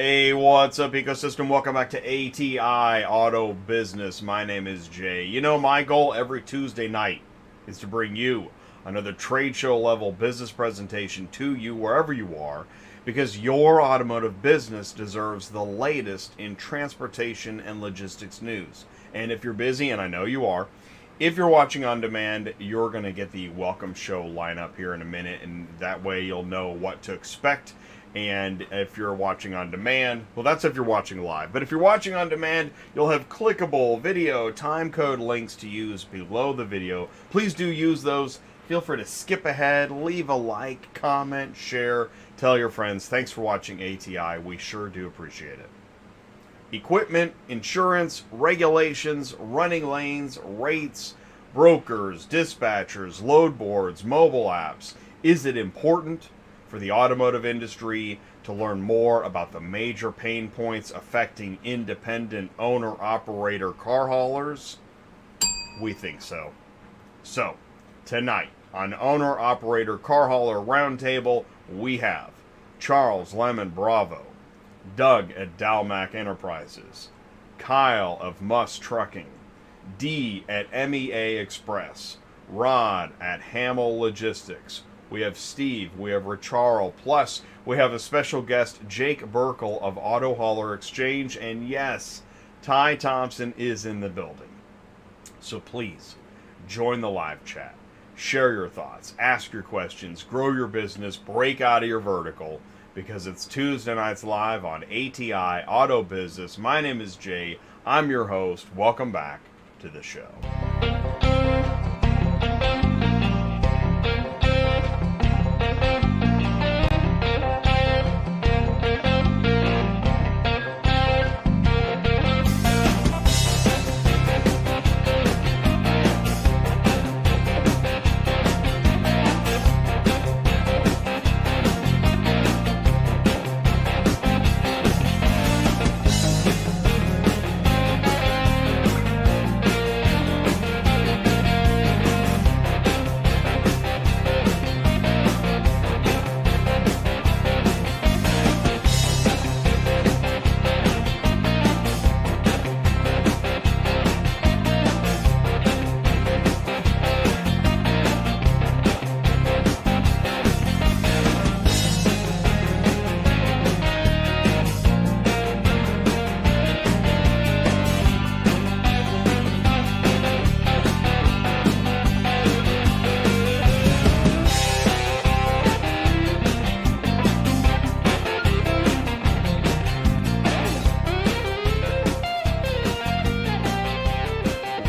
Hey, what's up, ecosystem? Welcome back to ATI Auto Business. My name is Jay. You know, my goal every Tuesday night is to bring you another trade show level business presentation to you wherever you are, because your automotive business deserves the latest in transportation and logistics news. And if you're busy, and I know you are, if you're watching on demand, you're going to get the welcome show lineup here in a minute, and that way you'll know what to expect. And if you're watching on demand, well, that's if you're watching live. But if you're watching on demand, you'll have clickable video time code links to use below the video. Please do use those. Feel free to skip ahead, leave a like, comment, share, tell your friends. Thanks for watching ATI. We sure do appreciate it. Equipment, insurance, regulations, running lanes, rates, brokers, dispatchers, load boards, mobile apps. Is it important for the automotive industry to learn more about the major pain points affecting independent owner-operator car haulers? We think so. So, tonight on Owner-Operator Car Hauler Roundtable, we have Charles Lemon Bravo, Doug at Dalmac Enterprises, Kyle of Muss Trucking, Dee at MEA Express, Rod at Hamil Logistics. We have Steve, we have Recharl, plus we have a special guest, Jake Berkal of Auto Hauler Exchange, and yes, Ty Thompson is in the building. So please, join the live chat, share your thoughts, ask your questions, grow your business, break out of your vertical, because it's Tuesday nights live on ATI Auto Business. My name is Jay, I'm your host. Welcome back to the show.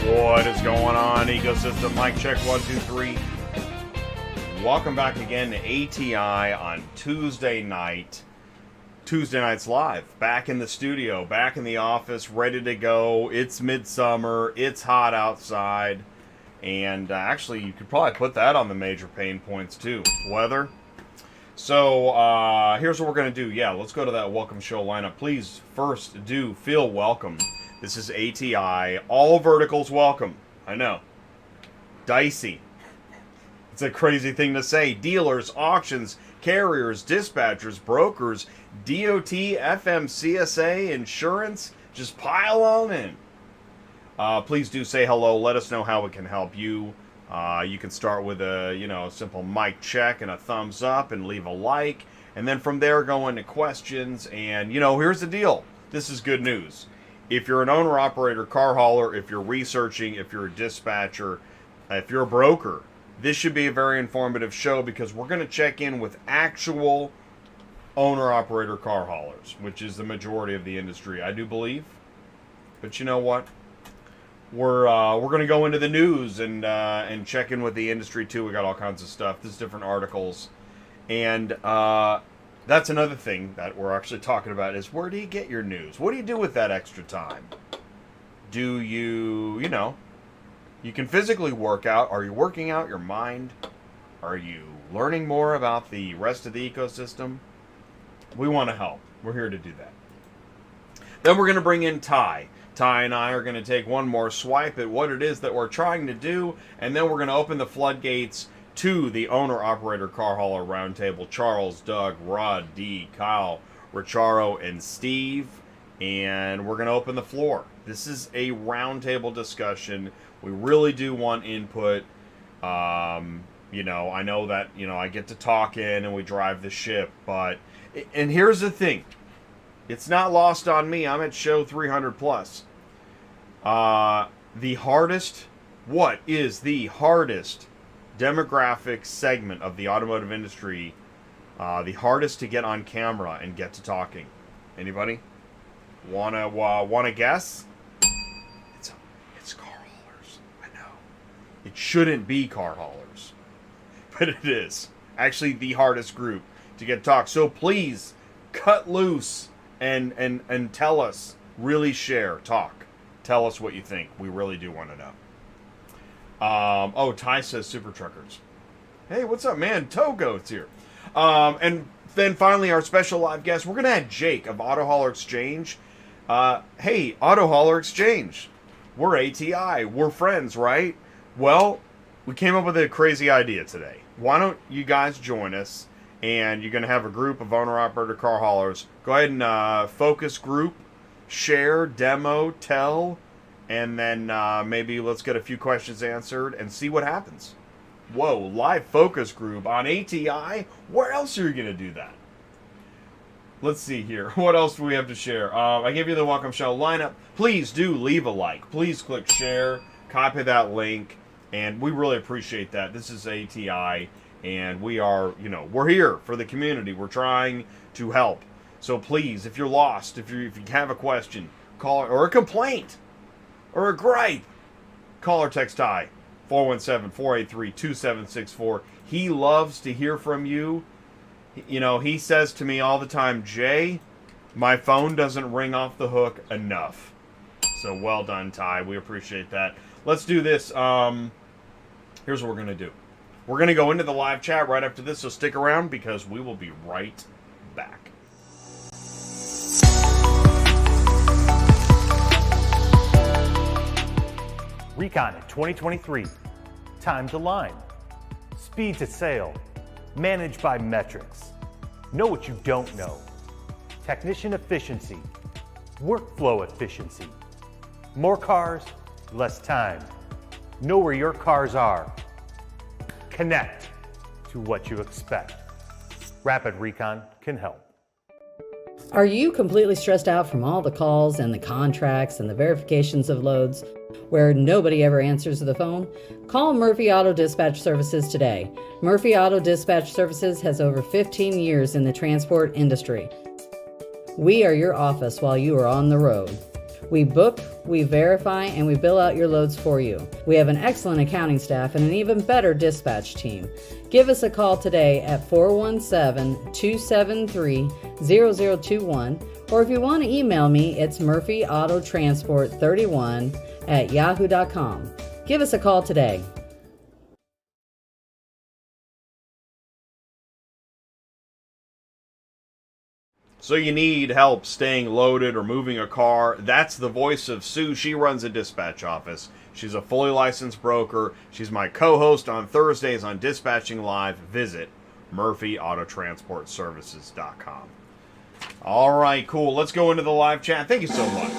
What is going on, ecosystem? Mic check 1 2 3. Welcome back again to ATI on Tuesday night. Tuesday nights live. Back in the studio, back in the office, ready to go. It's midsummer. It's hot outside. And actually, you could probably put that on the major pain points too. Weather. So here's what we're going to do. Yeah, let's go to that welcome show lineup. Please, first, do feel welcome. This is ATI. All verticals welcome. I know. Dicey. It's a crazy thing to say. Dealers, auctions, carriers, dispatchers, brokers, DOT, FMCSA, insurance. Just pile on in. Please do say hello. Let us know how we can help you. You can start with a simple mic check and a thumbs up and leave a like. And then from there go into questions. And here's the deal. This is good news. If you're an owner-operator car hauler, if you're researching, if you're a dispatcher, if you're a broker, this should be a very informative show, because we're going to check in with actual owner-operator car haulers, which is the majority of the industry, I do believe. But you know what? We're going to go into the news and check in with the industry too. We got all kinds of stuff. There's different articles, and that's another thing that we're actually talking about is, where do you get your news? What do you do with that extra time? Do you can physically work out. Are you working out your mind? Are you learning more about the rest of the ecosystem? We want to help. We're here to do that. Then we're going to bring in Ty. Ty and I are going to take one more swipe at what it is that we're trying to do, and then we're going to open the floodgates to the Owner-Operator Car Hauler Roundtable. Charles, Doug, Rod, Dee, Kyle, Richaro, and Steve. And we're going to open the floor. This is a roundtable discussion. We really do want input. You know, I know that, you know, I get to talk in and we drive the ship, but, and here's the thing. It's not lost on me. I'm at show 300 plus. The hardest, what is the hardest demographic segment of the automotive industry? The hardest to get on camera and get to talking. Anybody? Wanna guess? It's car haulers. I know. It shouldn't be car haulers, but it is actually the hardest group to get to talk. So please cut loose and tell us. Really share, talk. Tell us what you think. We really do want to know. Oh, Ty says super truckers. Hey, what's up, man? Togo's here. And then finally, our special live guest. We're gonna have Jake of Auto Hauler Exchange. Hey, Auto Hauler Exchange. We're ATI. We're friends, right? Well, we came up with a crazy idea today. Why don't you guys join us? And you're gonna have a group of owner-operator car haulers. Go ahead and focus group, share, demo, tell, and then maybe let's get a few questions answered and see what happens. Whoa, live focus group on ATI? Where else are you going to do that? Let's see here. What else do we have to share? I gave you the welcome show lineup. Please do leave a like. Please click share, copy that link, and we really appreciate that. This is ATI, and we are, you know, we're here for the community. We're trying to help. So please, if you're lost, if you have a question, call or a complaint or a gripe, call or text Ty, 417-483-2764. He loves to hear from you. You know, he says to me all the time, Jay, my phone doesn't ring off the hook enough. So well done, Ty. We appreciate that. Let's do this. Here's what we're going to do. We're going to go into the live chat right after this, so stick around because we will be right back. Recon 2023. Time to line. Speed to sale. Managed by metrics. Know what you don't know. Technician efficiency. Workflow efficiency. More cars, less time. Know where your cars are. Connect to what you expect. Rapid Recon can help. Are you completely stressed out from all the calls and the contracts and the verifications of loads where nobody ever answers the phone? Call Murphy Auto Dispatch Services today. Murphy Auto Dispatch Services has over 15 years in the transport industry. We are your office while you are on the road. We book, we verify, and we bill out your loads for you. We have an excellent accounting staff and an even better dispatch team. Give us a call today at 417-273-0021, or if you want to email me, it's murphyautotransport31@yahoo.com. Give us a call today. So you need help staying loaded or moving a car. That's the voice of Sue. She runs a dispatch office. She's a fully licensed broker. She's my co-host on Thursdays on Dispatching Live. Visit murphyautotransportservices.com. All right, cool. Let's go into the live chat. Thank you so much.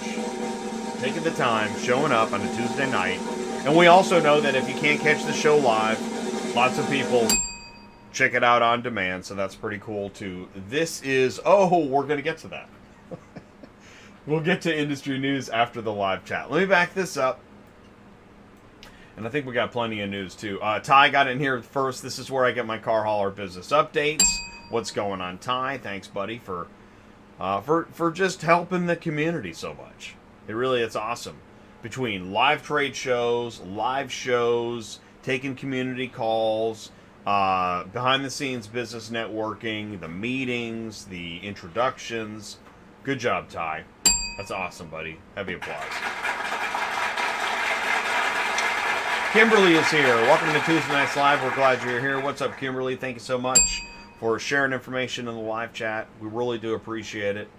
Taking the time, showing up on a Tuesday night. And we also know that if you can't catch the show live, lots of people check it out on demand, so that's pretty cool too. This is, we're going to get to that. We'll get to industry news after the live chat. Let me back this up. And I think we got plenty of news too. Ty got in here first. This is where I get my car hauler business updates. What's going on, Ty? Thanks, buddy, for just helping the community so much. It's awesome. Between live trade shows, live shows, taking community calls, behind the scenes business networking, the meetings, the introductions. Good job, Ty. That's awesome, buddy. Heavy applause. Kimberly is here. Welcome to Tuesday Nights Live. We're glad you're here. What's up, Kimberly? Thank you so much for sharing information in the live chat. We really do appreciate it.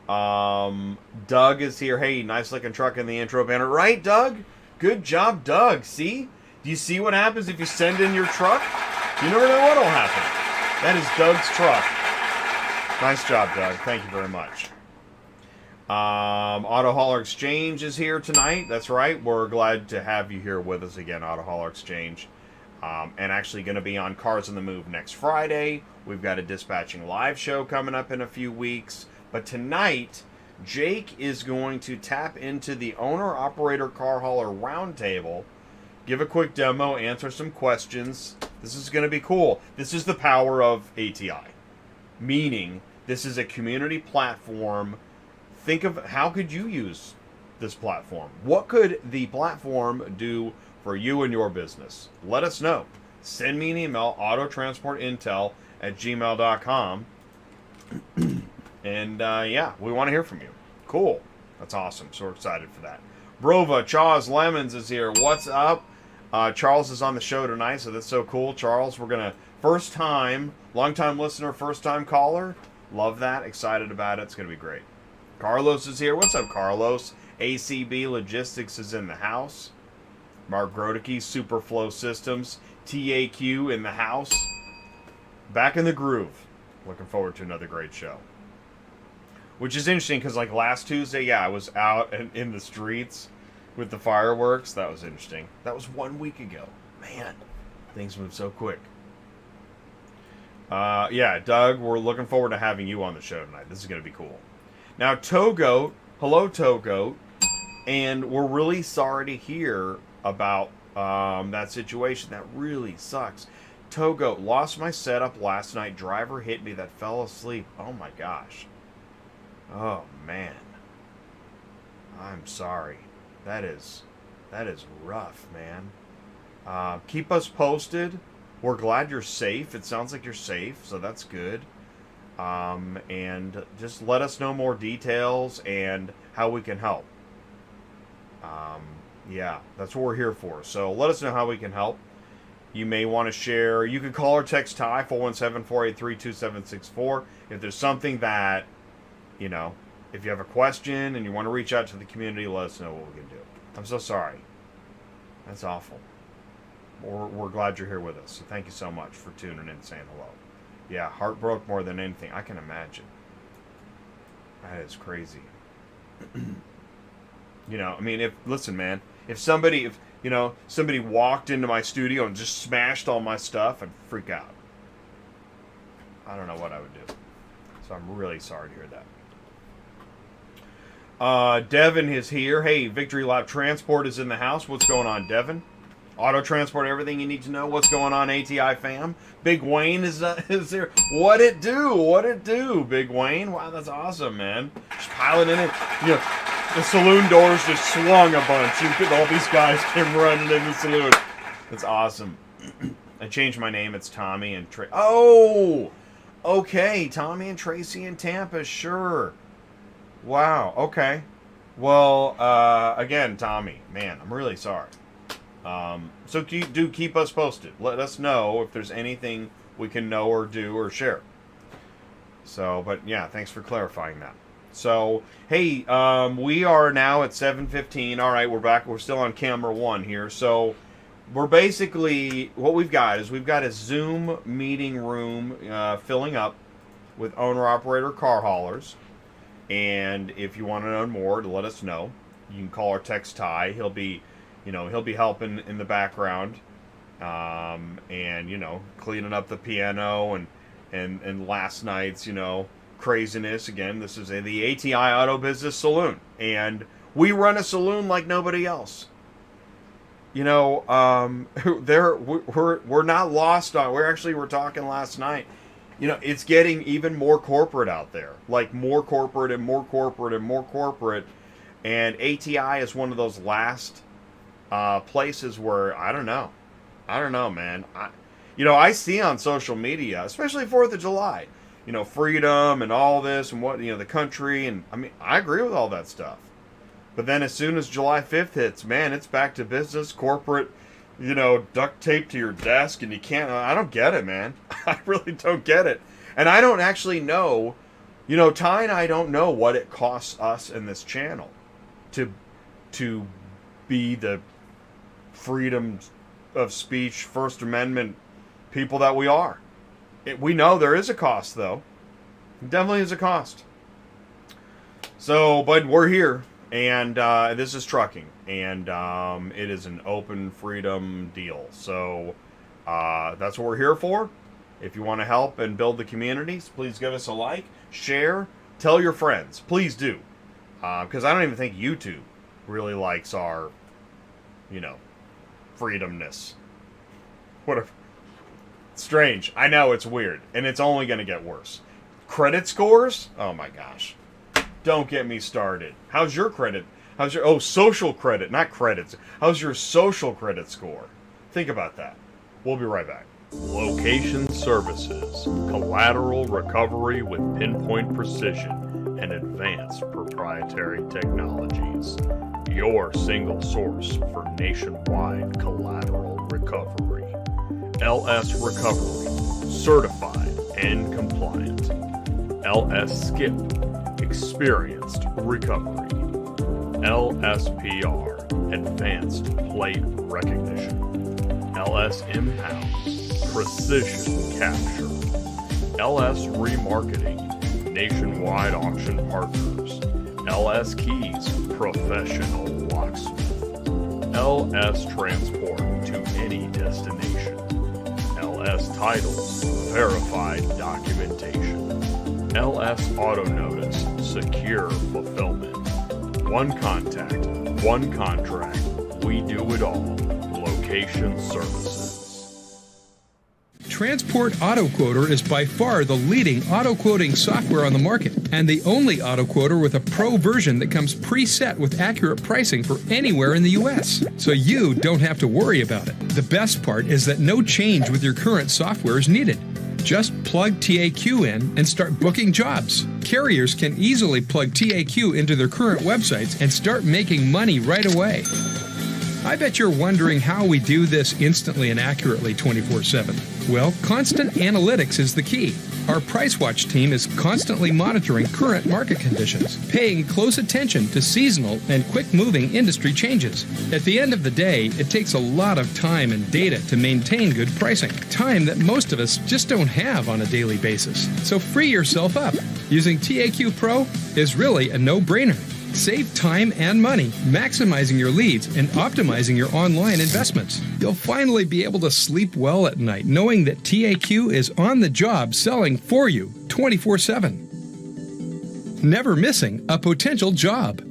Doug is here. Hey, nice looking truck in the intro banner. Right, Doug? Good job, Doug. See? Do you see what happens if you send in your truck? You never know what will happen. That is Doug's truck. Nice job, Doug. Thank you very much. Auto Hauler Exchange is here tonight. That's right. We're glad to have you here with us again, Auto Hauler Exchange. And actually going to be on Cars on the Move next Friday. We've got a dispatching live show coming up in a few weeks. But tonight, Jake is going to tap into the owner-operator car hauler roundtable, give a quick demo, answer some questions. This is going to be cool. This is the power of ATI. Meaning, this is a community platform. Think of how could you use this platform? What could the platform do for you and your business? Let us know. Send me an email, autotransportintel@gmail.com. And yeah, we want to hear from you. Cool. That's awesome. So we're excited for that. Brova, Chaws Lemons is here. What's up? Charles is on the show tonight, so that's so cool. Charles, we're going to, first time, long time listener, first time caller. Love that. Excited about it. It's going to be great. Carlos is here. What's up, Carlos? ACB Logistics is in the house. Mark Grodicke, Superflow Systems. TAQ in the house. Back in the groove. Looking forward to another great show. Which is interesting because, like, last Tuesday, yeah, I was out and in the streets with the fireworks. That was interesting. That was 1 week ago. Man, things move so quick. Yeah, Doug, we're looking forward to having you on the show tonight. This is going to be cool. Now, Togoat, hello, Togoat, and we're really sorry to hear about that situation. That really sucks. Togoat, lost my setup last night. Driver hit me that fell asleep. Oh, my gosh. Oh, man. I'm sorry. That is rough, man. Keep us posted. We're glad you're safe. It sounds like you're safe, so that's good. And just let us know more details and how we can help. Yeah, that's what we're here for. So let us know how we can help. You may want to share. You can call or text Ty, 417-483-2764. If there's something that, you know, if you have a question and you want to reach out to the community, let us know what we can do. I'm so sorry. That's awful. We're glad you're here with us. So thank you so much for tuning in and saying hello. Yeah, heart broke more than anything. I can imagine. That is crazy. You know, I mean, listen, man, if somebody walked into my studio and just smashed all my stuff, I'd freak out. I don't know what I would do. So I'm really sorry to hear that. Devin is here. Hey, Victory Lap Transport is in the house. What's going on, Devin? Auto Transport, everything you need to know. What's going on, ATI fam? Big Wayne is there. What it do, Big Wayne? Wow, that's awesome, man. Just piling in it. You know, the saloon doors just swung a bunch. All these guys came running in the saloon. That's awesome. I changed my name. It's Tommy and Tracy. Oh, okay. Tommy and Tracy in Tampa, sure. Wow, okay. Well, again, Tommy, man, I'm really sorry. So do keep us posted. Let us know if there's anything we can know or do or share. So, but yeah, thanks for clarifying that. So, hey, we are now at 7:15. All right, we're back. We're still on camera one here. So, we're basically, what we've got is we've got a Zoom meeting room filling up with owner-operator car haulers. And if you want to know more, let us know. You can call or text Ty. He'll be helping in the background, and cleaning up the piano and last night's craziness. Again, this is the ATI Auto Business Saloon, and we run a saloon like nobody else. We're not lost on. We're talking last night. It's getting even more corporate out there, like more corporate and more corporate and more corporate, and ATI is one of those last places where I don't know, man. I see on social media, especially 4th of July, freedom and all this and what the country, and I mean I agree with all that stuff. But then as soon as July 5th hits, man, it's back to business, corporate, duct tape to your desk, and you can't. I don't get it, man. I really don't get it, and I don't actually know. Ty and I don't know what it costs us in this channel to be the freedom of speech, First Amendment people that we are. We know there is a cost, though. It definitely is a cost. So, but we're here, and this is trucking, and it is an open freedom deal. So that's what we're here for. If you want to help and build the communities, please give us a like, share, tell your friends. Please do. Because I don't even think YouTube really likes our, freedomness. What a... Strange. I know, it's weird. And it's only going to get worse. Credit scores? Oh my gosh. Don't get me started. How's your credit? Social credit, not credits. How's your social credit score? Think about that. We'll be right back. Location Services. Collateral recovery with pinpoint precision and advanced proprietary technologies. Your single source for nationwide collateral recovery. LS Recovery. Certified and compliant. LS Skip. Experienced recovery. LSPR. Advanced plate recognition. LS Impound. Precision capture. LS Remarketing. Nationwide auction partners. LS Keys. Professional locksmith. LS Transport to any destination. LS Titles. Verified documentation. LS Auto Notice. Secure fulfillment. One contact. One contract. We do it all. Location Services. Transport Auto Quoter is by far the leading auto quoting software on the market, and the only auto quoter with a pro version that comes preset with accurate pricing for anywhere in the U.S., so you don't have to worry about it. The best part is that no change with your current software is needed. Just plug TAQ in and start booking jobs. Carriers can easily plug TAQ into their current websites and start making money right away. I bet you're wondering how we do this instantly and accurately 24/7. Well, constant analytics is the key. Our Price Watch team is constantly monitoring current market conditions, paying close attention to seasonal and quick-moving industry changes. At the end of the day, it takes a lot of time and data to maintain good pricing, time that most of us just don't have on a daily basis. So free yourself up. Using TAQ Pro is really a no-brainer. Save time and money, maximizing your leads and optimizing your online investments. You'll finally be able to sleep well at night knowing that TAQ is on the job selling for you 24/7. Never missing a potential job.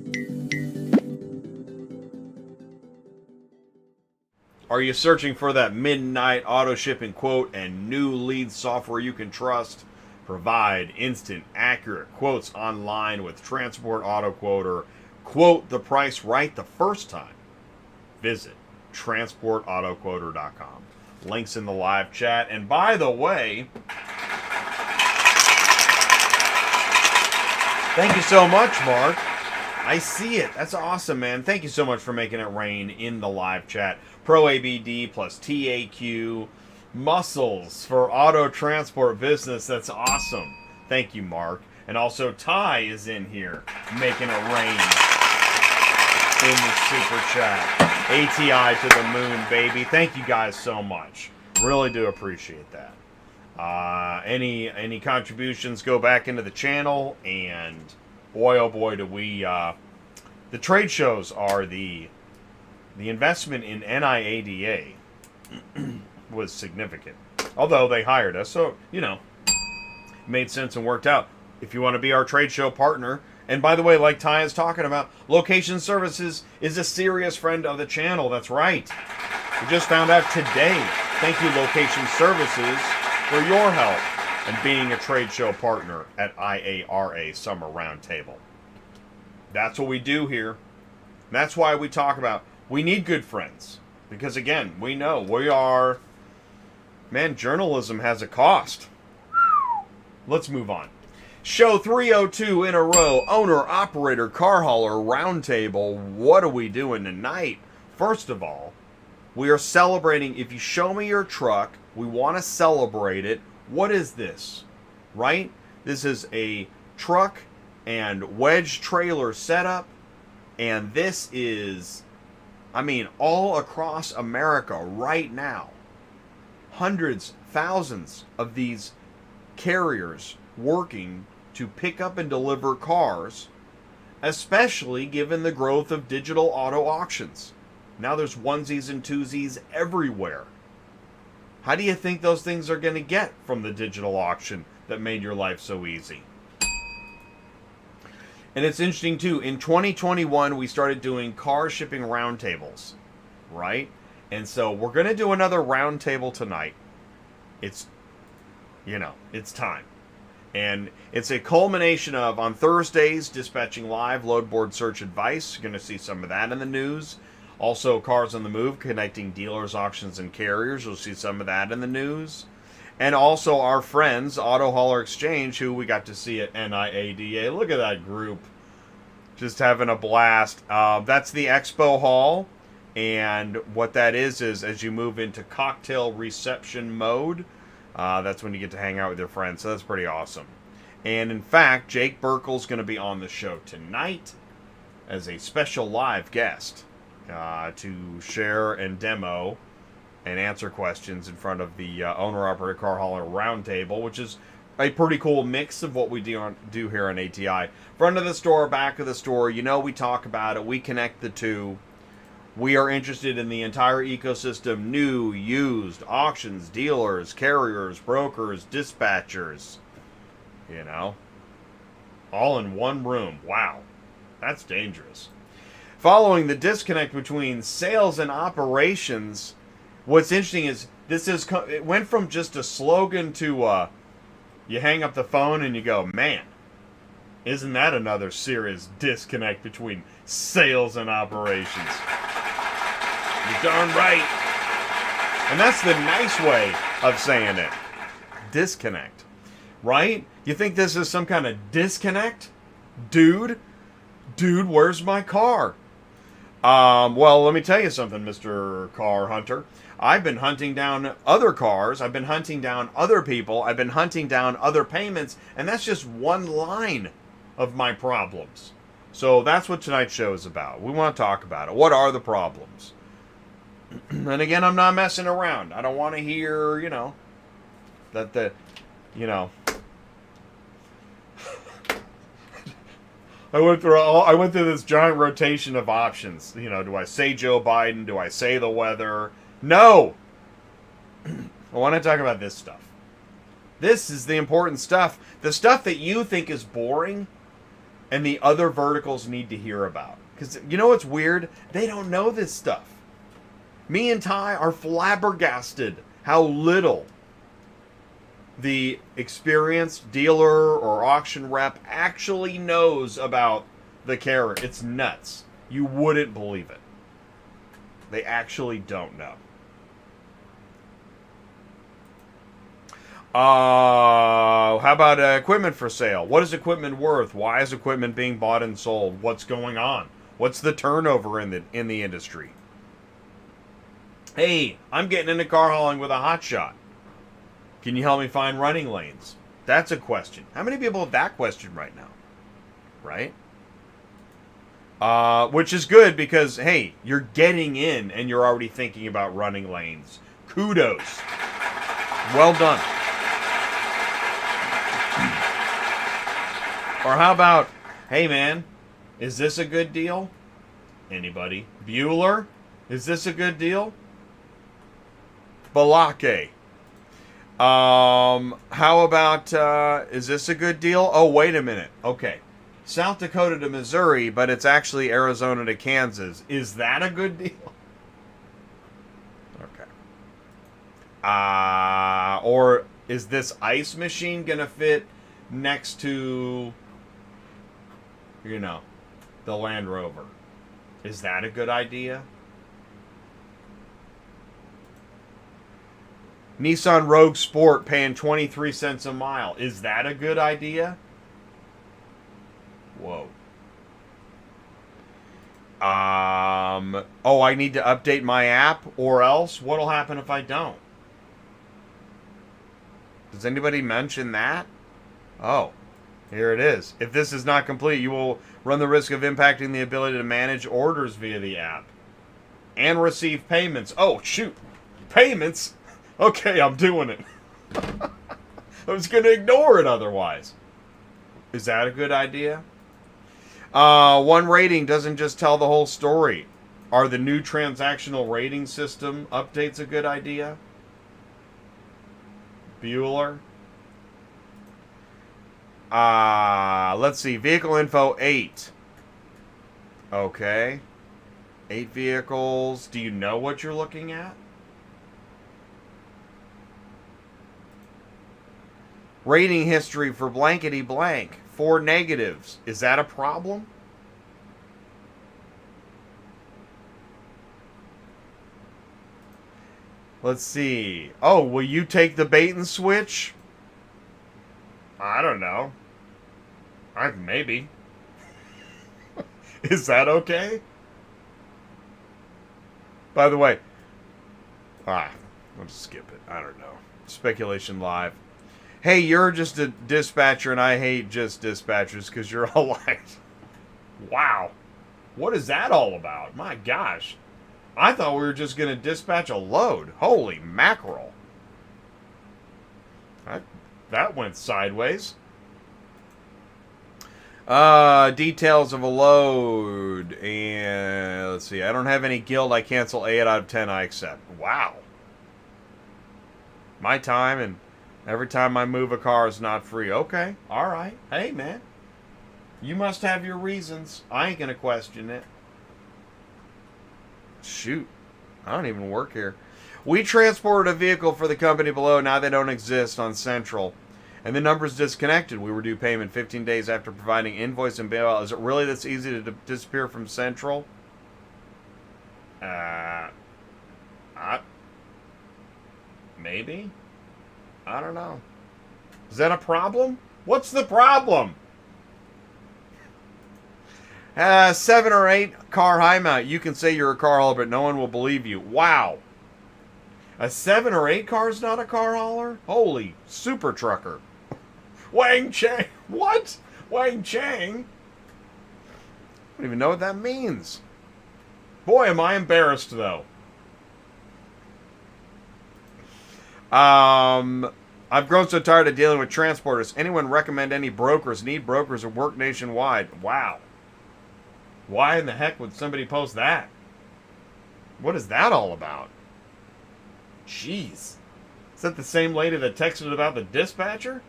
Are you searching for that midnight auto shipping quote and new lead software you can trust? Provide instant, accurate quotes online with Transport Auto Quoter. Quote the price right the first time. Visit transportautoquoter.com. Links in the live chat. And by the way, thank you so much, Mark. I see it. That's awesome, man. Thank you so much for making it rain in the live chat. Pro ABD plus TAQ. Muscles for auto transport business. That's awesome. Thank you, Mark. And also Ty is in here making it rain in the super chat. ATI to the moon, baby. Thank you guys so much. Really do appreciate that. Any contributions go back into the channel, and boy oh boy do we the trade shows are the investment in NIADA was significant. Although they hired us, so, made sense and worked out. If you want to be our trade show partner, and by the way, like Ty is talking about, Location Services is a serious friend of the channel. That's right. We just found out today. Thank you, Location Services, for your help and being a trade show partner at IARA Summer Roundtable. That's what we do here. That's why we talk about, we need good friends. Because again, we know we are... Man, journalism has a cost. Let's move on. Show 302 in a row. Owner, operator, car hauler, roundtable. What are we doing tonight? First of all, we are celebrating. If you show me your truck, we want to celebrate it. What is this? Right? This is a truck and wedge trailer setup. And this is, all across America right now. Hundreds, thousands of these carriers working to pick up and deliver cars, especially given the growth of digital auto auctions. Now there's onesies and twosies everywhere. How do you think those things are going to get from the digital auction that made your life so easy? And it's interesting too, in 2021 we started doing car shipping roundtables, right? And so we're going to do another roundtable tonight. It's, it's time. And it's a culmination of, on Thursdays, dispatching live load board search advice. You're going to see some of that in the news. Also, Cars on the Move, connecting dealers, auctions, and carriers. You'll see some of that in the news. And also our friends, Auto Hauler Exchange, who we got to see at NIADA. Look at that group. Just having a blast. That's the expo hall. And what that is as you move into cocktail reception mode, that's when you get to hang out with your friends. So that's pretty awesome. And in fact, Jake Berkal's going to be on the show tonight as a special live guest to share and demo and answer questions in front of the owner-operator car hauler roundtable, which is a pretty cool mix of what we do here on ATI. Front of the store, back of the store, we talk about it. We connect the two. We are interested in the entire ecosystem, new, used, auctions, dealers, carriers, brokers, dispatchers, all in one room. Wow, that's dangerous. Following the disconnect between sales and operations, what's interesting is it went from just a slogan to you hang up the phone and you go, man, isn't that another serious disconnect between sales and operations? You're darn right. And that's the nice way of saying it. Disconnect. Right? You think this is some kind of disconnect? Dude, where's my car? Well, let me tell you something, Mr. Car Hunter. I've been hunting down other cars. I've been hunting down other people. I've been hunting down other payments. And that's just one line of my problems. So that's what tonight's show is about. We want to talk about it. What are the problems? And again, I'm not messing around. I don't want to hear, that I went through this giant rotation of options. Do I say Joe Biden? Do I say the weather? No! I want to talk about this stuff. This is the important stuff. The stuff that you think is boring and the other verticals need to hear about. Because you know what's weird? They don't know this stuff. Me and Ty are flabbergasted how little the experienced dealer or auction rep actually knows about the carrier. It's nuts. You wouldn't believe it. They actually don't know. How about equipment for sale? What is equipment worth? Why is equipment being bought and sold? What's going on? What's the turnover in the industry? Hey, I'm getting into car hauling with a hotshot. Can you help me find running lanes? That's a question. How many people have that question right now? Right? Which is good because, hey, you're getting in and you're already thinking about running lanes. Kudos. Well done. Or how about, hey man, is this a good deal? Anybody? Bueller? Is this a good deal? Balake. How about, is this a good deal? Oh, wait a minute. Okay. South Dakota to Missouri, but it's actually Arizona to Kansas. Is that a good deal? Okay. Or is this ice machine going to fit next to, the Land Rover? Is that a good idea? Nissan Rogue Sport paying 23 cents a mile. Is that a good idea? Whoa. Oh, I need to update my app or else? What'll happen if I don't? Does anybody mention that? Oh, here it is. If this is not complete, you will run the risk of impacting the ability to manage orders via the app and receive payments. Oh, shoot. Payments? Okay, I'm doing it. I was going to ignore it otherwise. Is that a good idea? One rating doesn't just tell the whole story. Are the new transactional rating system updates a good idea? Bueller? Let's see. Vehicle info 8. Okay. 8 vehicles. Do you know what you're looking at? Rating history for blankety blank. 4 negatives. Is that a problem? Let's see. Oh, will you take the bait and switch? I don't know. Maybe. Is that okay? By the way, I'll just skip it. I don't know. Speculation live. Hey, you're just a dispatcher, and I hate just dispatchers because you're all like, wow, what is that all about? My gosh. I thought we were just going to dispatch a load. Holy mackerel. That went sideways. Details of a load. And let's see. I don't have any guild. I cancel 8 out of 10 I accept. Wow. My time, and every time I move a car is not free. Okay. All right. Hey, man. You must have your reasons. I ain't going to question it. Shoot. I don't even work here. We transported a vehicle for the company below. Now they don't exist on Central. And the number's disconnected. We were due payment 15 days after providing invoice and bailout. Is it really this easy to disappear from Central? Maybe? I don't know. Is that a problem? What's the problem? 7 or 8 car high mount. You can say you're a car hauler, but no one will believe you. Wow. A 7 or 8 car is not a car hauler? Holy super trucker. Wang Chang. What? Wang Chang? I don't even know what that means. Boy, am I embarrassed, though. I've grown so tired of dealing with transporters. Anyone recommend any brokers? Need brokers or work nationwide? Wow. Why in the heck would somebody post that? What is that all about? Jeez. Is that the same lady that texted about the dispatcher?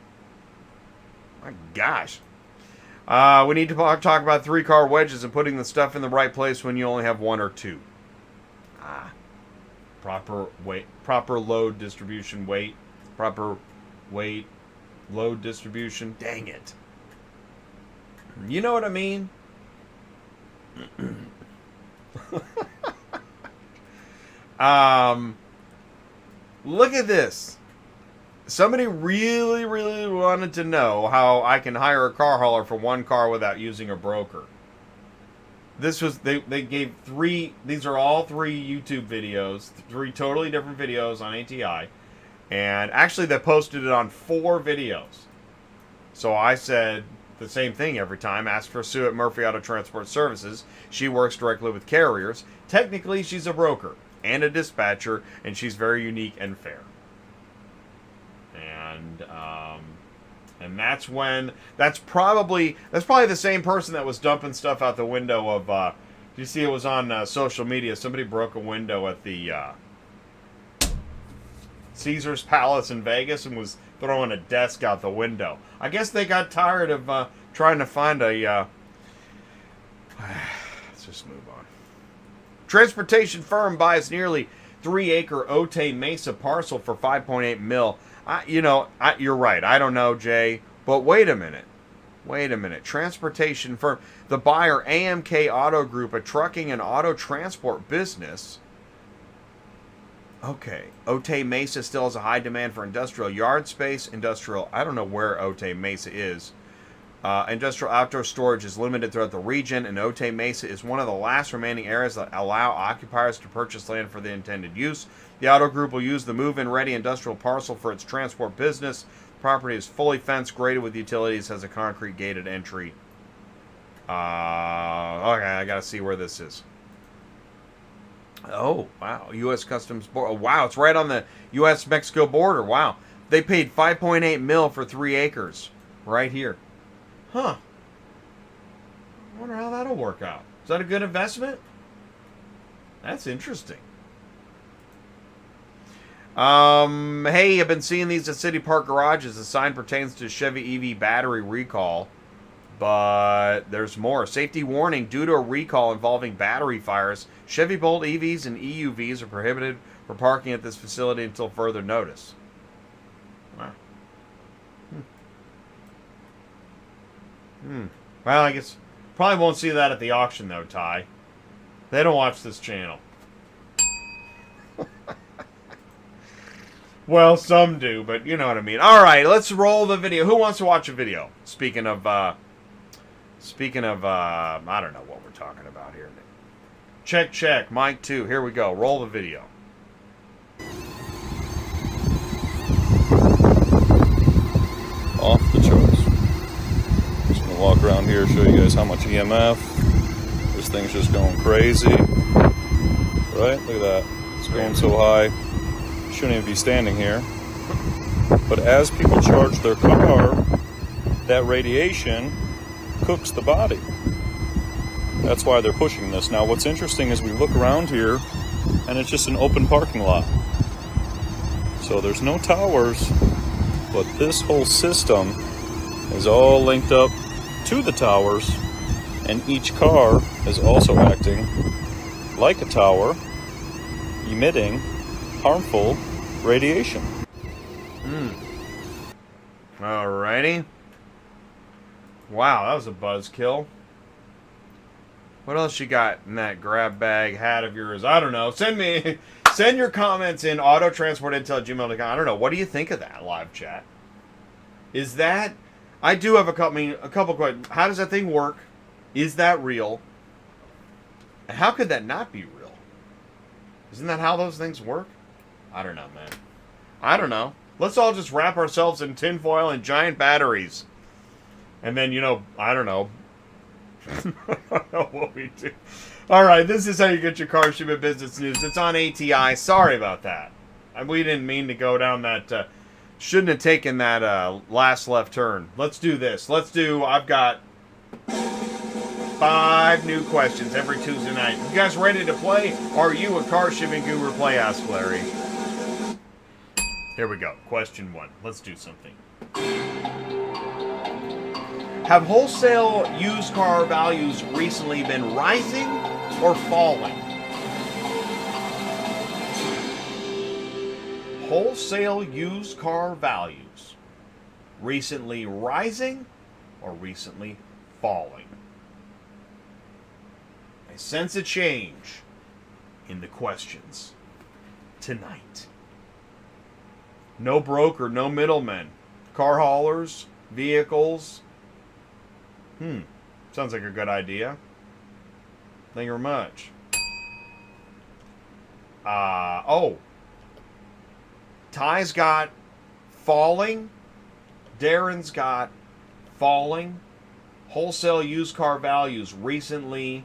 My gosh. We need to talk about 3-car wedges and putting the stuff in the right place when you only have 1 or 2. Proper weight, proper load distribution, weight, proper weight, load distribution. Dang it. You know what I mean? Look at this. Somebody really, really wanted to know how I can hire a car hauler for 1 car without using a broker. This was, they gave 3, these are all 3 YouTube videos, 3 totally different videos on ATI. And actually they posted it on 4 videos. So I said the same thing every time. Ask for Sue at Murphy Auto Transport Services. She works directly with carriers. Technically, she's a broker and a dispatcher, and she's very unique and fair. And that's probably the same person that was dumping stuff out the window of. You see, it was on social media. Somebody broke a window at the Caesar's Palace in Vegas and was throwing a desk out the window. I guess they got tired of trying to find a. Let's just move on. Transportation firm buys nearly 3-acre Otay Mesa parcel for 5.8 mil. You're right. I don't know, Jay. But wait a minute. Transportation firm. The buyer, AMK Auto Group, a trucking and auto transport business. Okay. Otay Mesa still has a high demand for industrial yard space. I don't know where Otay Mesa is. Industrial outdoor storage is limited throughout the region, and Otay Mesa is one of the last remaining areas that allow occupiers to purchase land for the intended use. The auto group will use the move-in ready industrial parcel for its transport business. The property is fully fenced, graded with utilities, has a concrete gated entry. Okay, I gotta see where this is. Oh, wow. U.S. Customs border. Oh, wow, it's right on the U.S.-Mexico border. Wow. They paid 5.8 mil for 3 acres. Right here. Huh. I wonder how that'll work out. Is that a good investment? That's interesting. Hey, I've been seeing these at City Park garages. The sign pertains to Chevy EV battery recall, but there's more. Safety warning: due to a recall involving battery fires, Chevy Bolt EVs and EUVs are prohibited from parking at this facility until further notice. Wow. Well, I guess probably won't see that at the auction though, Ty. They don't watch this channel. Well, some do, but you know what I mean. All right, let's roll the video. Who wants to watch a video? Speaking of, I don't know what we're talking about here. Check, check. Mic 2. Here we go. Roll the video. Off the charts. Just gonna walk around here, show you guys how much EMF. This thing's just going crazy. Right? Look at that. It's going so high. Shouldn't even be standing here. But as people charge their car, that radiation cooks the body. That's why they're pushing this. Now what's interesting is we look around here and it's just an open parking lot. So there's no towers, but this whole system is all linked up to the towers, and each car is also acting like a tower, emitting harmful radiation. Alrighty. Wow, that was a buzzkill. What else you got in that grab bag hat of yours? I don't know. Send your comments in autotransportintel@gmail.com. I don't know. What do you think of that live chat? Is that... I do have a couple questions. How does that thing work? Is that real? And how could that not be real? Isn't that how those things work? I don't know, man. I don't know. Let's all just wrap ourselves in tinfoil and giant batteries. And then, I don't know. I don't know what we do. All right, this is how you get your car shipment business news. It's on ATI. Sorry about that. We didn't mean to go down that... shouldn't have taken that last left turn. Let's do this. I've got 5 new questions every Tuesday night. You guys ready to play? Are you a car shipping guru? Play Ask Larry. Here we go. Question 1. Let's do something. Have wholesale used car values recently been rising or falling? Wholesale used car values recently rising or recently falling? I sense a change in the questions tonight. No broker, no middlemen. Car haulers, vehicles. Sounds like a good idea. Thank you very much. Ty's got falling. Darren's got falling. Wholesale used car values recently.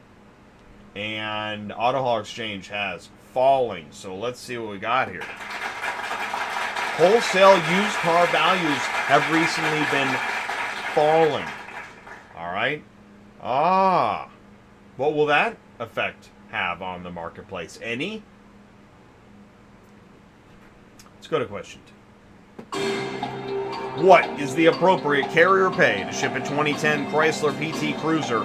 And Auto Hall Exchange has falling. So let's see what we got here. Wholesale used car values have recently been falling. All right. What will that effect have on the marketplace? Any? Let's go to question 2. What is the appropriate carrier pay to ship a 2010 Chrysler PT Cruiser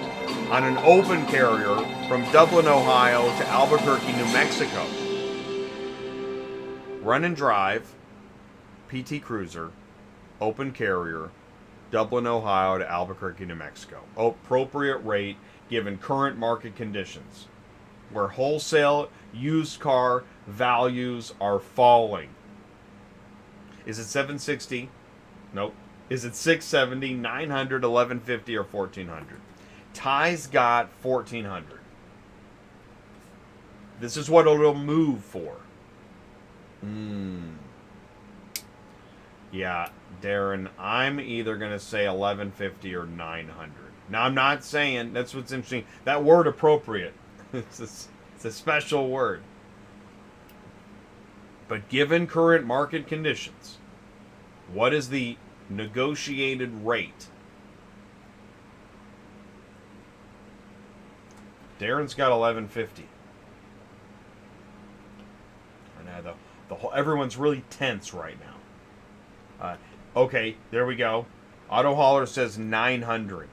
on an open carrier from Dublin, Ohio to Albuquerque, New Mexico? Run and drive, PT Cruiser, open carrier, Dublin, Ohio to Albuquerque, New Mexico. Appropriate rate given current market conditions, where wholesale used car values are falling. Is it $760? Nope. Is it $670, $900, $1,150, or $1,400? Ty's got $1,400. This is what it'll move for. Yeah, Darren, I'm either going to say $1,150 or $900. Now, I'm not saying, that's what's interesting, that word appropriate, it's a special word. But given current market conditions, what is the negotiated rate Darren's got 1150. I know the whole everyone's really tense right now. Okay, there we go. Auto Hauler says 900.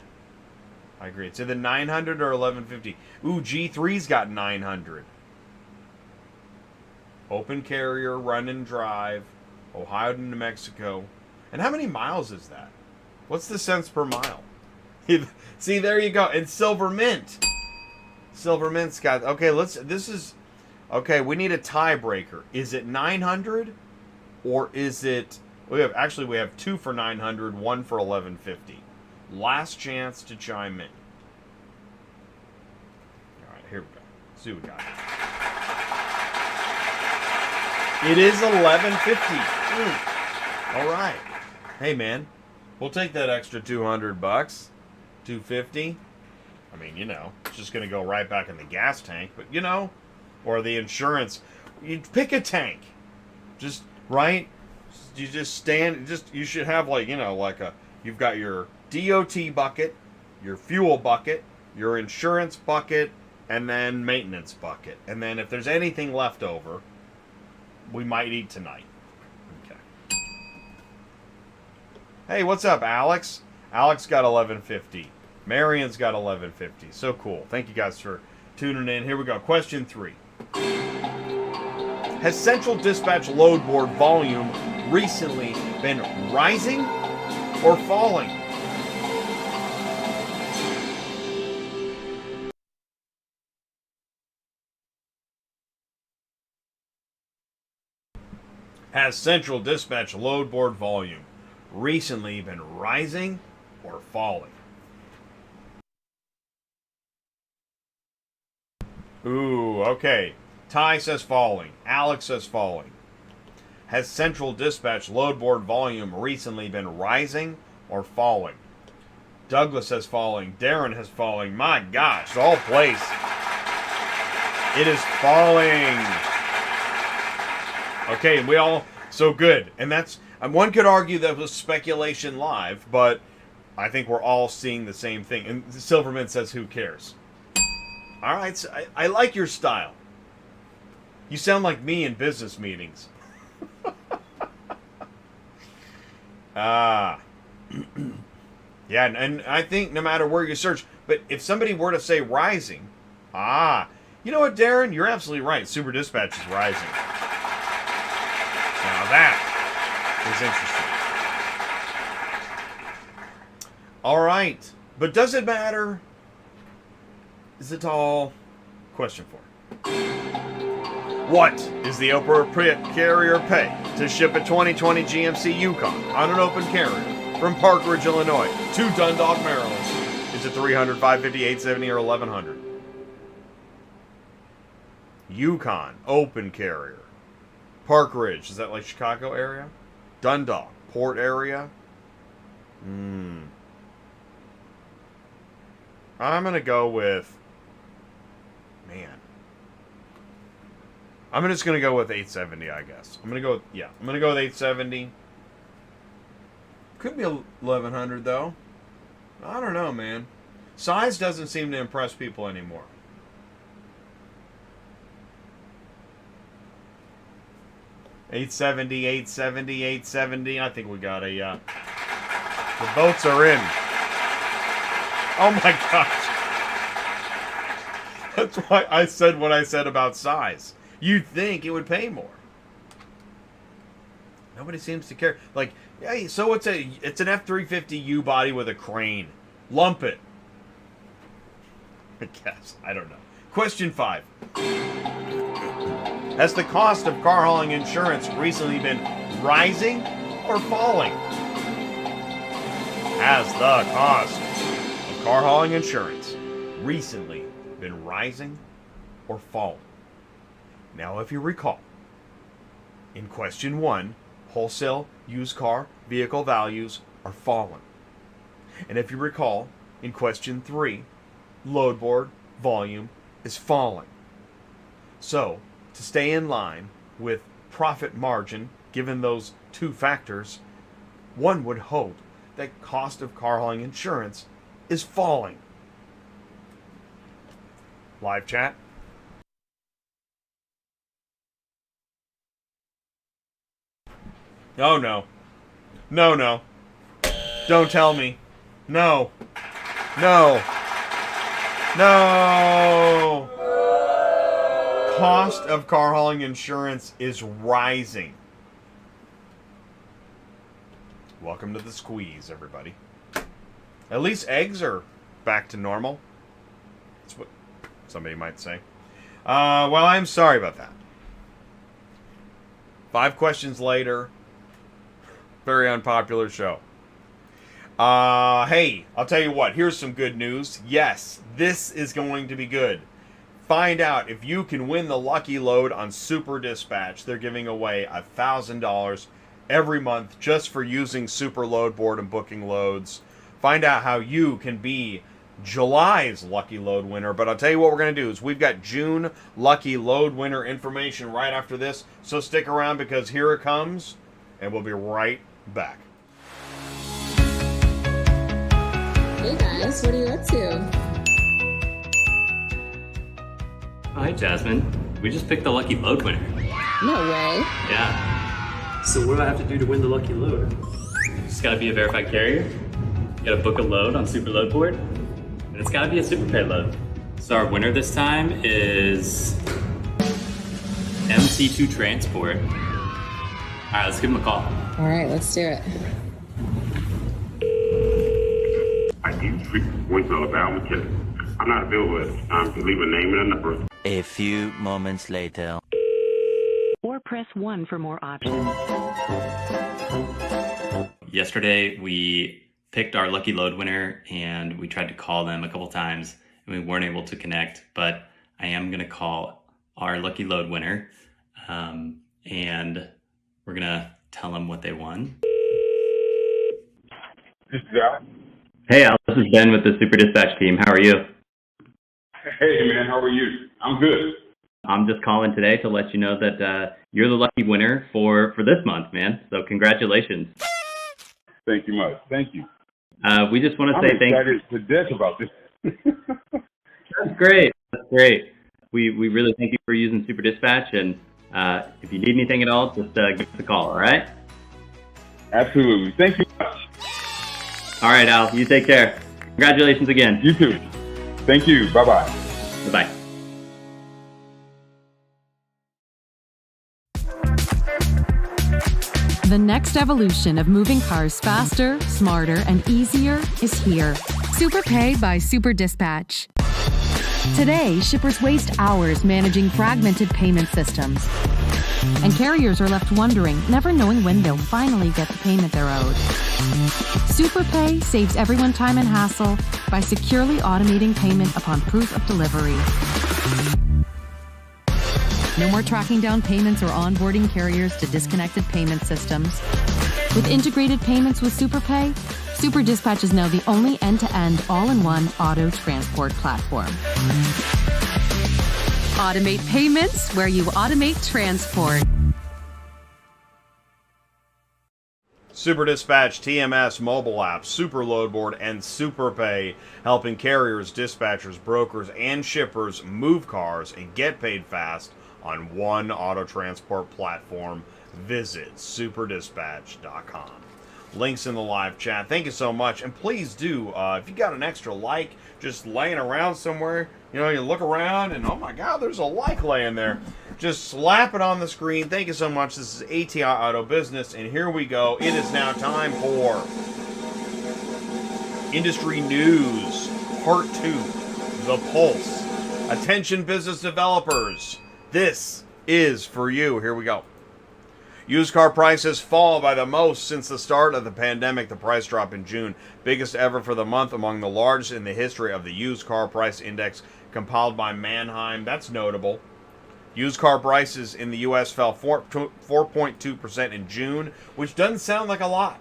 I agree. It's either 900 or 1150. Ooh, G3's got 900. Open carrier, run and drive, Ohio to New Mexico. And how many miles is that? What's the cents per mile? See, there you go. And Silver Mint. Silver Mint's got... Okay, okay, we need a tiebreaker. Is it 900? Or is it... we have 2 for 900, 1 for 1150. Last chance to chime in. All right, here we go. Let's see what we got. It is 1150. All right. Hey, man. We'll take that extra $200. 250. I mean, it's just going to go right back in the gas tank. But, or the insurance. You pick a tank. Just, right? You just stand. You should have, you've got your DOT bucket, your fuel bucket, your insurance bucket, and then maintenance bucket. And then if there's anything left over, we might eat tonight. Okay. Hey, what's up, Alex? Alex got 1150. Marion's got 1150. So cool. Thank you guys for tuning in. Here we go. Question 3. Has Central Dispatch load board volume recently been rising or falling? Has Central Dispatch load board volume recently been rising or falling? Ooh, okay. Ty says falling. Alex says falling. Has Central Dispatch load board volume recently been rising or falling? Douglas says falling. Darren has falling. My gosh, the whole place. It is falling. Okay, we all... So good. And that's... one could argue that was speculation live, but I think we're all seeing the same thing. And Silverman says, who cares? All right, so I like your style. You sound like me in business meetings. Yeah, and I think no matter where you search, but if somebody were to say rising, you know what, Darren? You're absolutely right. Super Dispatch is rising. Now that is interesting. All right, but does it matter? Is it all? Question 4. What is the appropriate carrier pay to ship a 2020 GMC Yukon on an open carrier from Park Ridge, Illinois to Dundalk, Maryland? Is it $300, $550, $870, or $1,100? Yukon, open carrier. Park Ridge, is that like Chicago area? Dundalk, Port area? I'm going to go with... Man. I'm just going to go with 870, I guess. I'm going to go with 870. Could be 1100 though. I don't know, man. Size doesn't seem to impress people anymore. $870. I think we got a... the votes are in. Oh my gosh. That's why I said what I said about size. You'd think it would pay more. Nobody seems to care. Like, hey, so it's an F-350 U-body with a crane. Lump it. I guess. I don't know. Question 5. Has the cost of car hauling insurance recently been rising or falling? Has the cost of car hauling insurance recently been rising or falling? Now, if you recall, in question 1, wholesale used car vehicle values are falling. And if you recall, in question 3, load board volume is falling. So, to stay in line with profit margin, given those 2 factors, one would hope that cost of car hauling insurance is falling. Live chat. Oh, no. No, no. Don't tell me. No. No. No. Cost of car hauling insurance is rising. Welcome to the squeeze, everybody. At least eggs are back to normal. That's what somebody might say. Well, I'm sorry about that. 5 questions later. Very unpopular show. Hey, I'll tell you what. Here's some good news. Yes, this is going to be good. Find out if you can win the lucky load on Super Dispatch. They're giving away $1,000 every month just for using Super Load Board and booking loads. Find out how you can be July's lucky load winner. But I'll tell you what we're going to do is we've got June lucky load winner information right after this. So stick around because here it comes, and we'll be right back. Hey guys, what are you up to? Hi, Jasmine. We just picked the lucky load winner. No way. Yeah. So what do I have to do to win the lucky load? Just gotta be a verified carrier. You gotta book a load on Super Load Board. And it's gotta be a Super Pay load. So our winner this time is MC2 Transport. All right, let's give him a call. All right, let's do it. I need to voicemail about because I'm not available at the time to leave a name and a number. A few moments later. Or press 1 for more options. Yesterday, we picked our lucky load winner and we tried to call them a couple times and we weren't able to connect, but I am going to call our lucky load winner and we're going to tell them what they won. This is Al. Hey, Al, this is Ben with the Super Dispatch team. How are you? Hey, man, how are you? I'm good. I'm just calling today to let you know that you're the lucky winner for this month, man. So congratulations. Thank you much. Thank you. We just want to say thank you. I'm excited to death about this. That's great. That's great. We really thank you for using Super Dispatch. And if you need anything at all, just give us a call, all right? Absolutely. Thank you much. All right, Al. You take care. Congratulations again. You too. Thank you. Bye-bye. Bye-bye. The next evolution of moving cars faster, smarter, and easier is here. Super Pay by Super Dispatch. Today, shippers waste hours managing fragmented payment systems. And carriers are left wondering, never knowing when they'll finally get the payment they're owed. Super Pay saves everyone time and hassle by securely automating payment upon proof of delivery. No more tracking down payments or onboarding carriers to disconnected payment systems. With integrated payments with Super Pay, Super Dispatch is now the only end-to-end, all-in-one auto transport platform. Automate payments where you automate transport. Super Dispatch, TMS, mobile apps, Super Load Board, and Super Pay, helping carriers, dispatchers, brokers, and shippers move cars and get paid fast on one auto transport platform. Visit superdispatch.com. Links in the live chat. Thank you so much. And please do, if you got an extra like just laying around somewhere, you know, you look around and, oh my God, there's a like laying there. Just slap it on the screen. Thank you so much. This is ATI Auto Business, and here we go. It is now time for Industry News, Part 2, The Pulse. Attention business developers. This is for you. Here we go. Used car prices fall by the most since the start of the pandemic. The price drop in June, biggest ever for the month, among the largest in the history of the used car price index compiled by Manheim. That's notable. Used car prices in the U.S. fell 4.2% in June, which doesn't sound like a lot.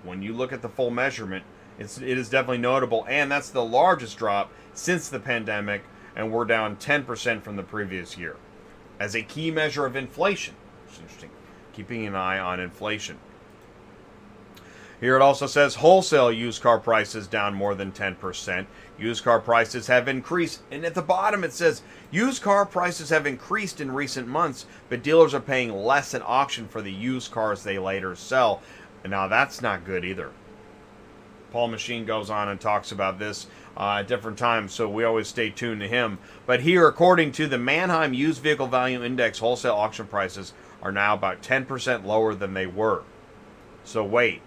When you look at the full measurement, it is definitely notable, and that's the largest drop since the pandemic, and we're down 10% from the previous year. As a key measure of inflation, which is interesting, keeping an eye on inflation. Here it also says wholesale used car prices down more than 10%. Used car prices have increased. And at the bottom it says used car prices have increased in recent months, but dealers are paying less at auction for the used cars they later sell. And now that's not good either. Paul Machine goes on and talks about this at different times, so we always stay tuned to him. But here, according to the Manheim Used Vehicle Value Index, wholesale auction prices are now about 10% lower than they were. So wait,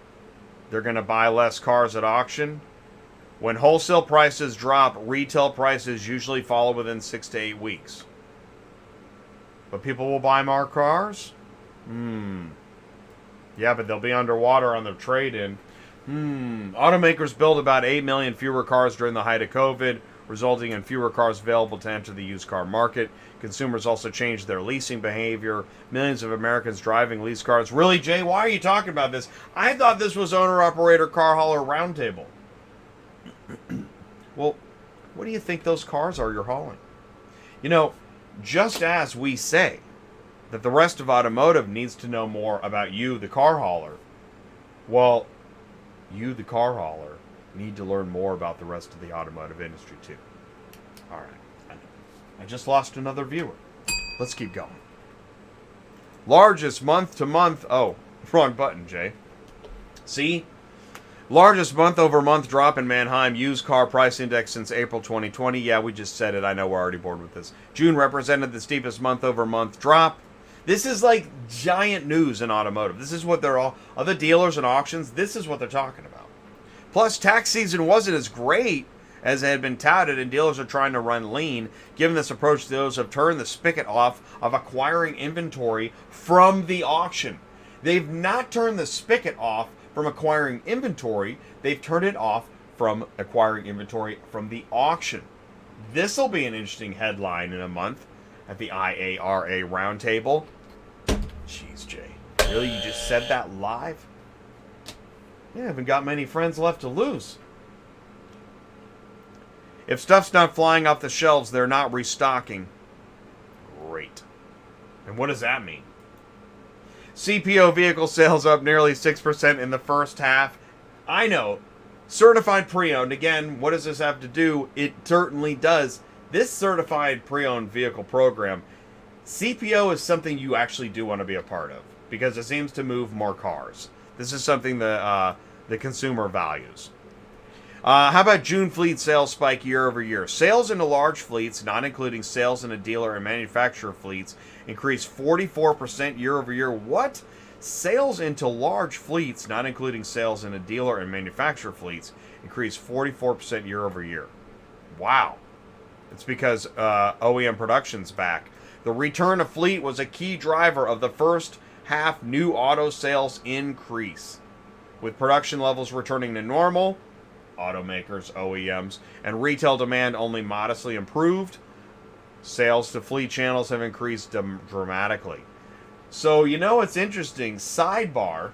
they're going to buy less cars at auction? When wholesale prices drop, retail prices usually follow within 6 to 8 weeks. But people will buy more cars? Yeah, but they'll be underwater on their trade-in. Automakers built about 8 million fewer cars during the height of COVID, resulting in fewer cars available to enter the used car market. Consumers also changed their leasing behavior. Millions of Americans driving lease cars. Really, Jay, why are you talking about this? I thought this was owner-operator car hauler roundtable. Well, what do you think those cars are you're hauling? You know, just as we say that the rest of automotive needs to know more about you, the car hauler, well, you, the car hauler, need to learn more about the rest of the automotive industry, too. All right. I just lost another viewer. Let's keep going. Largest month-to-month... Oh, wrong button, Jay. See? Largest month-over-month drop in Manheim used car price index since April 2020. Yeah, we just said it. I know we're already bored with this. June represented the steepest month-over-month drop. This is like giant news in automotive. This is what they're all... Other dealers and auctions, this is what they're talking about. Plus, tax season wasn't as great as it had been touted, and dealers are trying to run lean. Given this approach, dealers have turned the spigot off of acquiring inventory from the auction. They've not turned the spigot off from acquiring inventory. They've turned it off from acquiring inventory from the auction. This will be an interesting headline in a month at the IARA Roundtable. Jeez, Jay. Really? You just said that live? You haven't got many friends left to lose. If stuff's not flying off the shelves, they're not restocking. Great. And what does that mean? CPO vehicle sales up nearly 6% in the first half. I know. Certified pre-owned. Again, what does this have to do? It certainly does. This certified pre-owned vehicle program, CPO is something you actually do want to be a part of because it seems to move more cars. This is something that the consumer values. How about June fleet sales spike year over year? Sales into large fleets, not including sales into dealer and manufacturer fleets, increased 44% year over year. What? Sales into large fleets, not including sales into dealer and manufacturer fleets, increased 44% year over year. Wow. It's because OEM production's back. The return of fleet was a key driver of the first half new auto sales increase. With production levels returning to normal, automakers, OEMs, and retail demand only modestly improved, sales to fleet channels have increased dramatically. So, you know, it's interesting. Sidebar.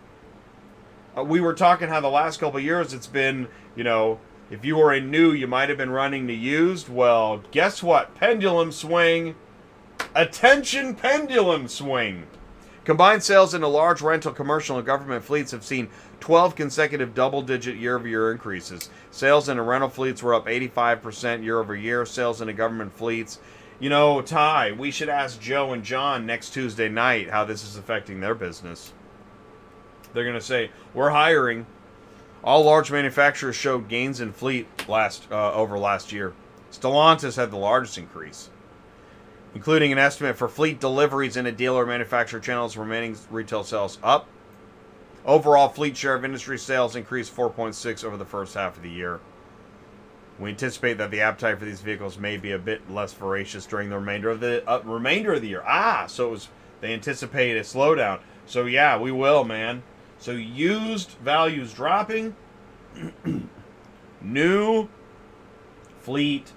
We were talking how the last couple of years it's been, you know, if you were in new, you might have been running to used. Well, guess what? Pendulum swing. Attention, pendulum swing. Combined sales into large rental, commercial, and government fleets have seen 12 consecutive double-digit year-over-year increases. Sales into rental fleets were up 85% year-over-year. Sales into government fleets. You know, Ty, we should ask Joe and John next Tuesday night how this is affecting their business. They're going to say, we're hiring. All large manufacturers showed gains in fleet over last year. Stellantis had the largest increase, including an estimate for fleet deliveries into dealer manufacturer channels, remaining retail sales up. Overall, fleet share of industry sales increased 4.6 over the first half of the year. We anticipate that the appetite for these vehicles may be a bit less voracious during the remainder of the year. So they anticipate a slowdown. So yeah, we will, man. So used values dropping, new fleet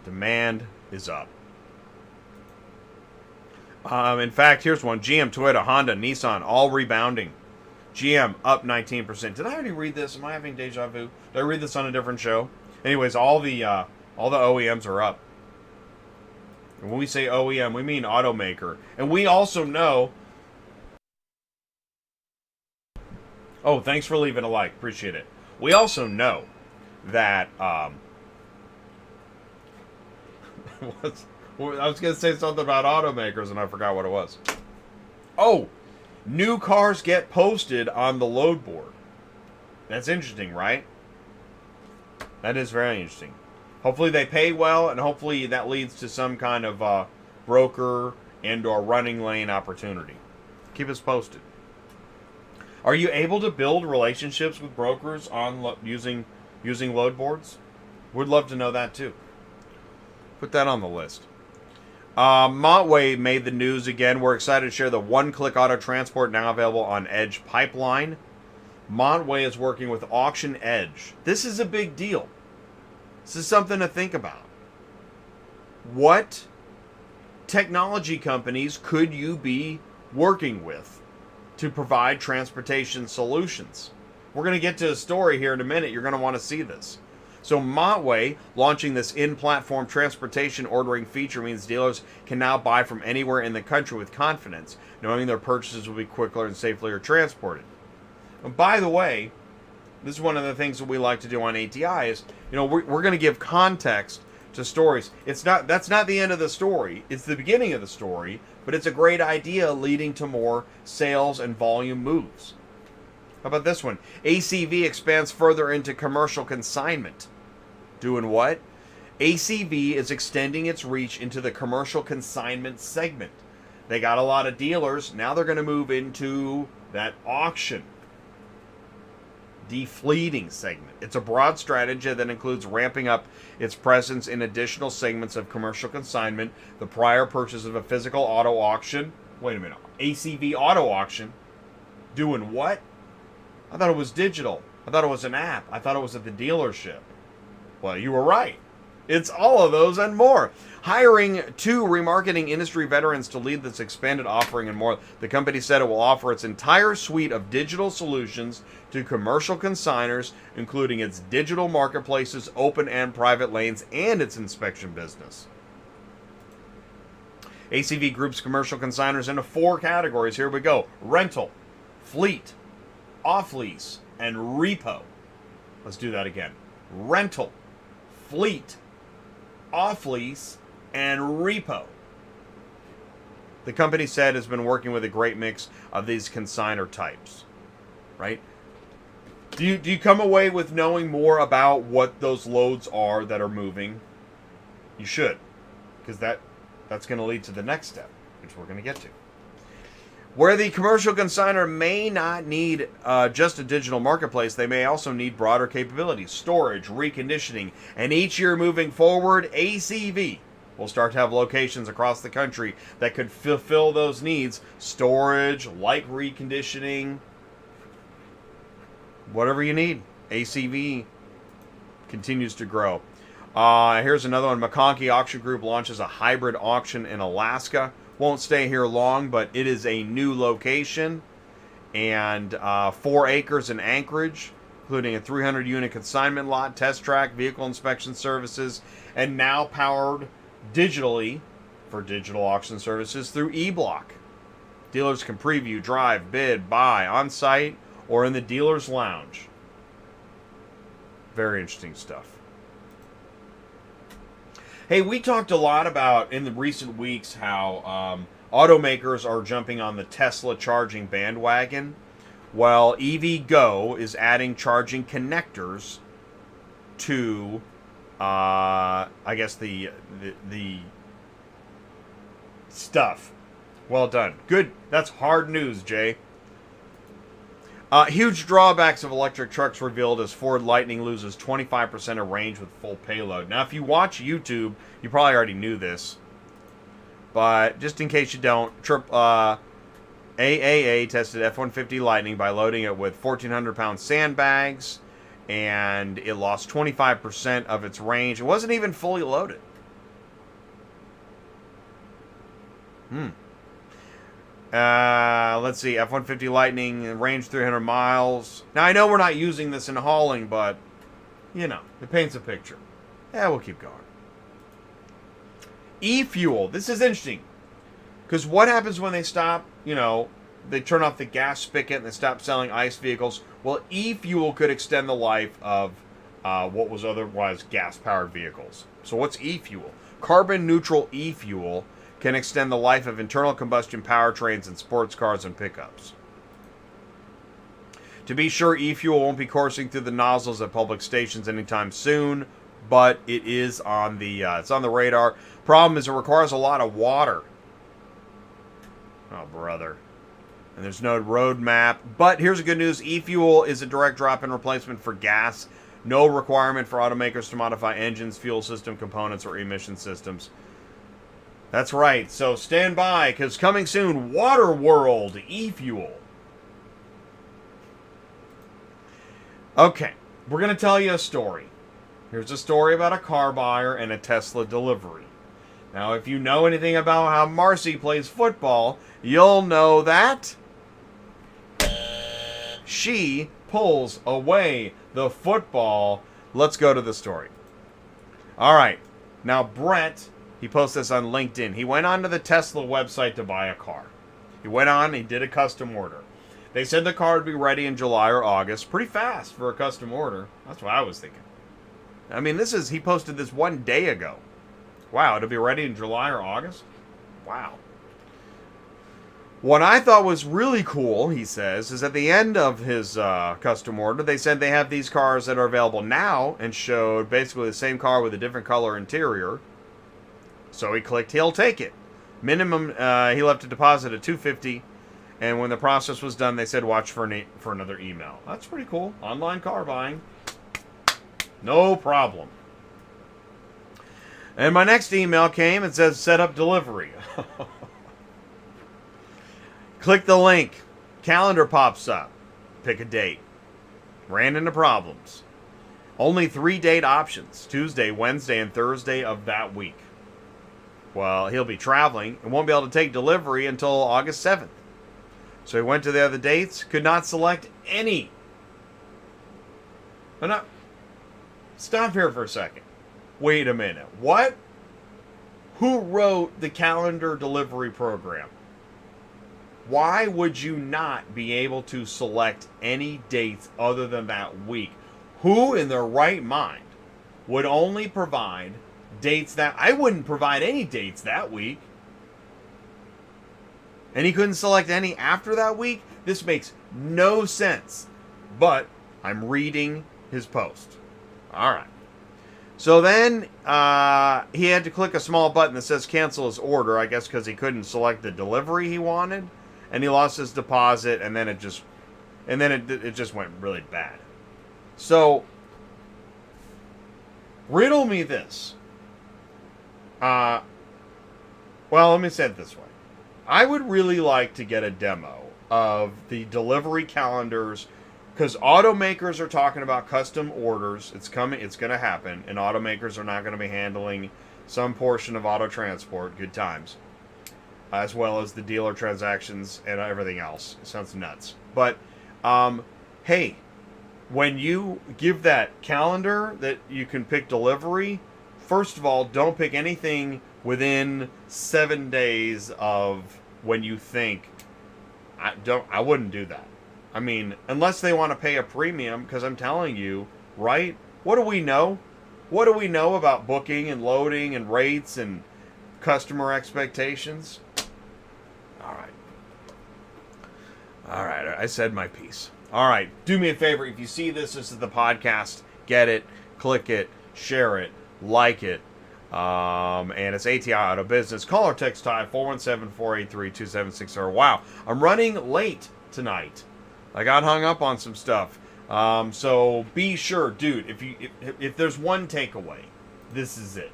demand is up. In fact, here's one. GM, Toyota, Honda, Nissan, all rebounding. GM up 19%. Did I already read this? Am I having deja vu? Did I read this on a different show? Anyways, all the OEMs are up. And when we say OEM, we mean automaker. And we also know Oh, thanks for leaving a like. Appreciate it. We also know that I was going to say something about automakers and I forgot what it was. Oh, new cars get posted on the load board. That's interesting, right? That is very interesting. Hopefully they pay well, and hopefully that leads to some kind of broker and or running lane opportunity. Keep us posted. Are you able to build relationships with brokers on using load boards? Would love to know that too. Put that on the list. Montway made the news again. We're excited to share the one-click auto transport now available on Edge Pipeline. Montway is working with Auction Edge. This is a big deal. This is something to think about. What technology companies could you be working with to provide transportation solutions? We're going to get to a story here in a minute. You're going to want to see this. So Montway launching this in-platform transportation ordering feature means dealers can now buy from anywhere in the country with confidence, knowing their purchases will be quicker and safely transported. And by the way, this is one of the things that we like to do on ATI is, we're going to give context to stories. That's not the end of the story. It's the beginning of the story, but it's a great idea leading to more sales and volume moves. How about this one? ACV expands further into commercial consignment. Doing what? ACV is extending its reach into the commercial consignment segment. They got a lot of dealers. Now they're going to move into that auction, defleeting segment. It's a broad strategy that includes ramping up its presence in additional segments of commercial consignment. The prior purchase of a physical auto auction. Wait a minute. ACV auto auction. Doing what? I thought it was digital. I thought it was an app. I thought it was at the dealership. Well, you were right. It's all of those and more. Hiring 2 remarketing industry veterans to lead this expanded offering and more. The company said it will offer its entire suite of digital solutions to commercial consigners, including its digital marketplaces, open and private lanes, and its inspection business. ACV groups commercial consigners into 4 categories. Here we go. Rental, fleet, off-lease, and repo. Let's do that again. Rental, fleet, off-lease, and repo. The company said has been working with a great mix of these consignor types, right? Do you come away with knowing more about what those loads are that are moving? You should, because that's going to lead to the next step, which we're going to get to. Where the commercial consignor may not need just a digital marketplace, they may also need broader capabilities, storage, reconditioning, and each year moving forward, ACV will start to have locations across the country that could fulfill those needs. Storage, light reconditioning, whatever you need. ACV continues to grow. Here's another one. McConkey Auction Group launches a hybrid auction in Alaska. Won't stay here long, but it is a new location. And 4 acres in Anchorage, including a 300-unit consignment lot, test track, vehicle inspection services, and now powered digitally for digital auction services through eBlock. Dealers can preview, drive, bid, buy on-site or in the dealer's lounge. Very interesting stuff. Hey, we talked a lot about in the recent weeks how automakers are jumping on the Tesla charging bandwagon. Well, EVgo is adding charging connectors to, I guess, the stuff. Well done. Good. That's hard news, Jay. Huge drawbacks of electric trucks revealed as Ford Lightning loses 25% of range with full payload. Now, if you watch YouTube, you probably already knew this. But just in case you don't, AAA tested F-150 Lightning by loading it with 1,400-pound sandbags, and it lost 25% of its range. It wasn't even fully loaded. Let's see, F-150 Lightning, range 300 miles. Now, I know we're not using this in hauling, but, it paints a picture. Yeah, we'll keep going. E-fuel. This is interesting. Because what happens when they stop, they turn off the gas spigot and they stop selling ICE vehicles. Well, e-fuel could extend the life of what was otherwise gas-powered vehicles. So what's e-fuel? Carbon-neutral e-fuel can extend the life of internal combustion powertrains in sports cars and pickups. To be sure, e-fuel won't be coursing through the nozzles at public stations anytime soon, but it is on the it's on the radar. Problem is, it requires a lot of water. Oh, brother. And there's no roadmap. But here's the good news. E-fuel is a direct drop-in replacement for gas. No requirement for automakers to modify engines, fuel system components, or emission systems. That's right. So stand by, because coming soon, Waterworld e-fuel. Okay, we're going to tell you a story. Here's a story about a car buyer and a Tesla delivery. Now, if you know anything about how Marci plays football, you'll know that she pulls away the football. Let's go to the story. All right. Now, Brett, he posted this on LinkedIn. He went onto the Tesla website to buy a car. He went on, he did a custom order. They said the car would be ready in July or August. Pretty fast for a custom order. That's what I was thinking. I mean, he posted this 1 day ago. Wow, it'll be ready in July or August? Wow. What I thought was really cool, he says, is at the end of his custom order, they said they have these cars that are available now and showed basically the same car with a different color interior. So he clicked, he'll take it. Minimum, he left a deposit at $250, and when the process was done, they said watch for another email. That's pretty cool. Online car buying. No problem. And my next email came and says set up delivery. Click the link. Calendar pops up. Pick a date. Ran into problems. Only 3 date options. Tuesday, Wednesday, and Thursday of that week. Well, he'll be traveling and won't be able to take delivery until August 7th. So he went to the other dates. Could not select any. Stop here for a second. Wait a minute. What? Who wrote the calendar delivery program? Why would you not be able to select any dates other than that week? Who in their right mind would only provide dates that... I wouldn't provide any dates that week. And he couldn't select any after that week? This makes no sense. But I'm reading his post. All right. So then he had to click a small button that says cancel his order, I guess because he couldn't select the delivery he wanted, and he lost his deposit, and then it just went really bad. So riddle me this. Well, let me say it this way. I would really like to get a demo of the delivery calendars, because automakers are talking about custom orders. It's coming. It's going to happen. And automakers are not going to be handling some portion of auto transport. Good times. As well as the dealer transactions and everything else. It sounds nuts. But, hey, when you give that calendar that you can pick delivery, first of all, don't pick anything within 7 days of when you think. I wouldn't do that. I mean, unless they want to pay a premium, because I'm telling you, right? What do we know? What do we know about booking and loading and rates and customer expectations? All right, I said my piece. All right, do me a favor. If you see this is the podcast, get it, click it, share it, like it. And it's ATI Auto Business. Call or text Ty 417-483-2760. Wow, I'm running late tonight. I got hung up on some stuff. So be sure, dude, if there's one takeaway, this is it.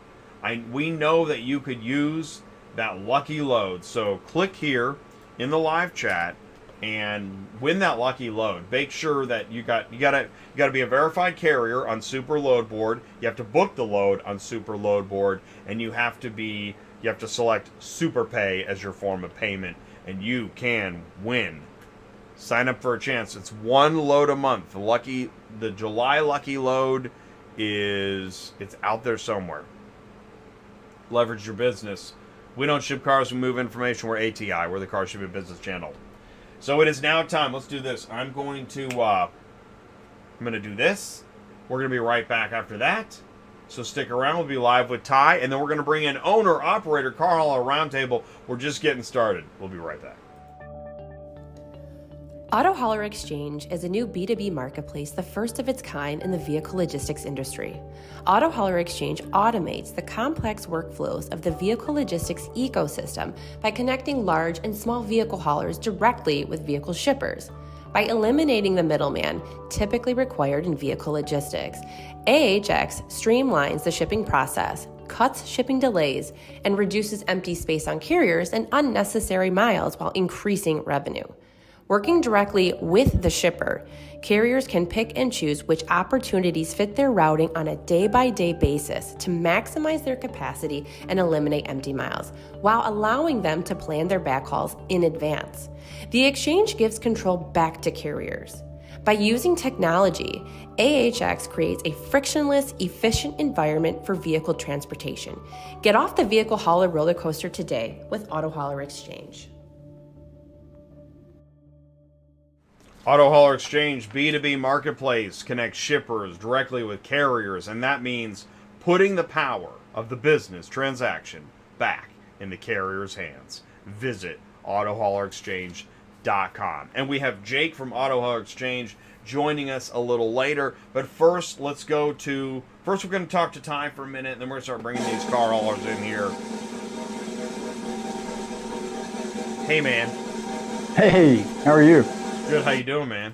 We know that you could use that lucky load. So click here in the live chat and win that lucky load. Make sure that you gotta be a verified carrier on Super Load Board. You have to book the load on Super Load Board, and you have to select Super Pay as your form of payment, and you can win. Sign up for a chance. It's one load a month. The July lucky load it's out there somewhere. Leverage your business. We don't ship cars, we move information. We're ATI. We're the Car Shipping Business Channel. So it is now time. Let's do this. I'm going to do this. We're going to be right back after that. So stick around. We'll be live with Ty, and then we're going to bring in owner, operator, car hauler Roundtable. We're just getting started. We'll be right back. Auto Hauler Exchange is a new B2B marketplace, the first of its kind in the vehicle logistics industry. Auto Hauler Exchange automates the complex workflows of the vehicle logistics ecosystem by connecting large and small vehicle haulers directly with vehicle shippers. By eliminating the middleman typically required in vehicle logistics, AHX streamlines the shipping process, cuts shipping delays, and reduces empty space on carriers and unnecessary miles while increasing revenue. Working directly with the shipper, carriers can pick and choose which opportunities fit their routing on a day-by-day basis to maximize their capacity and eliminate empty miles, while allowing them to plan their backhauls in advance. The exchange gives control back to carriers. By using technology, AHX creates a frictionless, efficient environment for vehicle transportation. Get off the vehicle hauler roller coaster today with Auto Hauler Exchange. Auto Hauler Exchange B2B marketplace connects shippers directly with carriers, and that means putting the power of the business transaction back in the carrier's hands. Visit autohaulerexchange.com. And we have Jake from Auto Hauler Exchange joining us a little later. But first, we're going to talk to Ty for a minute, and then we're going to start bringing these car haulers in here. Hey, man. Hey, how are you? Good. How you doing, man?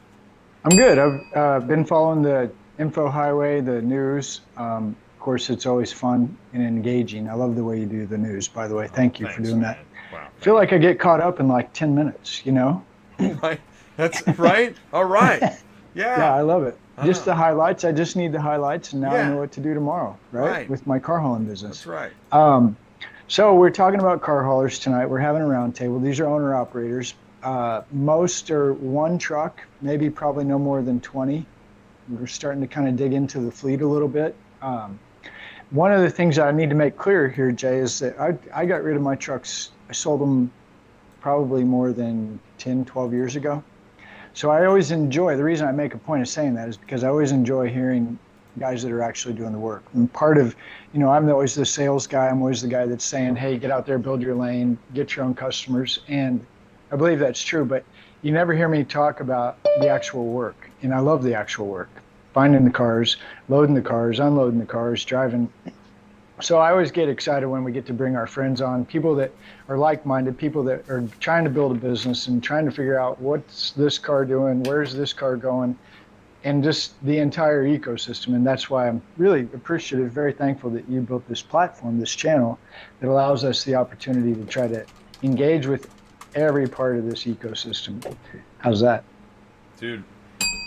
I'm good. I've been following the info highway, the news. Of course, it's always fun and engaging. I love the way you do the news, by the way. Thank you for doing that. Wow. I feel like I get caught up in like 10 minutes, you know? Right. That's right. All right. Yeah. Yeah, I love it. Just the highlights. I just need the highlights, and now I know what to do tomorrow, right? With my car hauling business. That's right. So we're talking about car haulers tonight. We're having a roundtable. These are owner-operators. Most are one truck, maybe probably no more than 20. We're starting to kind of dig into the fleet a little bit. One of the things I need to make clear here, Jay, is that I got rid of my trucks. I sold them probably more than 10, 12 years ago. So I always enjoy, the reason I make a point of saying that is because I always enjoy hearing guys that are actually doing the work. And part of, I'm always the sales guy. I'm always the guy that's saying, hey, get out there, build your lane, get your own customers. And I believe that's true, but you never hear me talk about the actual work. And I love the actual work. Finding the cars, loading the cars, unloading the cars, driving. So I always get excited when we get to bring our friends on, people that are like-minded, people that are trying to build a business and trying to figure out what's this car doing, where's this car going, and just the entire ecosystem. And that's why I'm really appreciative, very thankful that you built this platform, this channel, that allows us the opportunity to try to engage with every part of this ecosystem. How's that? Dude,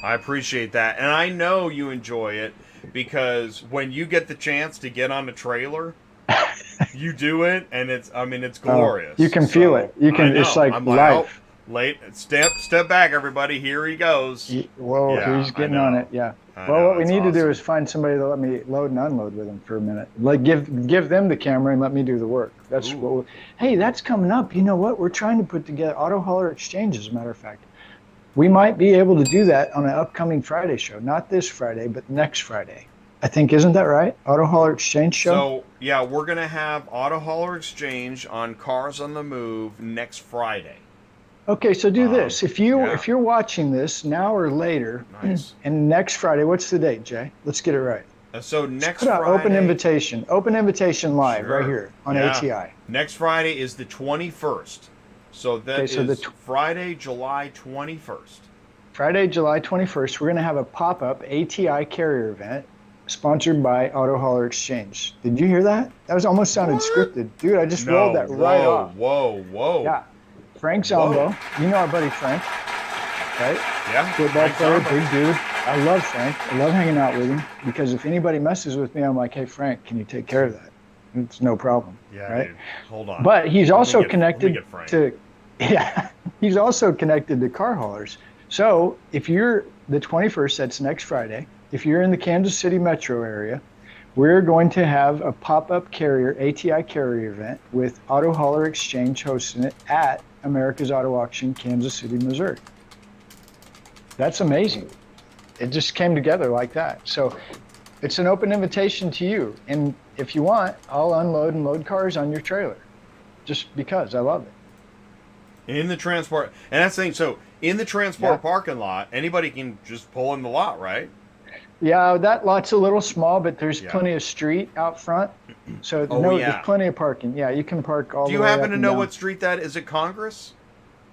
I appreciate that. And I know you enjoy it because when you get the chance to get on the trailer, you do it, and it's glorious. You can feel it. You can, it's like life. Step back, everybody. Here he goes. Whoa, he's getting on it. Yeah. Well, what we need to do is find somebody to let me load and unload with them for a minute. Like give them the camera and let me do the work. That's what. Hey, that's coming up. You know what? We're trying to put together Auto Hauler Exchange, as a matter of fact. We might be able to do that on an upcoming Friday show. Not this Friday, but next Friday. I think, isn't that right? Auto Hauler Exchange show? So, yeah, we're going to have Auto Hauler Exchange on Cars on the Move next Friday. Okay, so do this. If you're watching this now or later, and next Friday, what's the date, Jay? Let's get it right. So next Friday. Open invitation live right here on ATI. Next Friday is the 21st. So that is Friday, July 21st. Friday, July 21st, we're going to have a pop-up ATI carrier event sponsored by Auto Hauler Exchange. Did you hear that? That was almost sounded scripted. Dude, I just rolled that right off. Whoa. Yeah. Frank Zombo. You know our buddy Frank, right? Yeah. Football player, big dude. I love Frank. I love hanging out with him because if anybody messes with me, I'm like, hey, Frank, can you take care of that? It's no problem. Yeah, right? Dude. Hold on. But he's also connected to, he's also connected to car haulers. So if you're the 21st, that's next Friday, if you're in the Kansas City metro area, We're going to have a pop-up carrier, ATI carrier event with Auto Hauler Exchange hosting it at America's Auto Auction, Kansas City, Missouri. That's amazing. It just came together like that. So it's an open invitation to you. And if you want, I'll unload and load cars on your trailer just because I love it. In the transport, and that's the thing. So in the transport parking lot, anybody can just pull in the lot, right? Yeah, that lot's a little small, but there's plenty of street out front. So there's plenty of parking. Yeah, you can park all the way Do you happen up to and know down. what street that is? Is it Congress?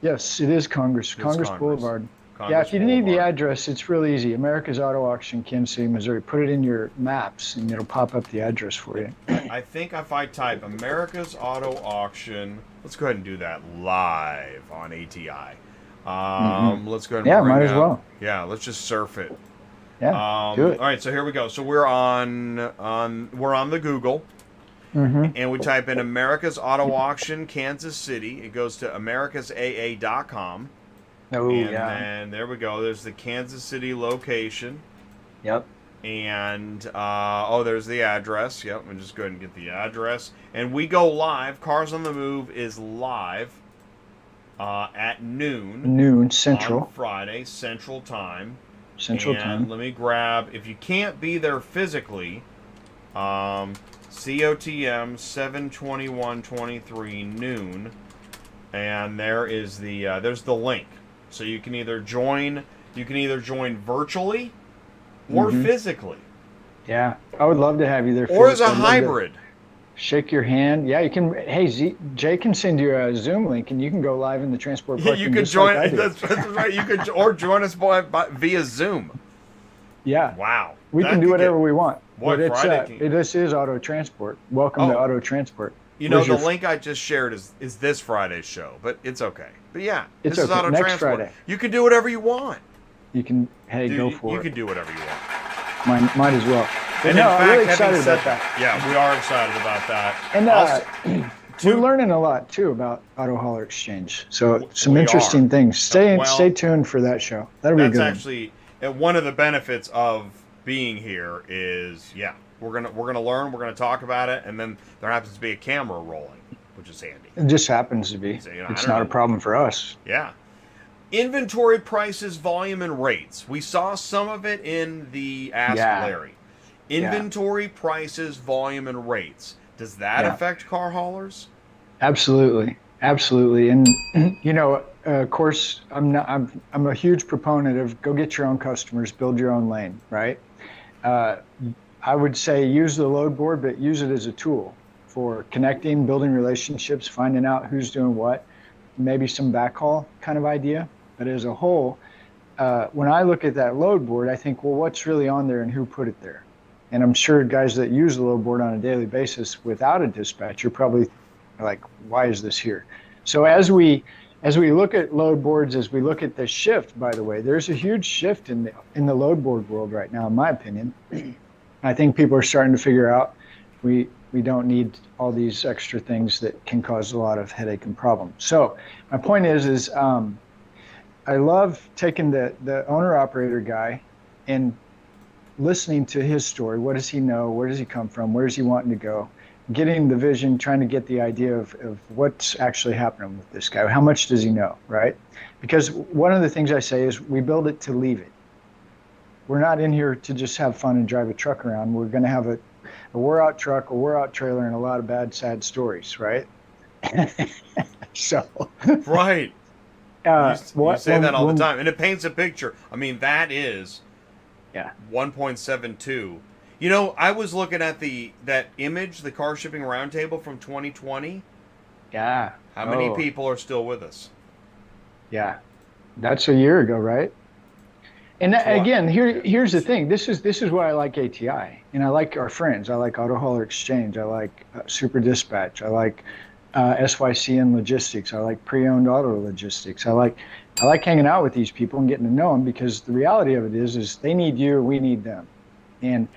Yes, it is Congress. Congress Boulevard. Congress if you need the address, it's real easy. America's Auto Auction, Kansas City, Missouri. Put it in your maps, and it'll pop up the address for you. I think if I type America's Auto Auction, let's go ahead and do that live on ATI. Let's go ahead and bring might as up- well. Yeah, let's just surf it. Yeah, do it. All right, so here we go. So we're on the Google, and we type in America's Auto Auction, Kansas City. It goes to americasaa.com. Oh, and then there we go. There's the Kansas City location. Yep. And there's the address. Yep, we'll just go ahead and get the address. And we go live. Cars on the Move is live at noon Central on Friday Central Time. Central Time. Let me grab, if you can't be there physically, COTM 7/21/23 noon, and there is there's the link. So you can either join virtually or physically. Yeah, I would love to have you there. Or as a physically. hybrid. Shake your hand. Yeah, you can. Hey, Jay can send you a Zoom link, and you can go live in the transport parking. Yeah, you can just join. like I do. That's right. You could or join us via Zoom. Yeah. Wow. We can do whatever we want. Boy, but Friday this is Auto Transport. Welcome to Auto Transport. You know, the link I just shared is this Friday's show, but it's okay. But yeah, It's this is okay. Auto Next Transport. Friday. You can do whatever you want. You can. Hey, Dude, go for you it. can do whatever you want. Might as well. But And no, in I'm fact, really having excited said about that. Yeah, we are excited about that. And we're learning a lot too about Auto Hauler Exchange. So some We interesting are. things. Stay tuned for that show. That'll be a good. That's actually one of the benefits of being here is we're gonna learn, we're gonna talk about it, and then there happens to be a camera rolling, which is handy. It just happens to be. So, you know, It's I don't not a know. problem for us. Yeah. Inventory prices, volume, and rates. We saw some of it in the Ask Larry. Inventory prices, volume, and rates. Does that affect car haulers? Absolutely. And you know, of course, I'm a huge proponent of go get your own customers, build your own lane, right? I would say use the load board, but use it as a tool for connecting, building relationships, finding out who's doing what, maybe some backhaul kind of idea. But as a whole, when I look at that load board, I think, well, what's really on there and who put it there? And I'm sure guys that use the load board on a daily basis without a dispatch are probably like, why is this here? So as we look at load boards, as we look at the shift, by the way, there's a huge shift in the load board world right now, in my opinion. I think people are starting to figure out we don't need all these extra things that can cause a lot of headache and problem. So my point is I love taking the owner-operator guy and listening to his story. What does he know? Where does he come from? Where is he wanting to go? Getting the vision, trying to get the idea of what's actually happening with this guy. How much does he know, right? Because one of the things I say is we build it to leave it. We're not in here to just have fun and drive a truck around. We're going to have a wore-out truck, a wore-out trailer, and a lot of bad, sad stories, right? So. Right. You say that all the time, and it paints a picture. I mean, that is 1.72. You know, I was looking at that image, the Car Shipping Roundtable from 2020. Yeah. How many people are still with us? Yeah. That's a year ago, right? And again, here's the thing. This is why I like ATI, and I like our friends. I like Auto Hauler Exchange. I like Super Dispatch. I like SYCN Logistics. I like Pre-Owned Auto Logistics. I like hanging out with these people and getting to know them, because the reality of it is they need you, we need them. And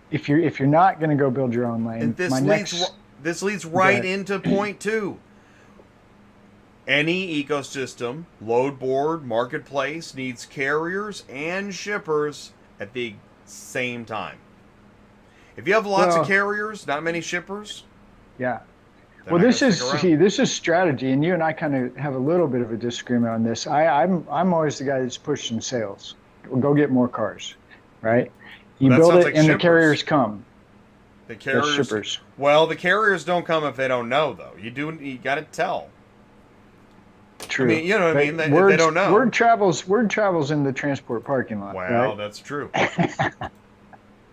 if you're not going to go build your own lane, and this leads right into point 2. Any ecosystem, load board, marketplace needs carriers and shippers at the same time. If you have lots of carriers, not many shippers. Yeah. Well, this is strategy, and you and I kind of have a little bit of a disagreement on this. I'm always the guy that's pushing sales. We'll go get more cars, right? You build it, and the carriers come. The carriers, shippers. Well, the carriers don't come if they don't know, though. You got to tell. True. I mean, you know what I mean? They don't know. Word travels in the transport parking lot. Well, right? That's true.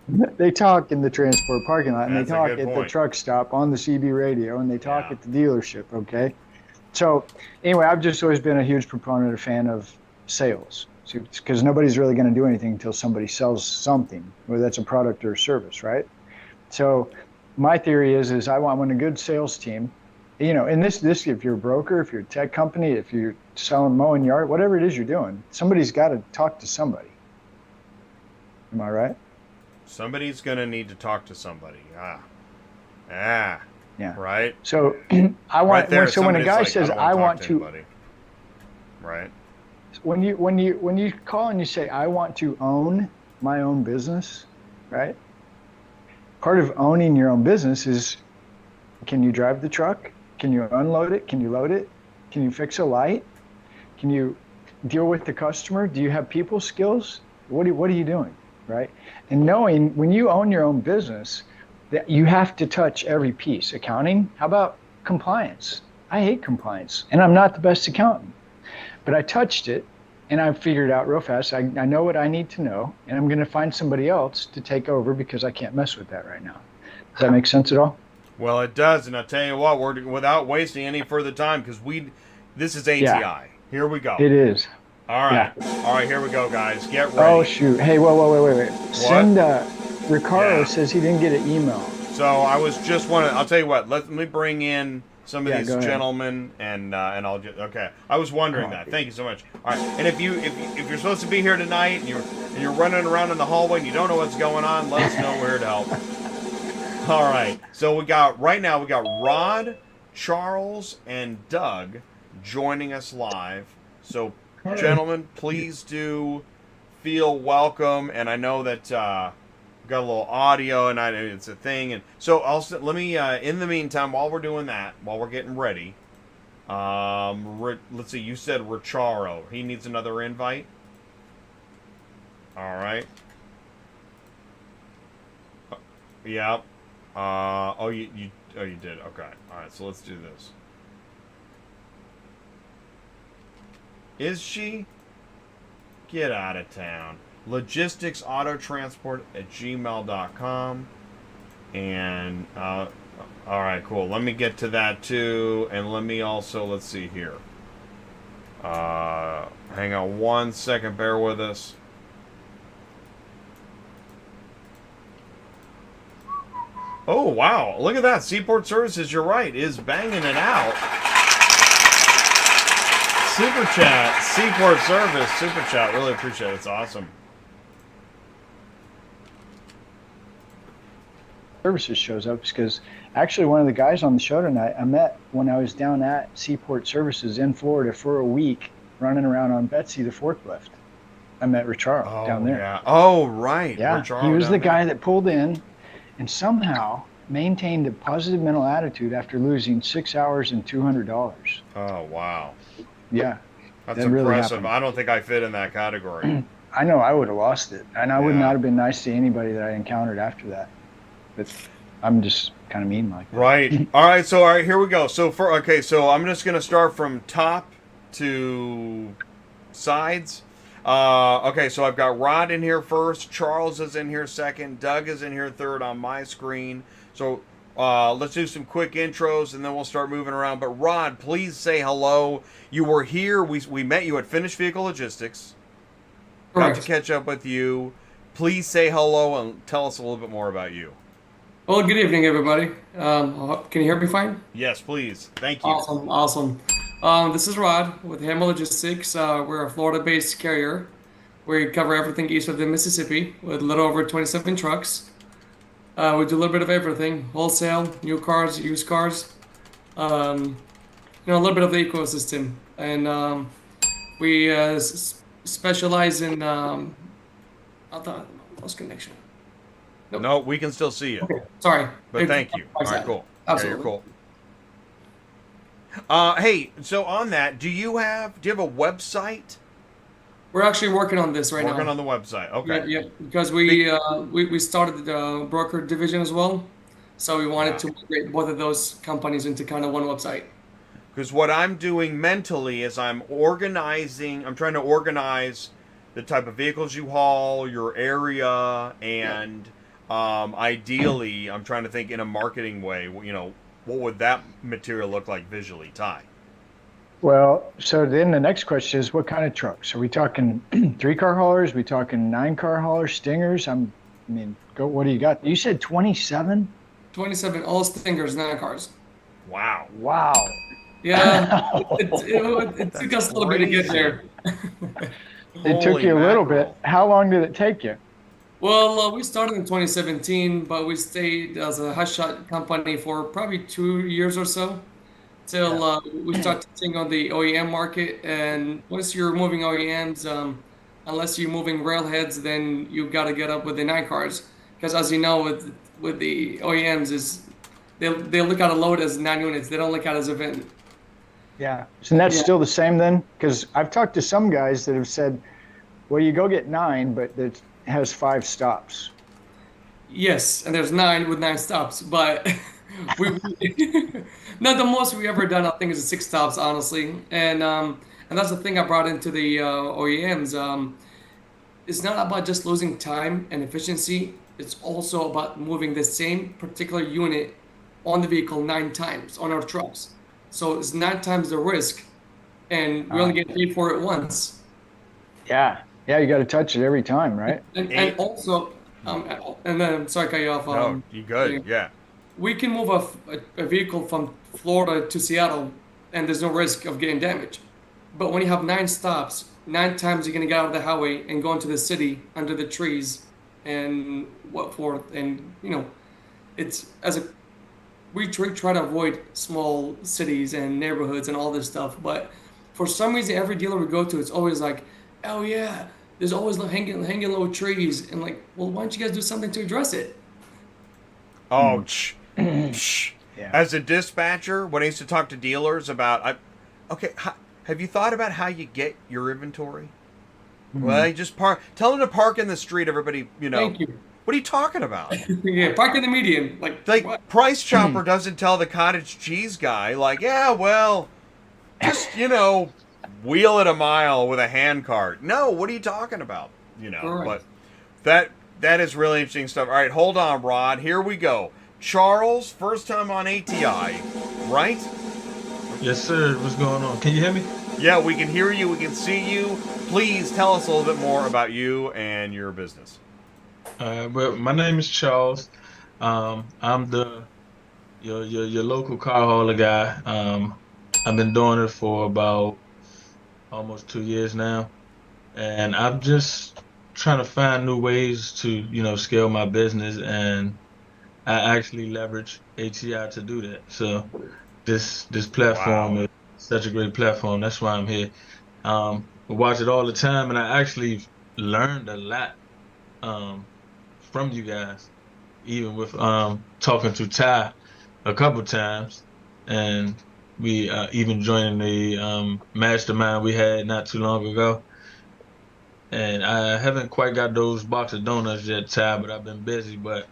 They talk in the transport parking lot, and That's they talk at the truck stop on the CB radio, and they talk at the dealership, okay? So, anyway, I've just always been a huge proponent, a fan of sales, because nobody's really going to do anything until somebody sells something, whether that's a product or a service, right? So, my theory is I want a good sales team, you know, and this if you're a broker, if you're a tech company, if you're selling mowing yard, whatever it is you're doing, somebody's got to talk to somebody. Am I right? Somebody's going to need to talk to somebody. Yeah. Right. So I want. Right so when a guy says, "I want to," right. When you call and you say, "I want to own my own business," right? Part of owning your own business is, can you drive the truck? Can you unload it? Can you load it? Can you fix a light? Can you deal with the customer? Do you have people skills? What are you doing? Right? And knowing when you own your own business that you have to touch every piece. Accounting, how about compliance? I hate compliance, and I'm not the best accountant, but I touched it and I figured out real fast. I know what I need to know, and I'm going to find somebody else to take over because I can't mess with that right now. Does that make sense at all? Well, it does, and I'll tell you what, we're without wasting any further time, because this is ATI. Yeah. Here we go. It is. All right. Yeah. All right, here we go, guys. Get ready. Oh, shoot. Hey, wait. What? Send, Ricardo says he didn't get an email. So I was just wanting, I'll tell you what, let me bring in some of these gentlemen, and I'll just, okay. I was wondering that. Thank you so much. All right, and if you're supposed to be here tonight, and you're running around in the hallway and you don't know what's going on, let us know. We're here to help. All right, so right now we got Rod, Charles, and Doug joining us live. So, gentlemen, please do feel welcome. And I know that we've got a little audio, and it's a thing. And so, also, let me, in the meantime, while we're doing that, while we're getting ready, let's see, you said Richaro. He needs another invite? All right. Yeah. You did. Okay. All right. So let's do this. Is she? Get out of town. logisticsautotransport@gmail.com. And all right, cool. Let me get to that too, and let me also, let's see here. Hang on 1 second. Bear with us. Oh, wow. Look at that. Seaport Services, you're right, is banging it out. Super Chat. Seaport Service. Super Chat. Really appreciate it. It's awesome. Services shows up because actually one of the guys on the show tonight I met when I was down at Seaport Services in Florida for a week running around on Betsy the forklift. I met Richaro down there. Yeah. Oh, right. Yeah. Richaro he was the there. guy that pulled in and somehow maintained a positive mental attitude after losing 6 hours and $200. Oh, wow. Yeah. That's that really impressive. happened. I don't think I fit in that category. I know I would have lost it, and I would not have been nice to anybody that I encountered after that. But I'm just kind of mean like that. Right. All right, here we go. So I'm just going to start from top to sides. Okay, so I've got Rod in here first, Charles is in here second, Doug is in here third on my screen. So let's do some quick intros, and then we'll start moving around. But Rod, please say hello. You were here. We met you at Finished Vehicle Logistics. Got to catch up with you. Please say hello and tell us a little bit more about you. Well, good evening, everybody. Can you hear me fine? Yes, please. Thank you. Awesome. This is Rod with Hamil Logistics. We're a Florida-based carrier. We cover everything east of the Mississippi with a little over 27 trucks. We do a little bit of everything: wholesale, new cars, used cars. A little bit of the ecosystem, and we specialize in. Lost connection. No, we can still see you. Okay, sorry. But thank you. All right, cool. Absolutely. Yeah, you're cool. Hey, so on that, do you have a website? We're actually working on this right now. Working on the website. Okay. Yeah, because we started the broker division as well, so we wanted to migrate both of those companies into kind of one website. Because what I'm doing mentally is I'm trying to organize the type of vehicles you haul, your area, and ideally, I'm trying to think in a marketing way, what would that material look like visually, Ty? Well, so then the next question is, what kind of trucks? Are we talking 3-car haulers? Are we talking 9-car haulers, Stingers? What do you got? You said 27? 27, all Stingers, 9 cars. Wow. Wow. Yeah, it took us a little bit to get there. It took you a little bit. How long did it take you? Well, we started in 2017, but we stayed as a hotshot company for probably 2 years or so, till we started touching on the OEM market. And once you're moving OEMs, unless you're moving railheads, then you got to get up with the 9 cars, because as you know, with the OEMs they look at a load as 9 units. They don't look at it as a VIN. Yeah. So that's still the same then? Because I've talked to some guys that have said, well, you go get 9, but it has 5 stops. Yes, and there's 9 with 9 stops, but not the most we ever done. I think is 6 stops, honestly, and that's the thing I brought into the OEMs. It's not about just losing time and efficiency. It's also about moving the same particular unit on the vehicle 9 times on our trucks. So it's 9 times the risk, and we only get paid for it once. Yeah, you got to touch it every time, right? And also, and then sorry, to cut you off. No, you good? Yeah. We can move a vehicle from Florida to Seattle, and there's no risk of getting damaged. But when you have 9 stops, 9 times you're gonna get out of the highway and go into the city under the trees, and what for? And it's we try to avoid small cities and neighborhoods and all this stuff, but for some reason, every dealer we go to, it's always like, oh yeah, there's always hanging low trees, and like, well, why don't you guys do something to address it? Oh, As a dispatcher, when I used to talk to dealers about, have you thought about how you get your inventory? Mm-hmm. Well, you just tell them to park in the street. Everybody, Thank you. What are you talking about? Yeah, park in the median. Like what? Price Chopper doesn't tell the cottage cheese guy, just wheel it a mile with a hand cart. No, what are you talking about? Right. But that is really interesting stuff. All right, hold on, Rod. Here we go. Charles, first time on ATI, right? Yes, sir. What's going on? Can you hear me? Yeah, we can hear you. We can see you. Please tell us a little bit more about you and your business. Well, my name is Charles. I'm your local car hauler guy. I've been doing it for about almost 2 years now, and I'm just trying to find new ways to scale my business, and I actually leverage ATI to do that. So this platform is such a great platform. That's why I'm here. I watch it all the time, and I actually learned a lot from you guys, even with talking to Ty a couple times, and we even joining the mastermind we had not too long ago. And I haven't quite got those box of donuts yet, Ty, but I've been busy. But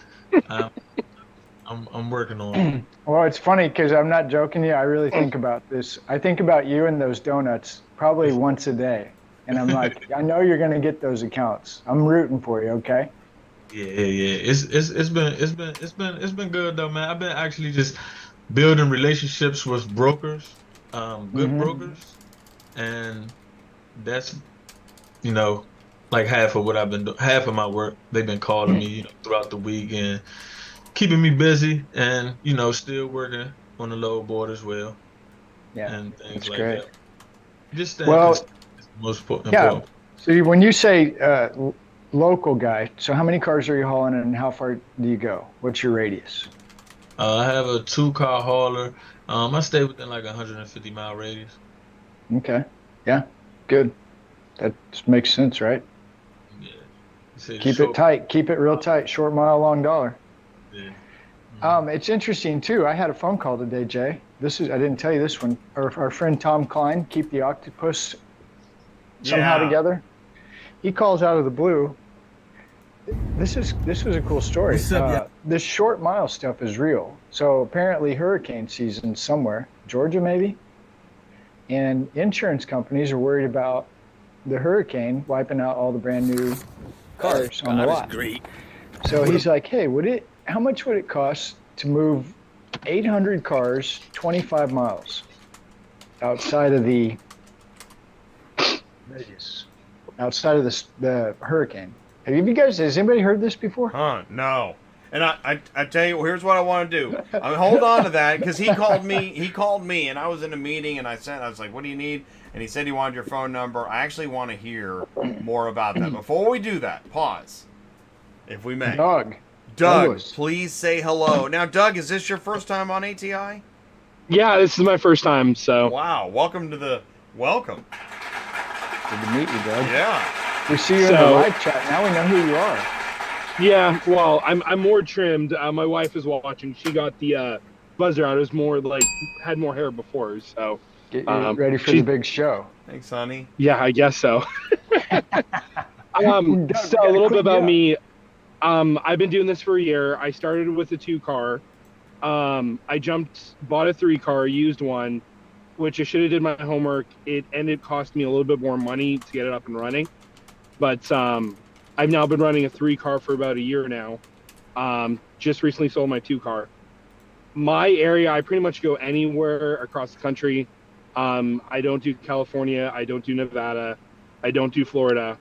I'm working on it. Well, it's funny because I'm not joking you. I really think about this. I think about you and those donuts probably once a day, and I'm like, I know you're gonna get those accounts. I'm rooting for you. Okay. Yeah. It's been good though, man. I've been actually just building relationships with brokers, good brokers, and that's like half of what I've been doing. Half of my work, they've been calling me throughout the week and keeping me busy, and still working on the load board as well. Yeah, and things that's like great. that. Just staying consistent is the most important. Yeah. So when you say local guy, so how many cars are you hauling, and how far do you go? What's your radius? I have a 2-car hauler. I stay within like 150-mile radius. Okay. Yeah. Good. That makes sense, right? Yeah. Keep it tight. Keep it real tight. Short mile, long dollar. Yeah. It's interesting too. I had a phone call today, Jay. I didn't tell you this one. Our friend Tom Klein, Keep the Octopus somehow together. He calls out of the blue. This was a cool story. This short mile stuff is real. So apparently hurricane season somewhere, Georgia maybe, and insurance companies are worried about the hurricane wiping out all the brand new cars on the lot. That's great. So he's like, hey, how much would it cost to move 800 cars 25 miles outside of the radius, outside of the hurricane? Has anybody heard this before? No. And I tell you, here's what I want to do. Hold on to that, because he called me, and I was in a meeting, and I was like, what do you need? And he said he wanted your phone number. I actually want to hear more about that. Before we do that, pause, if we may. Doug, please say hello. Now, Doug, is this your first time on ATI? Yeah, this is my first time, so. Wow, welcome. Good to meet you, Doug. Yeah. We see you in the live chat. Now we know who you are. Yeah, well, I'm more trimmed. My wife is watching. She got the buzzer out. It was more like, had more hair before, so. Get you ready for the big show. Thanks, honey. Yeah, I guess so. So a little bit about me. I've been doing this for a year. I started with a 2-car. I bought a 3-car, used one, which I should have did my homework. It ended up costing me a little bit more money to get it up and running. But I've now been running a 3-car for about a year now. Just recently sold my 2-car. My area, I pretty much go anywhere across the country. I don't do California. I don't do Nevada. I don't do Florida.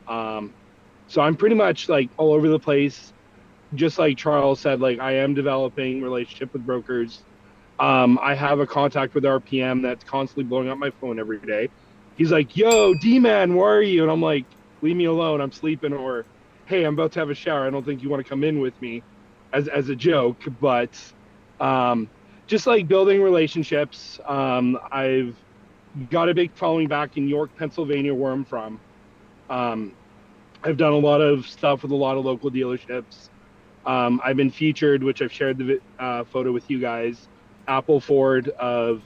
So I'm pretty much like all over the place. Just like Charles said, like I am developing relationship with brokers. I have a contact with RPM that's constantly blowing up my phone every day. He's like, yo, D-man, where are you? And I'm like, leave me alone, I'm sleeping. Or, hey, I'm about to have a shower. I don't think you want to come in with me, as a joke. But just like building relationships. I've got a big following back in York, Pennsylvania, where I'm from. I've done a lot of stuff with a lot of local dealerships. I've been featured, which I've shared the photo with you guys. Apple Ford of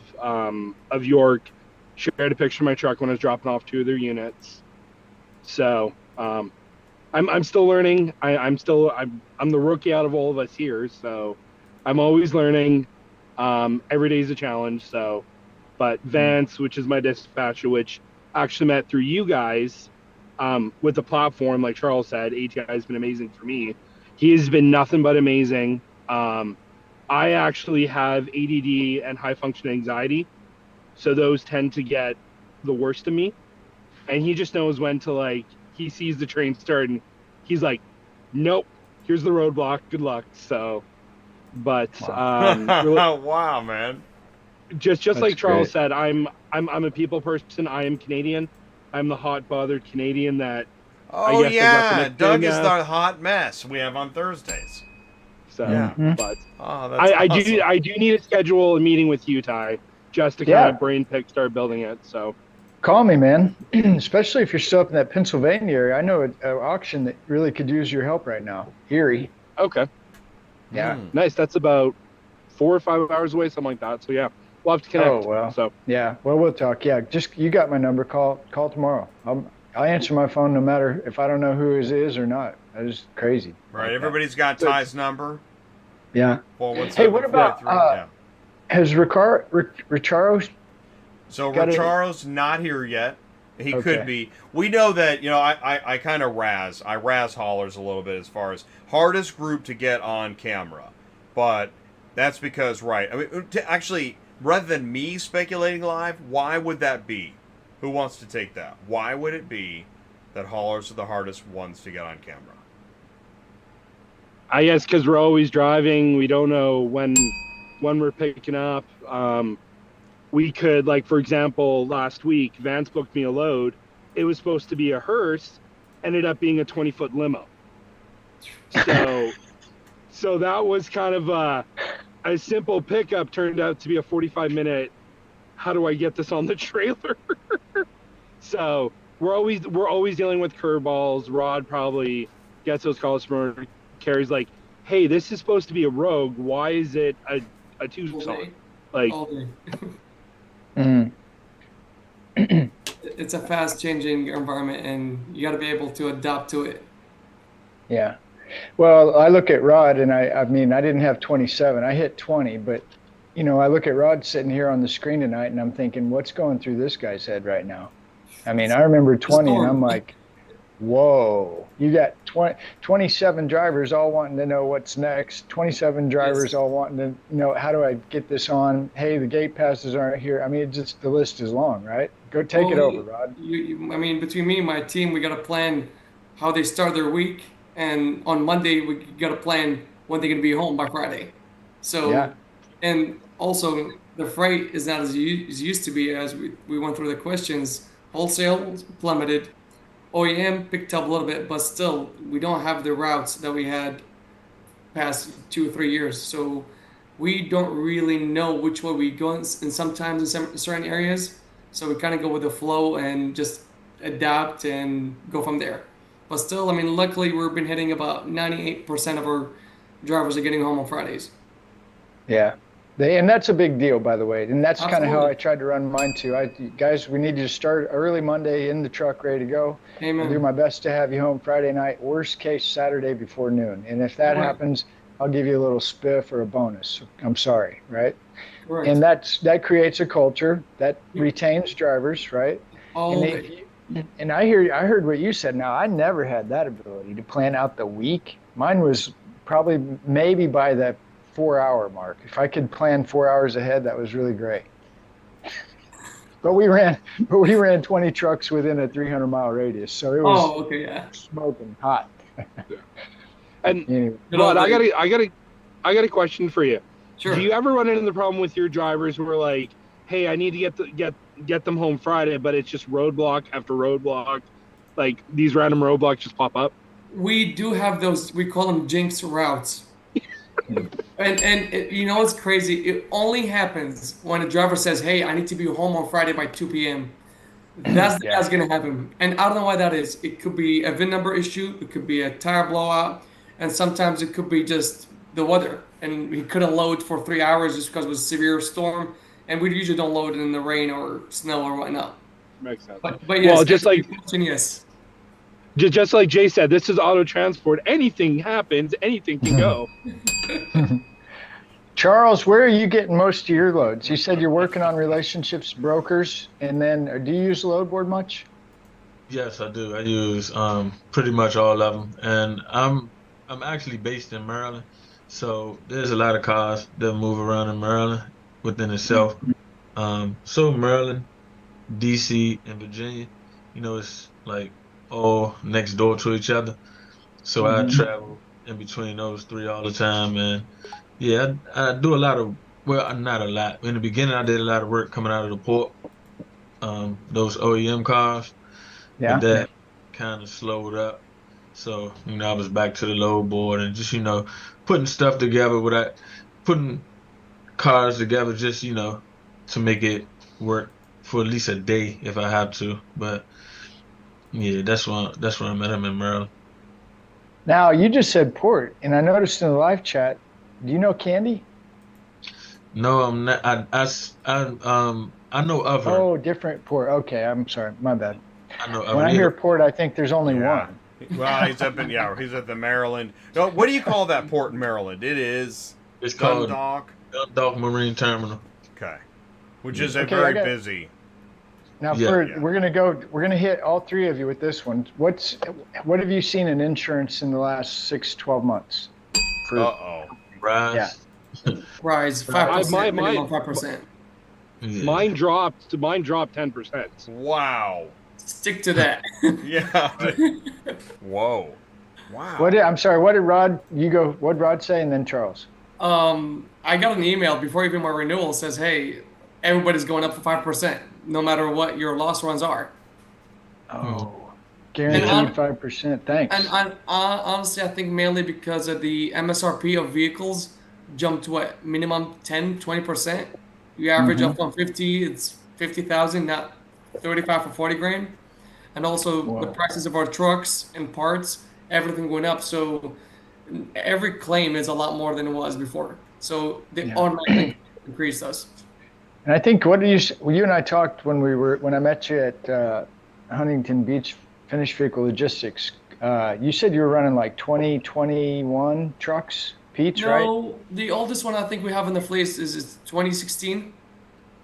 York shared a picture of my truck when I was dropping off 2 of their units. So I'm still learning. I'm the rookie out of all of us here, so I'm always learning. Every day is a challenge. So, but Vance, which is my dispatcher, which actually met through you guys, with the platform, like Charles said, ATI has been amazing for me. He has been nothing but amazing. I actually have ADD and high function anxiety, so those tend to get the worst of me. And he just knows when to, like, he sees the train start and he's like, nope, here's the roadblock, good luck. So, but wow, man. Just like Charles said, I'm a people person. I am Canadian. I'm the hot bothered Canadian that. Oh yeah, Doug is the hot mess we have on Thursdays. So, yeah. But that's I awesome. do need to schedule a meeting with you, Ty, just to kind of brain pick, start building it. So. Call me, man. Especially if you're still up in that Pennsylvania area. I know an auction that really could use your help right now. Erie. Okay. Yeah. Nice. That's about 4 or 5 hours away, something like that. So yeah, we'll have to connect. Oh well. So yeah. Well, we'll talk. Yeah. Just you got my number. Call tomorrow. I answer my phone no matter if I don't know who it is or not. That is crazy. Right. Everybody's got Ty's number. Yeah. Hey, what about has Ricciaro? So Ricciaro's not here yet. He could be. We know that, I kind of razz haulers a little bit as far as hardest group to get on camera. But that's because, right. I mean, actually, rather than me speculating live, why would that be? Who wants to take that? Why would it be that haulers are the hardest ones to get on camera? I guess because we're always driving. We don't know when we're picking up. We could, like, for example, last week, Vance booked me a load. It was supposed to be a hearse, ended up being a 20-foot limo. So that was kind of a simple pickup turned out to be a 45-minute, how do I get this on the trailer? So we're always dealing with curveballs. Rod probably gets those calls from carriers like, hey, this is supposed to be a Rogue. Why is it a Tucson? Like, All day. Mm. It's a fast changing environment, and you got to be able to adapt to it. Yeah. Well, I look at Rod, and I mean, I didn't have 27. I hit 20, but, you know, I look at Rod sitting here on the screen tonight, and I'm thinking, what's going through this guy's head right now? I mean, I remember 20, and I'm like, whoa, you got 27 drivers all wanting to know what's next. 27 drivers all wanting to know, how do I get this on? Hey, the gate passes aren't here. I mean, the list is long, right? Go take it over, Rod. I mean, between me and my team, we got to plan how they start their week. And on Monday, we got to plan when they're going to be home by Friday. So, yeah. And also, the freight is not as used to be. As we went through the questions. Wholesale plummeted. OEM picked up a little bit, but still, we don't have the routes that we had past 2 or 3 years. So we don't really know which way we go, and sometimes in certain areas. So we kind of go with the flow and just adapt and go from there. But still, I mean, luckily we've been hitting about 98% of our drivers are getting home on Fridays. Yeah. And that's a big deal, by the way. And that's kind of how Absolutely. I tried to run mine too. Guys, we need you to start early Monday in the truck, ready to go. Amen. I'll do my best to have you home Friday night, worst case Saturday before noon. And if that happens, I'll give you a little spiff or a bonus. I'm sorry, right? Right. And that creates a culture that retains drivers, right? And I heard what you said. Now, I never had that ability to plan out the week. Mine was probably maybe by the 4-hour mark. If I could plan 4 hours ahead, that was really great. But we ran 20 trucks within a 300-mile radius, so it was smoking hot. And anyway. Rod, I got a question for you. Sure. Do you ever run into the problem with your drivers who are like, hey, I need to get them home Friday, but it's just roadblock after roadblock, like these random roadblocks just pop up? We do have those. We call them jinx routes. and you know what's crazy? It only happens when a driver says, "Hey, I need to be home on Friday by 2 p.m." That's going to happen, and I don't know why that is. It could be a VIN number issue. It could be a tire blowout, and sometimes it could be just the weather. And he couldn't load for 3 hours just because it was a severe storm. And we usually don't load it in the rain or snow or whatnot. Makes sense. But yes, well, just like yes. Just like Jay said, this is auto transport. Anything happens, anything can go. Charles, where are you getting most of your loads? You said you're working on relationships, brokers, and then do you use load board much? Yes, I do. I use pretty much all of them, and I'm actually based in Maryland, so there's a lot of cars that move around in Maryland within itself. So Maryland, DC, and Virginia, you know, it's like all next door to each other. So I travel in between those three all the time, and yeah, I do a lot of, well, not a lot. In the beginning, I did a lot of work coming out of the port, those OEM cars. Yeah. But that kind of slowed up. So, you know, I was back to the load board and just, you know, putting stuff together putting cars together just, you know, to make it work for at least a day if I have to. But yeah, that's where I'm at. I'm in Maryland. Now, you just said port, and I noticed in the live chat, do you know Candy? No, I'm not. I know of her. Oh, different port. Okay, I'm sorry. My bad. I know of her. When I hear port, I think there's only one. Well, he's at the Maryland. No, what do you call that port in Maryland? It's called Dundalk. Dundalk Marine Terminal. Okay. Which is very busy. Now, we're gonna hit all three of you with this one. What have you seen in insurance in the last 6-12 months? Rise. Yeah. Rise 5%. Minimum 5%. Yeah. Mine dropped 10%. Wow. Stick to that. Yeah. Whoa. Wow. I'm sorry. What did Rod say, and then Charles? I got an email before even my renewal says, "Hey, everybody's going up for 5%, no matter what your loss runs are." Oh. Guaranteed 5%. Thanks. And honestly, I think mainly because of the MSRP of vehicles jumped to what, minimum 10-20%. You average up on 50, it's 50,000, not 35 for 40 grand. And also the prices of our trucks and parts everything went up. So every claim is a lot more than it was before. So they Yeah. automatically increased us. And I think you and I talked when I met you at Huntington Beach Finished Vehicle Logistics. You said you were running like 2021 trucks, Pete's, right? No, the oldest one I think we have in the fleet is 2016.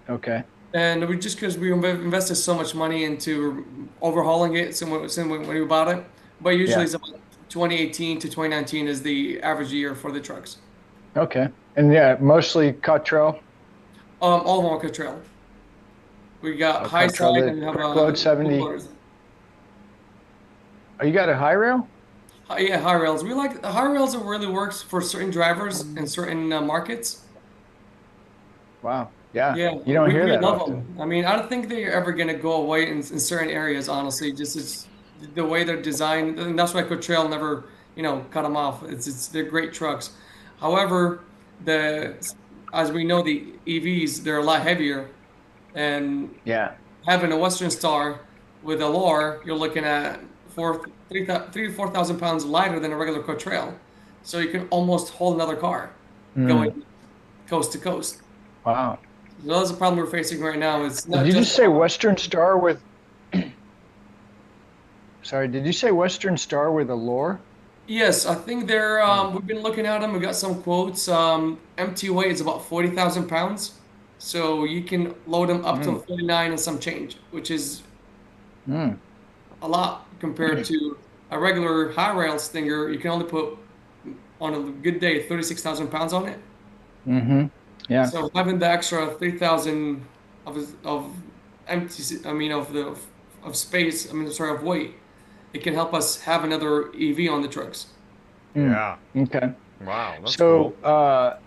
Okay. And we just because we invested so much money into overhauling it since when we bought it. But usually it's about 2018 to 2019 is the average year for the trucks. Okay. And yeah, mostly Collateral. All of them are Collateral. We got high Collateral, side the and we have Load 70. Oh, you got a high rail? Yeah, high rails. We like high rails. It really works for certain drivers in certain markets. Wow. Yeah. Yeah, You don't hear we that love often. them. I mean, I don't think they're ever gonna go away in certain areas. Honestly, just it's the way they're designed, and that's why Collateral never, cut them off. They're great trucks. However, as we know, the EVs they're a lot heavier, and having a Western Star with a Lore, you're looking at 3 to 4,000 pounds lighter than a regular Collateral, so you can almost hold another car going coast to coast. Wow. So that's the problem we're facing right now. It's not Did you just just say Western Star with? Sorry, did you say Western Star with a Lore? Yes, I think they're. We've been looking at them. We got some quotes. Empty weight is about 40,000 pounds, so you can load them up to 49 and some change, which is a lot compared to a regular high rail Stinger. You can only put on a good day 36,000 pounds on it. Mm-hmm. Yeah. So having the extra 3,000 of empty, of space. Of weight. It can help us have another EV on the trucks. Yeah. Okay. Wow. That's So, cool.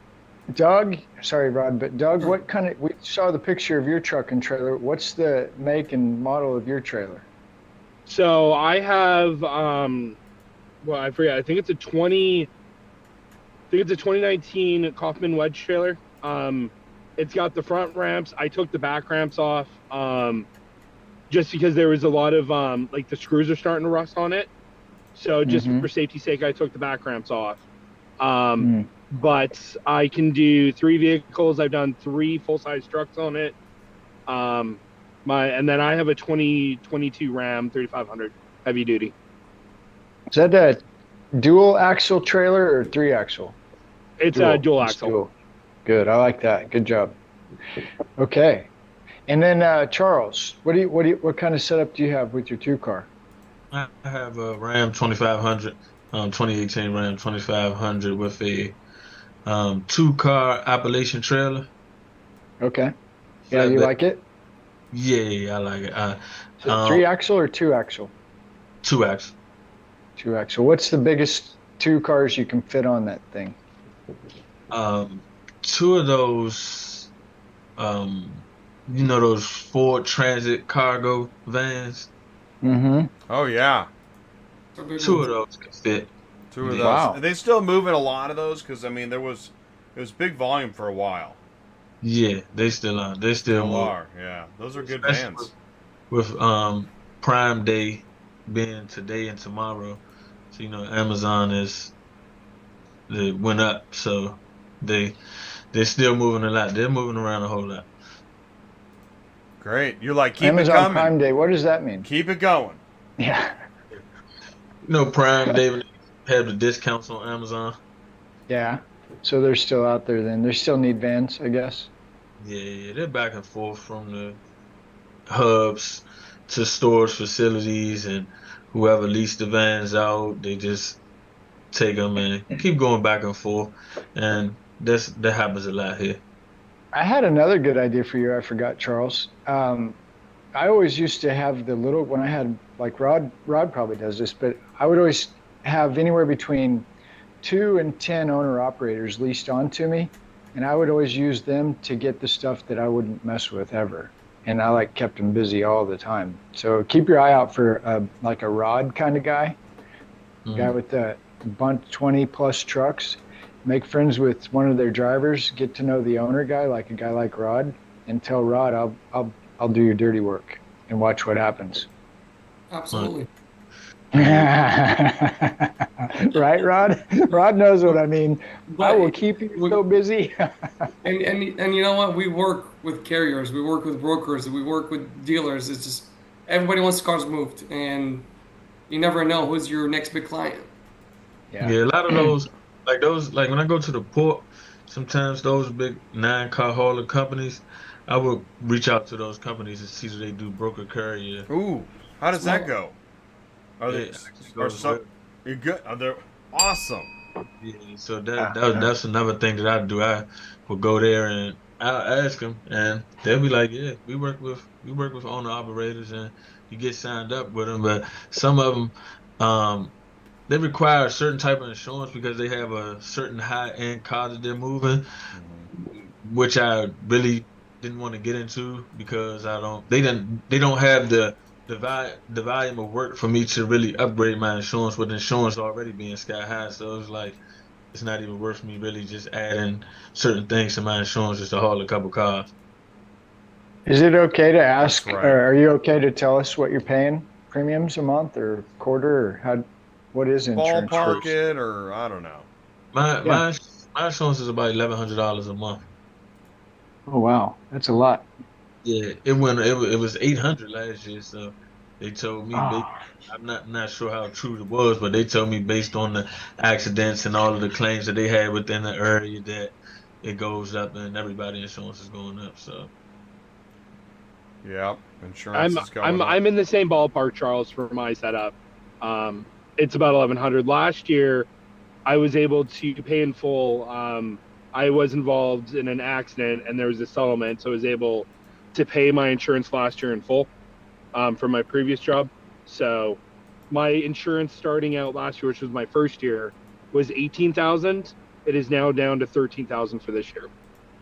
Doug, sorry, Rod, but Doug, what kind of? We saw the picture of your truck and trailer. What's the make and model of your trailer? So I have, I forget. I think it's a 2019 Kaufman wedge trailer. It's got the front ramps. I took the back ramps off, just because there was a lot of the screws are starting to rust on it. So just for safety's sake, I took the back ramps off. But I can do 3 vehicles. I've done 3 full-size trucks on it. And then I have a 2022 Ram 3500 heavy duty. Is that a dual axle trailer or 3 axle? It's a dual axle. Dual. Good. I like that. Good job. Okay. And then Charles, what kind of setup do you have with your 2-car? I have a Ram 2500, 2018 Ram 2500 with a 2-car Appalachian trailer. Okay. Yeah, you like it? Yeah, I like it. Is it 3 axle or 2 axle? 2 axle. 2 axle. What's the biggest 2 cars you can fit on that thing? 2 of those, those Ford Transit cargo vans. Mm-hmm. Oh yeah. 2 of those can fit. 2 of those. Wow. Are they still moving a lot of those? Because it was big volume for a while. Yeah, they still are. They still are. Yeah, those are good vans. With Prime Day being today and tomorrow, so Amazon they went up, so they're still moving a lot. They're moving around a whole lot. Great. You're like, keep Amazon it coming. Prime Day. What does that mean? Keep it going. Yeah. Prime Day have the discounts on Amazon. Yeah. So they're still out there then. They still need vans, I guess. Yeah, they're back and forth from the hubs to storage facilities, and whoever leased the vans out, they just take them and keep going back and forth. And that happens a lot here. I had another good idea for you. I forgot, Charles. I always used to have the little, when I had, like Rod probably does this, but I would always have anywhere between 2 and 10 owner-operators leased onto me, and I would always use them to get the stuff that I wouldn't mess with ever. And I kept them busy all the time. So keep your eye out for a Rod kind of guy, guy with a bunch 20+ trucks. Make friends with one of their drivers. Get to know the owner guy, like a guy like Rod, and tell Rod, I'll do your dirty work, and watch what happens. Absolutely. Right, Rod? Rod knows what I mean. I will keep you so busy. and you know what? We work with carriers, we work with brokers, we work with dealers. It's just everybody wants cars moved, and you never know who's your next big client. Yeah, a lot of those, like when I go to the port, sometimes those big 9-car hauler companies, I will reach out to those companies and see if they do broker carrier. Ooh, how does that go? Are they? You're good. They're awesome. Yeah, so that's another thing that I do. I will go there and I'll ask them, and they'll be like, "Yeah, we work with owner operators, and you get signed up with them." But some of them, they require a certain type of insurance because they have a certain high-end car that they're moving, which I really didn't want to get into because they don't have the volume of work for me to really upgrade my insurance with insurance already being sky high. So it's like it's not even worth me really just adding certain things to my insurance just to haul a couple cars. Is it okay to ask, or are you okay to tell us what you're paying premiums a month or quarter, or what is insurance? Ballpark it, or I don't know. My insurance is about $1,100 a month. Oh wow, that's a lot. Yeah, it was $800 last year, so they told me. I'm not sure how true it was, but they told me based on the accidents and all of the claims that they had within the area that it goes up and everybody's insurance is going up. So yeah, insurance is going up. I'm in the same ballpark, Charles, for my setup. It's about $1,100. Last year, I was able to pay in full. I was involved in an accident and there was a settlement, so I was able to pay my insurance last year in full from my previous job. So my insurance starting out last year, which was my first year, was $18,000. It is now down to $13,000 for this year.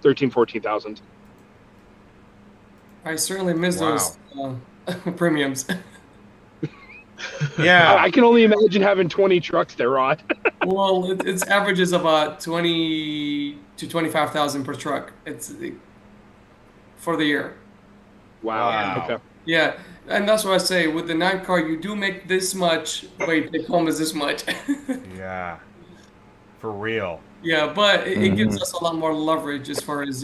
14,000. I certainly miss those premiums. Yeah, I can only imagine having 20 trucks there, Rod. Well, its average is about 20 to 25,000 per truck. It's for the year. Wow. Okay. Yeah, and that's what I say. With the 9-car, you do make this much, but you take home is this much. Yeah, for real. Yeah, but it gives us a lot more leverage as far as,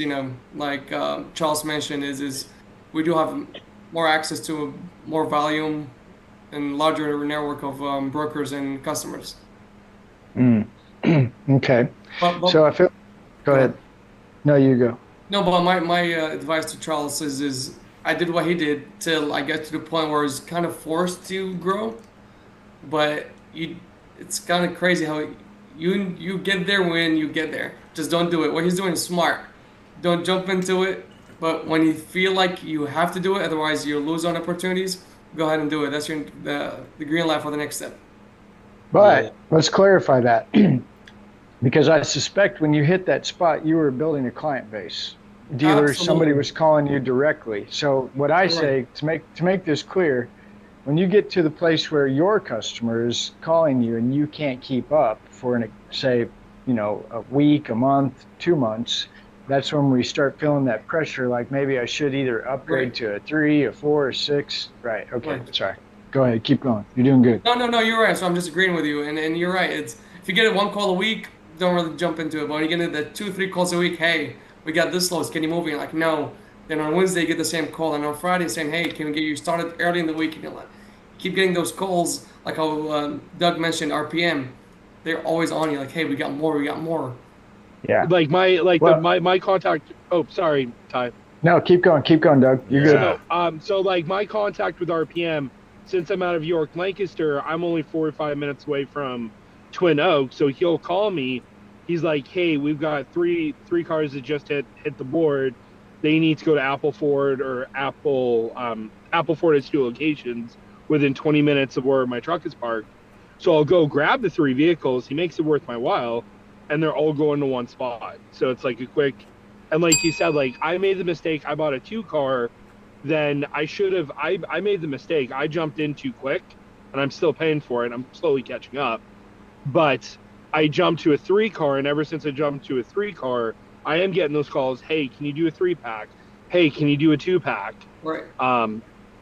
like Charles mentioned, is we do have more access to more volume and larger network of brokers and customers. Okay. So I feel. Go ahead. No, you go. No, but my advice to Charles is I did what he did till I get to the point where it's kind of forced to grow, but it's kind of crazy how you get there when you get there. Just don't do it. What he's doing is smart. Don't jump into it, but when you feel like you have to do it, otherwise you lose on opportunities, go ahead and do it. That's the green light for the next step. But let's clarify that. Because I suspect when you hit that spot, you were building a client base. Dealers, Absolutely. somebody was calling you directly. So what I say, to make this clear, when you get to the place where your customer is calling you and you can't keep up for, say, a week, a month, 2 months, that's when we start feeling that pressure, like maybe I should either upgrade to a 3, a 4, or 6. Right, okay, sorry. Go ahead, keep going. You're doing good. No, you're right. So I'm just agreeing with you. And you're right. It's if you get 1 call a week, don't really jump into it. But when you get into the 2, 3 calls a week, hey, we got this load, can you move? And you're like, no. Then on Wednesday, you get the same call. And on Friday, saying, hey, can we get you started early in the week? And you're like, keep getting those calls, like how Doug mentioned, RPM. They're always on you, like, hey, we got more. Yeah. Like my contact. Oh, sorry, Ty. No, keep going, Doug. You're good. So like my contact with RPM, since I'm out of York, Lancaster, I'm only 4 or 5 minutes away from Twin Oaks. So he'll call me. He's like, hey, we've got three cars that just hit the board. They need to go to Apple Ford or Apple Ford has 2 locations within 20 minutes of where my truck is parked. So I'll go grab the 3 vehicles. He makes it worth my while, and they're all going to one spot. So it's like a quick, and like you said, like I made the mistake. I bought a 2-car. Then I should have, I made the mistake. I jumped in too quick, and I'm still paying for it. I'm slowly catching up. But I jumped to a 3-car, and ever since I jumped to a 3-car, I am getting those calls. Hey, can you do a 3-pack? Hey, can you do a 2-pack? Right.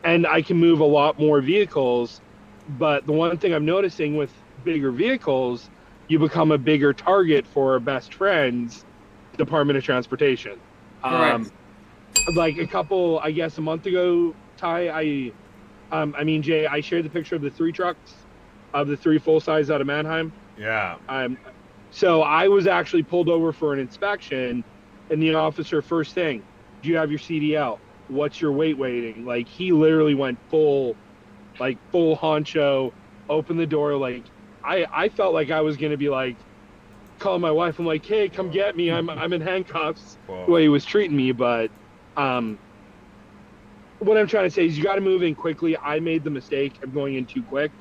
And I can move a lot more vehicles But the one thing I'm noticing with bigger vehicles, you become a bigger target for best friends Department of Transportation. Correct. Like a month ago, Ty, Jay, I shared the picture of the 3 trucks, of the 3 full size out of Mannheim. Yeah. So I was actually pulled over for an inspection, and the officer, first thing, do you have your CDL? What's your weight rating? Like, he literally went full honcho, opened the door. Like, I felt like I was going to be like, calling my wife. I'm like, hey, come get me. I'm in handcuffs. Whoa. The way he was treating me. But what I'm trying to say is you got to move in quickly. I made the mistake of going in too quick.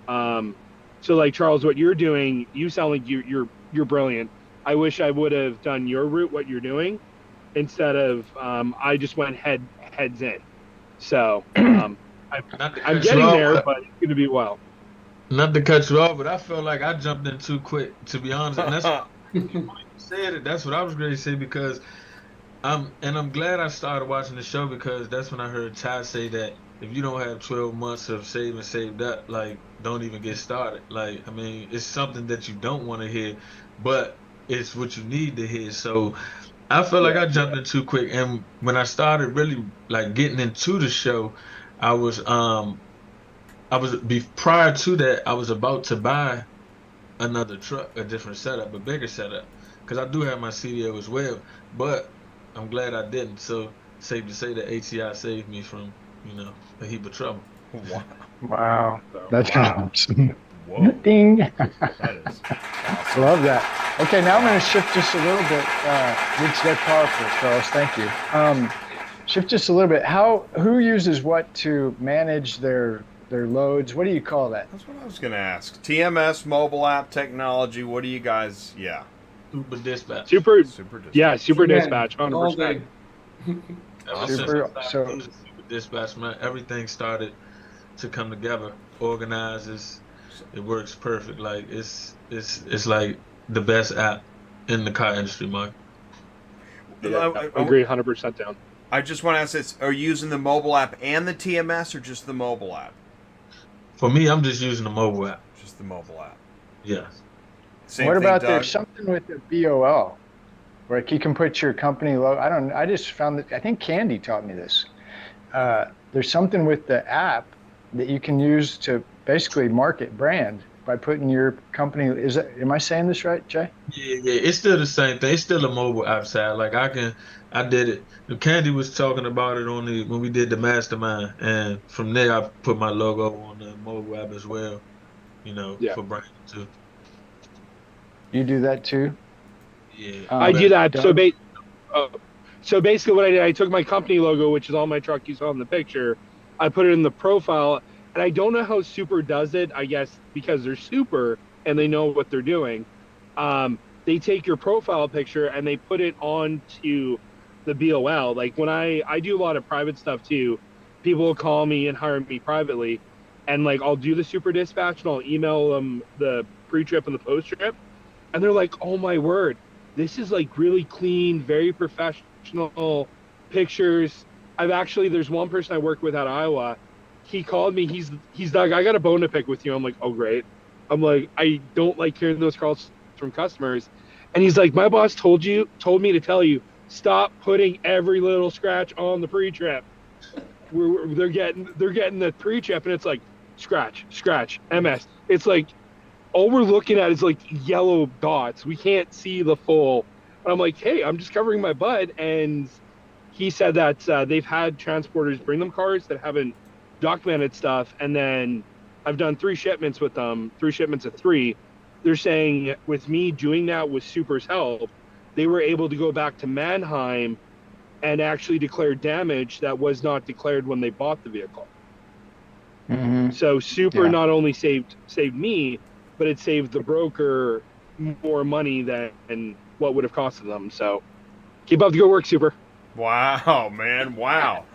So like, Charles, what you're doing, you sound like you're brilliant. I wish I would have done your route, what you're doing, instead of I just went heads in. So I'm getting there, but it's going to be well. Not to cut you off, but I felt like I jumped in too quick, to be honest. And that's what you said it. That's what I was going to say, because I'm glad I started watching the show, because that's when I heard Ty say that if you don't have 12 months of saved up, like, don't even get started. Like, I mean, it's something that you don't want to hear, but it's what you need to hear. So I felt like I jumped in too quick. And when I started really like getting into the show, prior to that, I was about to buy another truck, a different setup, a bigger setup, because I do have my CDL as well, but I'm glad I didn't. So safe to say that ATI saved me from, a heap of trouble. Wow. That's awesome. Whoa. Ding. That is awesome. Love that. Okay, now I'm going to shift just a little bit. It's that powerful, Charles. Thank you. Shift just a little bit. Who uses what to manage their loads? What do you call that? That's what I was going to ask. TMS, mobile app technology. What do you guys? Yeah. Super dispatch. Super dispatch. Yeah, super dispatch. 100%. Super dispatch, man. Everything started to come together. Organizes. It works perfect. Like it's like the best app in the car industry, Mark. Yeah, I agree 100% down. I just want to ask this: are you using the mobile app and the TMS, or just the mobile app? For me, I'm just using the mobile app. Just the mobile app. Yeah. What about there's something with the BOL, where you can put your company logo? I just found that, I think Candy taught me this. There's something with the app that you can use to basically market brand by putting your company. Am I saying this right, Jay? Yeah, it's still the same thing. It's still a mobile app side. Like I did it. Candy was talking about it when we did the mastermind, and from there I put my logo on the mobile app as well. For branding too. You do that too? Yeah. I do that. So basically what I did, I took my company logo, which is on my truck you saw in the picture, I put it in the profile, and I don't know how Super does it, I guess because they're Super and they know what they're doing. They take your profile picture and they put it onto the BOL. Like when I do a lot of private stuff too, people will call me and hire me privately, and like I'll do the Super dispatch and I'll email them the pre-trip and the post-trip, and they're like, oh my word, this is like really clean, very professional pictures. There's one person I work with out of Iowa. He called me. He's like, I got a bone to pick with you. I'm like, oh great. I'm like, I don't like hearing those calls from customers. And he's like, my boss told me to tell you, stop putting every little scratch on the pre-trip. They're getting the pre-trip, and it's like scratch, MS. It's like all we're looking at is like yellow dots. We can't see the full. And I'm like, hey, I'm just covering my butt. And he said that they've had transporters bring them cars that haven't documented stuff, and then I've done 3 shipments with them, 3 shipments of 3. They're saying with me doing that with Super's help, they were able to go back to Mannheim and actually declare damage that was not declared when they bought the vehicle. Mm-hmm. So Super not only saved me, but it saved the broker more money than what would have costed them. So keep up the good work, Super. Wow, man. Wow.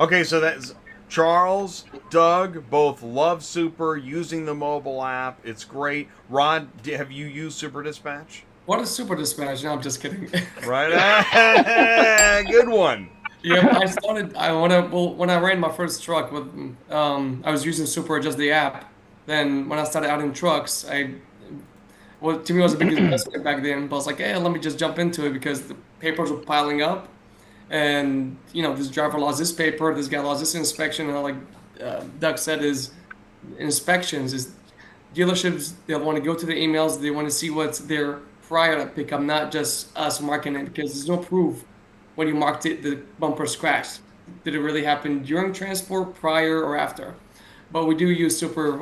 Okay, so that's Charles, Doug, both love Super, using the mobile app. It's great. Rod, have you used Super Dispatch? What is Super Dispatch? No, I'm just kidding. Right? Good one. Yeah, I started. When I ran my first truck with, I was using Super, just the app. Then when I started adding trucks, to me it was a big investment back then. But I was like, hey, let me just jump into it because the papers were piling up, and this driver lost this paper, this guy lost this inspection, and like Doug said, is inspections is dealerships. They want to go to the emails. They want to see what's there prior to pickup, not just us marking it, because there's no proof when you marked it, the bumper scratched. Did it really happen during transport, prior, or after? But we do use Super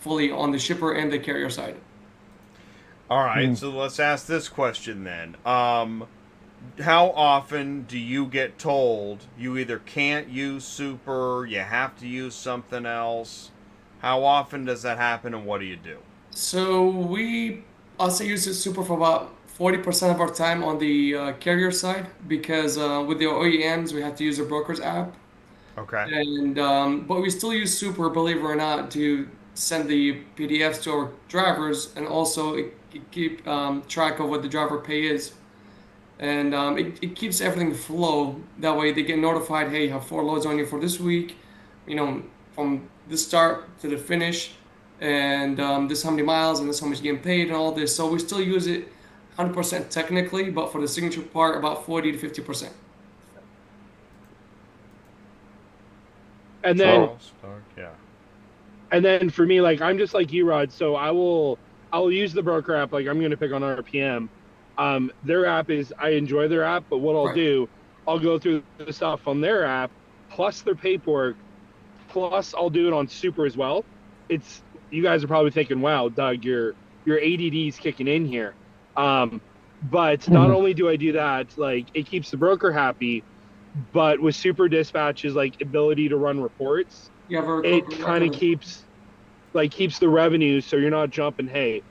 fully on the shipper and the carrier side. All right, so let's ask this question then. How often do you get told you either can't use Super, you have to use something else? How often does that happen, and what do you do? So we also use the Super for about 40% of our time on the carrier side, because with the OEMs we have to use the broker's app. Okay. And but we still use Super, believe it or not, to send the PDFs to our drivers, and also it keep track of what the driver pay is. And it keeps everything flow. That way they get notified, hey, you have 4 loads on you for this week, from the start to the finish, and this how many miles, and this how much you're getting paid, and all this. So we still use it 100% technically, but for the signature part, about 40 to 50%. And then, yeah. And then for me, like, I'm just like you, Rod. So I'll use the broker app. Like, I'm going to pick on RPM. Their app I enjoy their app, but what I'll do, I'll go through the stuff on their app, plus their paperwork, plus I'll do it on Super as well. You guys are probably thinking, wow, Doug, your ADD's kicking in here. But not only do I do that, like, it keeps the broker happy, but with Super Dispatch's like ability to run reports, it kind of keeps the revenue, so you're not jumping, hey,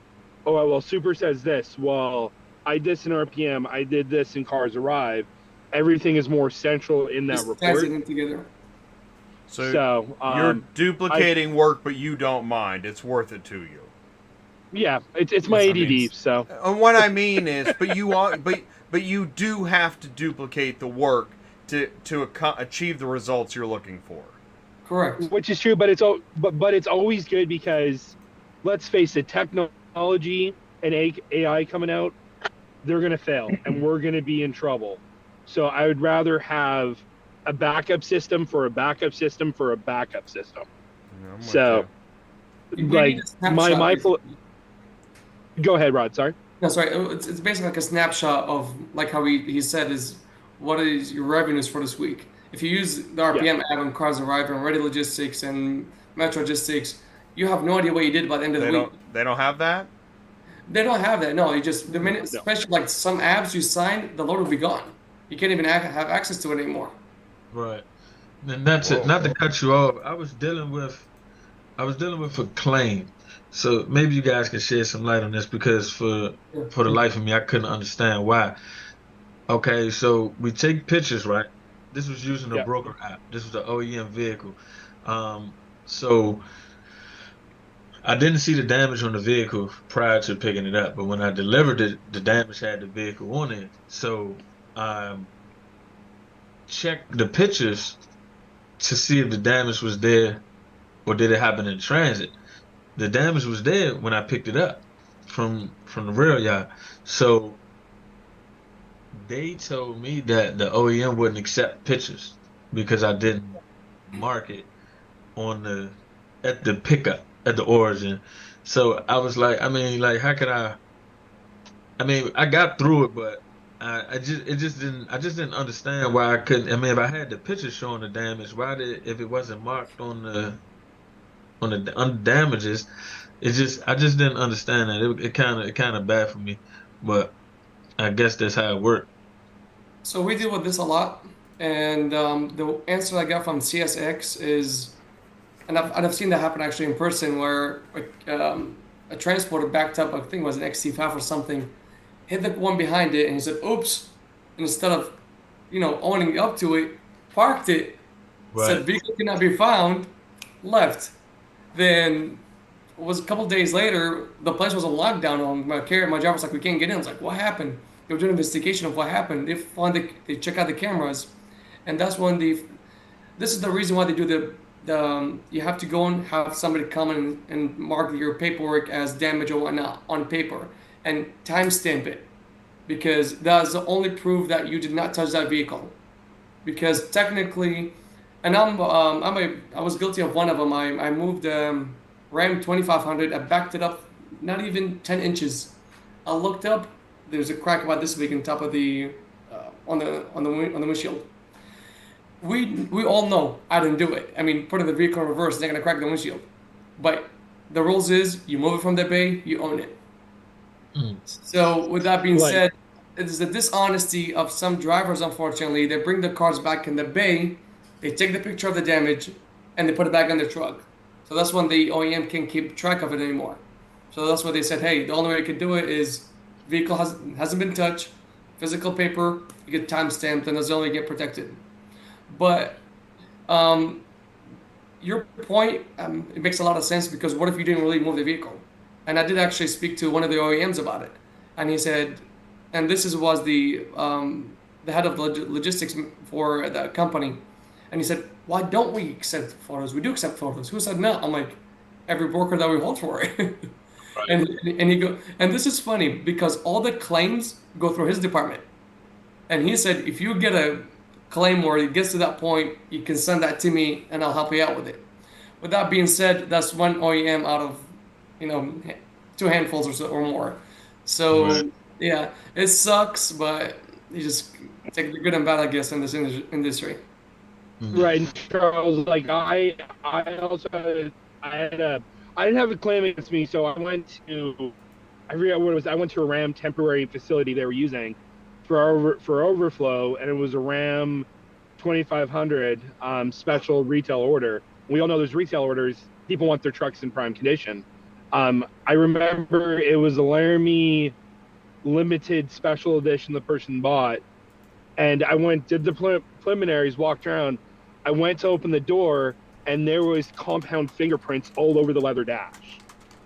oh well, Super says this, well, I did this in RPM, I did this in Cars Arrive. Everything is more central in that report. Ties it in together. So you're duplicating work, but you don't mind. It's worth it to you. Yeah, it's my ADD. So and what I mean is, but you do have to duplicate the work to achieve the results you're looking for. Correct. Which is true, but it's always good, because let's face it, technology and AI coming out, they're going to fail, and we're going to be in trouble. So I would rather have a backup system for a backup system for a backup system. So, like, my go ahead, Rod. Sorry. No, sorry. It's basically like a snapshot of, like how he said, is what is your revenues for this week. If you use the RPM app on Cars Arrive and Ready Logistics and Metro Logistics, you have no idea what you did by the end of the week. They don't have that? They don't have that. No, the minute, especially like some apps you sign, the load will be gone. You can't even have access to it anymore. Right. And that's it. Not to cut you off. I was dealing with a claim. So maybe you guys can shed some light on this, because for the life of me, I couldn't understand why. Okay, so we take pictures, right? This was using a broker app. This was the OEM vehicle. So I didn't see the damage on the vehicle prior to picking it up, but when I delivered it, the damage had the vehicle on it. So I checked the pictures to see if the damage was there, or did it happen in transit. The damage was there when I picked it up from the rail yard. So they told me that the OEM wouldn't accept pictures because I didn't mark it at the pickup, at the origin. So I was like, how could I got through it, but I just didn't understand why I couldn't. If I had the picture showing the damage, if it wasn't marked on the damages, I just didn't understand that. It kind of bad for me, but I guess that's how it worked. So we deal with this a lot, and the answer I got from CSX is, and I've seen that happen actually in person, where a transporter backed up, I think it was an XT5 or something, hit the one behind it, and he said, oops, and instead of, owning up to it, parked it, said vehicle cannot be found, left. Then it was a couple days later, the place was on lockdown. On my driver was like, we can't get in. I was like, what happened? They were doing an investigation of what happened. They check out the cameras, and that's when this is the reason why they do the you have to go and have somebody come in and mark your paperwork as damage or whatnot on paper and timestamp it, because that's the only proof that you did not touch that vehicle. Because technically, and I was guilty of one of them. I moved Ram 2500. I backed it up not even 10 inches. I looked up. There's a crack about this big on top of the on the windshield. We all know I didn't do it. I mean, putting the vehicle in reverse, they're gonna crack the windshield. But the rules is you move it from the bay, you own it. So with that being said, it is the dishonesty of some drivers. Unfortunately, they bring the cars back in the bay, they take the picture of the damage, and they put it back on their truck. So that's when the OEM can't keep track of it anymore. So that's why they said, hey, the only way you can do it is vehicle hasn't been touched, physical paper, you get time stamped, and that's the only way you get protected. But your point, it makes a lot of sense, because what if you didn't really move the vehicle? And I did actually speak to one of the OEMs about it, and he said, and this was the head of logistics for the company, and he said, why don't we accept photos? We do accept photos. Who said no? I'm like, every broker that we hold for it. and this is funny, because all the claims go through his department, and he said, if you get a claim where it gets to that point, you can send that to me and I'll help you out with it. With that being said, that's one OEM out of, 2 handfuls or more. So yeah, it sucks, but you just take the good and bad, I guess, in this industry. Right, and Charles, like I didn't have a claim against me, so I went to, I forget what it was. I went to a Ram temporary facility they were using for overflow, and it was a Ram 2500 special retail order. We all know those retail orders, people want their trucks in prime condition. I remember it was a Laramie limited special edition the person bought, and I did the preliminaries, walked around. I went to open the door, and there was compound fingerprints all over the leather dash,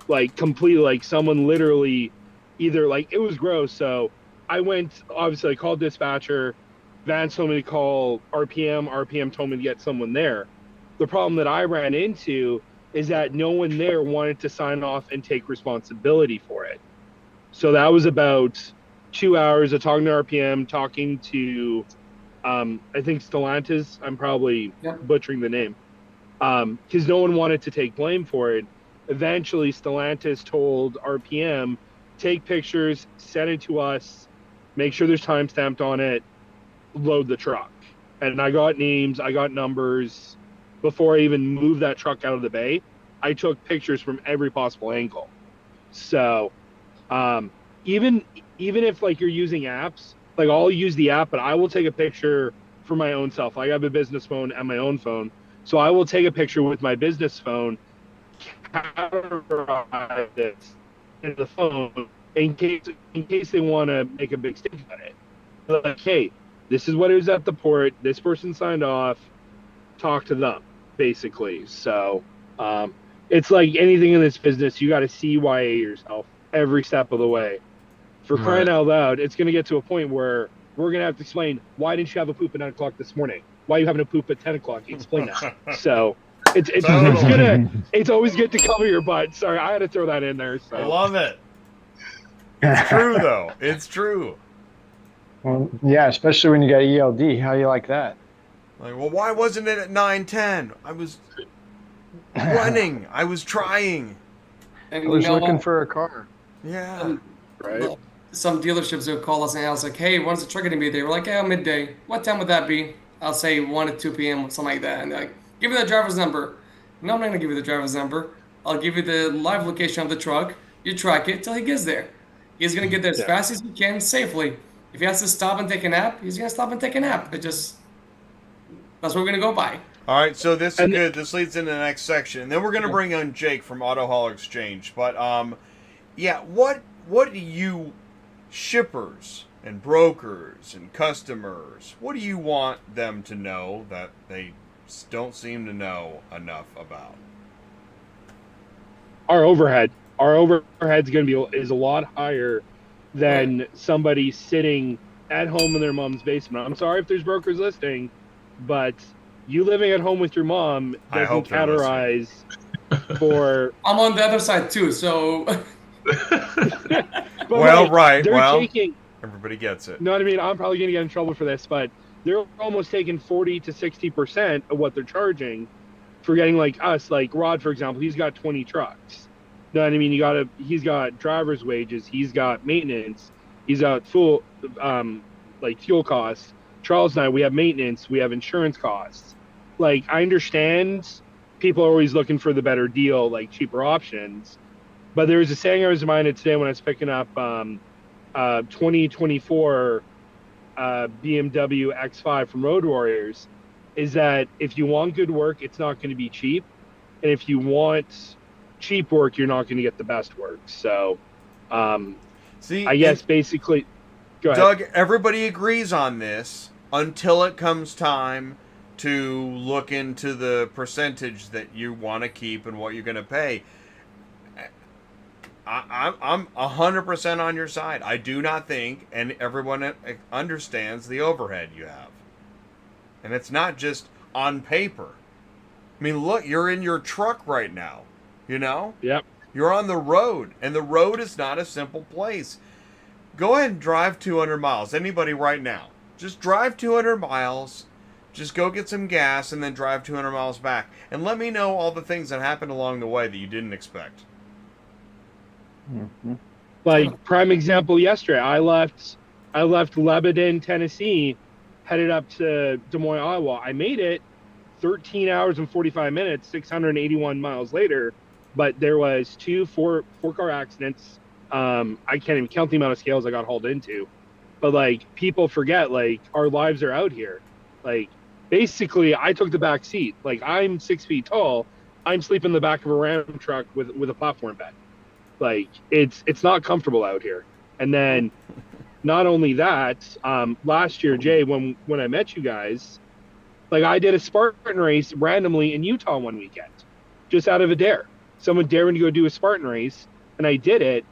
like completely, like someone literally either, like, it was gross. So I went, obviously I called dispatcher, Vance told me to call RPM told me to get someone there. The problem that I ran into is that no one there wanted to sign off and take responsibility for it. So that was about 2 hours of talking to RPM, talking to, I think Stellantis, I'm probably butchering the name, because no one wanted to take blame for it. Eventually, Stellantis told RPM, take pictures, send it to us, make sure there's time stamped on it, load the truck. And I got names, I got numbers. Before I even moved that truck out of the bay, I took pictures from every possible angle. So even if, like, you're using apps, like, I'll use the app, but I will take a picture for my own self. I have a business phone and my own phone, so I will take a picture with my business phone, categorize it in the phone in case they want to make a big statement on it. Like, hey, this is what it was at the port. This person signed off. Talk to them, basically. So it's like anything in this business, you got to CYA yourself every step of the way. For crying out loud, it's going to get to a point where we're going to have to explain, why didn't you have a poop at 9 o'clock this morning? Why are you having a poop at 10 o'clock? Explain that. So it's always good to cover your butt. Sorry, I had to throw that in there. So. I love it. It's true, though. It's true. Well, yeah, especially when you got ELD. How you like that? Like, well, why wasn't it at 9:10? I was running. I was trying. And I was looking for a car. Yeah. Right. Some dealerships will call us and ask, like, hey, when's the truck going to be there? We're like, yeah, midday. What time would that be? I'll say 1 to 2 p.m., something like that. And they're like, give me the driver's number. No, I'm not going to give you the driver's number. I'll give you the live location of the truck. You track it till he gets there. He's going to get there as fast as he can, safely. If he has to stop and take a nap, he's going to stop and take a nap. That's what we're going to go by. All right, so this is good. This leads into the next section. And then we're going to bring on Jake from Auto Hauler Exchange. But, yeah, what do you, shippers and brokers and customers, what do you want them to know that they don't seem to know enough about? Our overhead. Our overhead's going to be is a lot higher than somebody sitting at home in their mom's basement. I'm sorry if there's brokers listening, but you living at home with your mom I doesn't hope they're listening. categorize for. I'm on the other side too, so. But Well, like, right. they're Well, taking. everybody gets it. You know what I mean? I'm probably going to get in trouble for this, but they're almost taking 40 to 60% of what they're charging for getting like us. Like Rod, for example, he's got 20 trucks. You know what I mean? He's got driver's wages, he's got maintenance, he's got full like fuel costs. Charles and I, we have maintenance, we have insurance costs. Like, I understand people are always looking for the better deal, like cheaper options. But there was a saying I was reminded today when I was picking up 2024 BMW X5 from Road Warriors, is that if you want good work, it's not going to be cheap. And if you want cheap work, you're not going to get the best work. So, See, I guess basically, go ahead. Doug, everybody agrees on this until it comes time to look into the percentage that you want to keep and what you're going to pay. I'm 100% on your side. I do not think, and everyone understands the overhead you have. And it's not just on paper. I mean, look, you're in your truck right now, you know? Yep. You're on the road, and the road is not a simple place. Go ahead and drive 200 miles. Anybody right now. Just drive 200 miles. Just go get some gas and then drive 200 miles back. And let me know all the things that happened along the way that you didn't expect. Mm-hmm. Like, prime example yesterday, I left Lebanon, Tennessee, headed up to Des Moines, Iowa. I made it 13 hours and 45 minutes, 681 miles later, but there was four car accidents. I can't even count the amount of scales I got hauled into. But like, people forget, like, our lives are out here. Like, basically, I took the back seat. Like, I'm 6 feet tall. I'm sleeping in the back of a Ram truck with a platform bed. Like, it's not comfortable out here. And then not only that, last year, Jay, when I met you guys, like, I did a Spartan race randomly in Utah one weekend, just out of a dare. Someone dared me to go do a Spartan race, and I did it.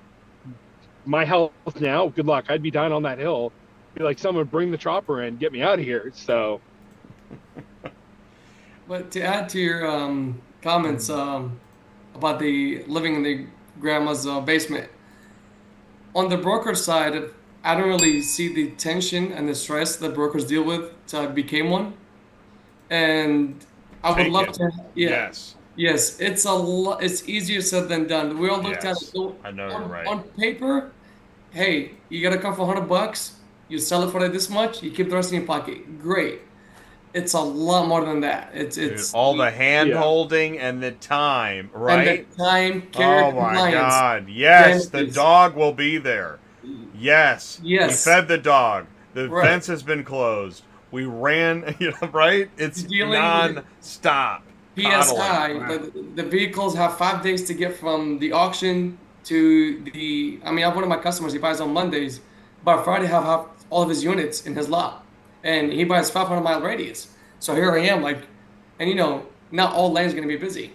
My health now, good luck. I'd be down on that hill. Be like, someone bring the chopper in, get me out of here. So. But to add to your comments about the living in the grandma's basement, on the broker side, I don't really see the tension and the stress that brokers deal with to become one. And I would love to. Yeah. Yes, it's a lot. It's easier said than done. We all looked at it. I know you're right. On paper, hey, you got a car for $100. You sell it for this much. You keep the rest in your pocket. Great. It's a lot more than that. It's all the hand holding and the time, right? And the time. Oh my God! Yes, the dog will be there. Yes. We fed the dog. The fence has been closed. We ran. Right? It's non-stop. PSI. The vehicles have 5 days to get from the auction to the. I mean, I have one of my customers. He buys on Mondays. By Friday, have all of his units in his lot. And he buys 500-mile radius. So here I am, like, and not all lanes going to be busy.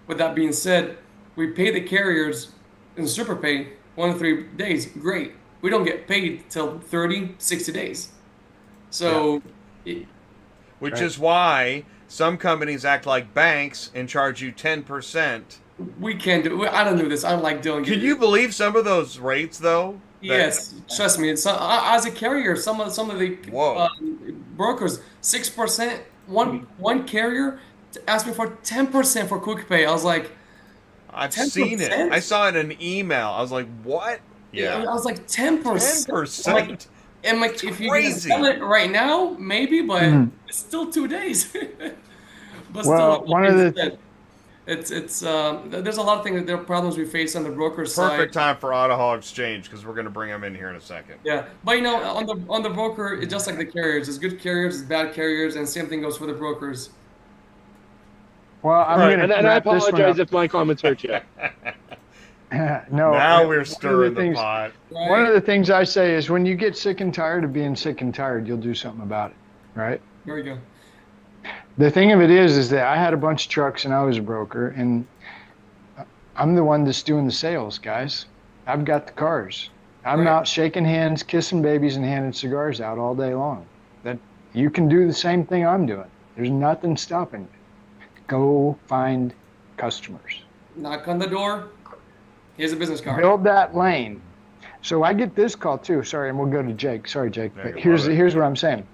With that being said, we pay the carriers in super pay 1 to 3 days. Great. We don't get paid till 30, 60 days. So. Which is why some companies act like banks and charge you 10%. We can do. I don't do this. I don't like doing it. Can you believe some of those rates, though? Yes, trust me. It's, as a carrier, some of the brokers, 6%. One carrier asked me for 10% for quick pay. I was like, I've 10%? seen it. I saw it in an email. I was like, what? Yeah. I was like, 10%. 10%. And like, if you can sell it right now, maybe, but it's still 2 days. But well, one of the it's there's a lot of things. There are problems we face on the broker side. Perfect time for Auto Exchange because we're going to bring them in here in a second. Yeah, but on the broker, it's just like the carriers. There's good carriers, there's bad carriers, and same thing goes for the brokers. Well, and I apologize if my comments hurt you. No. Now we're stirring the pot. Right? One of the things I say is when you get sick and tired of being sick and tired, you'll do something about it, right? There we go. The thing of it is that I had a bunch of trucks and I was a broker, and I'm the one that's doing the sales, guys. I've got the cars. I'm out shaking hands, kissing babies, and handing cigars out all day long. You can do the same thing I'm doing. There's nothing stopping you. Go find customers. Knock on the door. Here's a business card. Build that lane. So I get this call too. Sorry, and we'll go to Jake. Sorry, Jake. Yeah, But here's what I'm saying.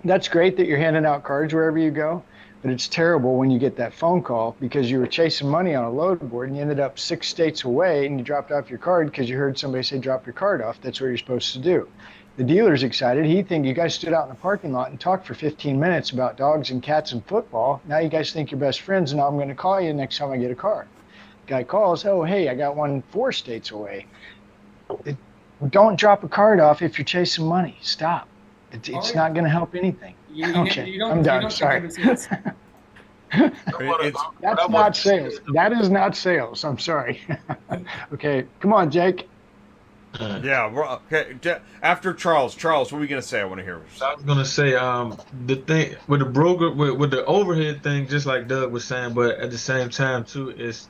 That's great that you're handing out cards wherever you go, but it's terrible when you get that phone call because you were chasing money on a load board and you ended up 6 states away and you dropped off your card because you heard somebody say drop your card off. That's what you're supposed to do. The dealer's excited. He think you guys stood out in the parking lot and talked for 15 minutes about dogs and cats and football. Now you guys think you're best friends, and now I'm going to call you next time I get a car. Guy calls, oh, hey, I got one 4 states away. Don't drop a card off if you're chasing money. Stop. It's not going to help anything. I'm done. Sorry. It's- That's not sales. That is not sales. I'm sorry. Okay, come on, Jake. Yeah. Okay. After Charles. Charles, what are we gonna say? I want to hear. I was gonna say, the thing with the broker, with the overhead thing, just like Doug was saying, but at the same time too, is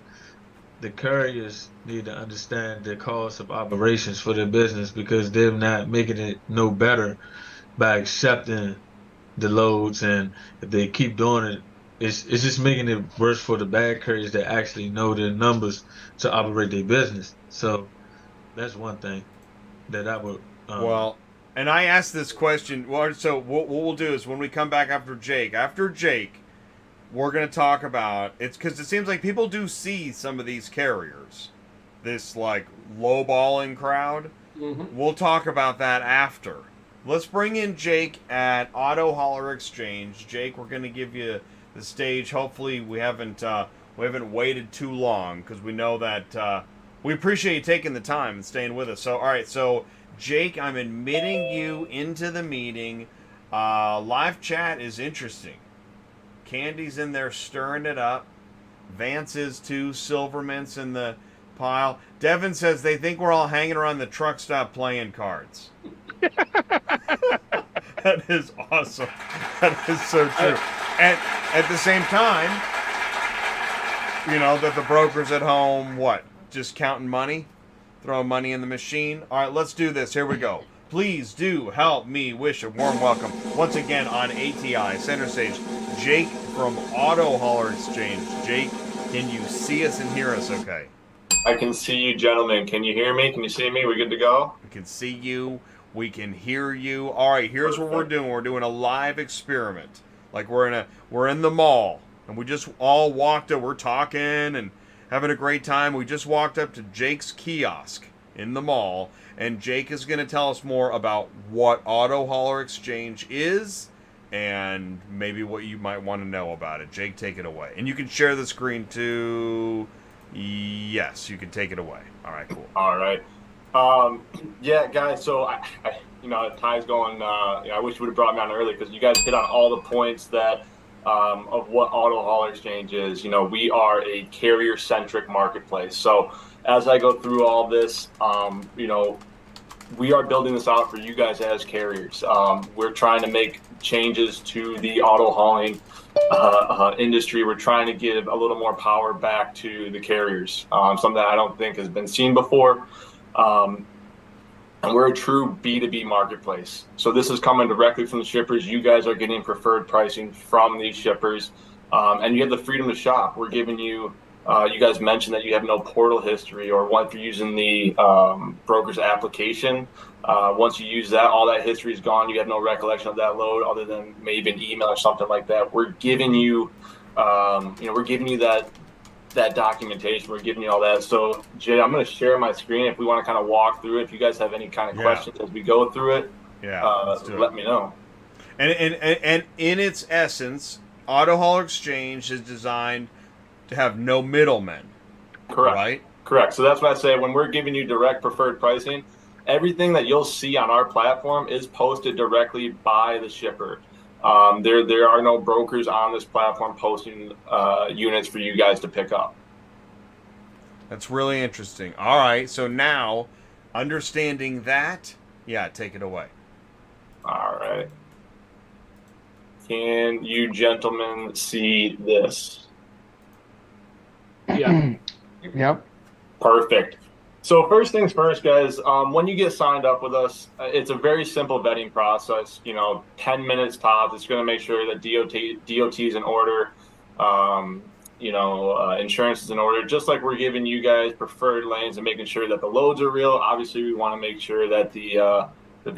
the carriers need to understand the cost of operations for their business because they're not making it no better by accepting the loads, and if they keep doing it, it's just making it worse for the bad carriers that actually know their numbers to operate their business. So that's one thing that I would. Well, and I asked this question. Well, so what we'll do is when we come back after Jake, we're going to talk about it's because it seems like people do see some of these carriers, this like lowballing crowd. Mm-hmm. We'll talk about that after. Let's bring in Jake at Auto Hauler Exchange. Jake, we're going to give you the stage. Hopefully, we haven't waited too long because we know that we appreciate you taking the time and staying with us. So, all right, so Jake, I'm admitting you into the meeting. Live chat is interesting. Candy's in there stirring it up. Vance is too. Silvermint's in the pile. Devin says they think we're all hanging around the truck stop playing cards. That is awesome. That is so true. And at the same time, you know, that the broker's at home, what? Just counting money? Throwing money in the machine? All right, let's do this. Here we go. Please do help me wish a warm welcome once again on ATI Center Stage, Jake from Auto Hauler Exchange. Jake, can you see us and hear us okay? I can see you, gentlemen. Can you hear me? Can you see me? We good to go? We can see you. We can hear you. All right, here's what we're doing. We're doing a live experiment. Like we're in the mall, and we just all walked up. We're talking and having a great time. We just walked up to Jake's kiosk in the mall, and Jake is going to tell us more about what Auto Hauler Exchange is and maybe what you might want to know about it. Jake, take it away. And you can share the screen too. Yes, you can take it away. All right, cool. All right. Yeah, guys, so, Ty's going, I wish you would have brought me on earlier because you guys hit on all the points that of what Auto Hauler Exchange is. You know, we are a carrier-centric marketplace. So as I go through all this, we are building this out for you guys as carriers. We're trying to make changes to the auto hauling industry. We're trying to give a little more power back to the carriers, something that I don't think has been seen before. And we're a true B2B marketplace. So this is coming directly from the shippers. You guys are getting preferred pricing from these shippers, and you have the freedom to shop. We're giving you, you guys mentioned that you have no portal history or if you're using the broker's application. Once you use that, all that history is gone. You have no recollection of that load other than maybe an email or something like that. We're giving you, we're giving you that documentation. We're giving you all that. So Jay, I'm going to share my screen if we want to kind of walk through it. If you guys have any kind of questions as we go through it, let me know. And in its essence, Auto Hauler Exchange is designed to have no middlemen. Correct. Right? Correct. So that's why I say when we're giving you direct preferred pricing, everything that you'll see on our platform is posted directly by the shipper. There are no brokers on this platform posting units for you guys to pick up. That's really interesting. All right, so now, understanding that, take it away. All right. Can you gentlemen see this? Yeah. Yep. Perfect. So first things first, guys, when you get signed up with us, it's a very simple vetting process, 10 minutes tops. It's going to make sure that DOT is in order, insurance is in order, just like we're giving you guys preferred lanes and making sure that the loads are real. Obviously, we want to make sure that the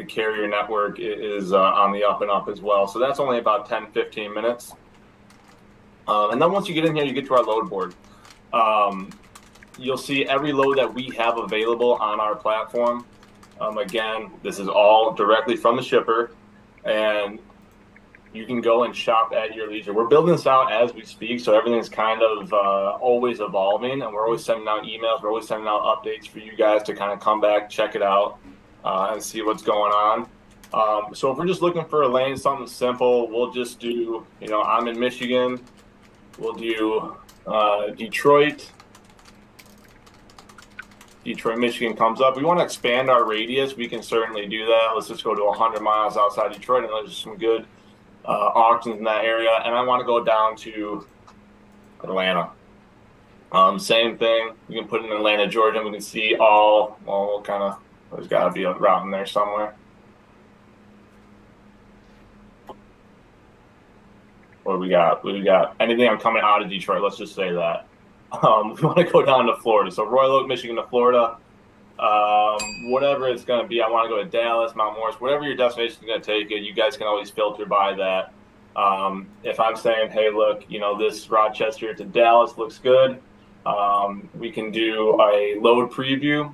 carrier network is on the up and up as well. So that's only about 10, 15 minutes. And then once you get in here, you get to our load board. You'll see every load that we have available on our platform. Again, this is all directly from the shipper, and you can go and shop at your leisure. We're building this out as we speak, so everything's kind of always evolving, and we're always sending out emails. We're always sending out updates for you guys to kind of come back, check it out, and see what's going on. So if we're just looking for a lane, something simple, we'll just do, I'm in Michigan. We'll do Detroit, Michigan comes up. We want to expand our radius. We can certainly do that. Let's just go to 100 miles outside Detroit, and there's some good auctions in that area. And I want to go down to Atlanta. Same thing. We can put in Atlanta, Georgia, and we can see there's got to be a route in there somewhere. What do we got? Anything I'm coming out of Detroit, let's just say that. We want to go down to Florida. So Royal Oak, Michigan to Florida. Whatever it's going to be. I want to go to Dallas, Mount Morris, whatever your destination is going to take it. You guys can always filter by that. If I'm saying, hey, look, this Rochester to Dallas looks good, we can do a load preview,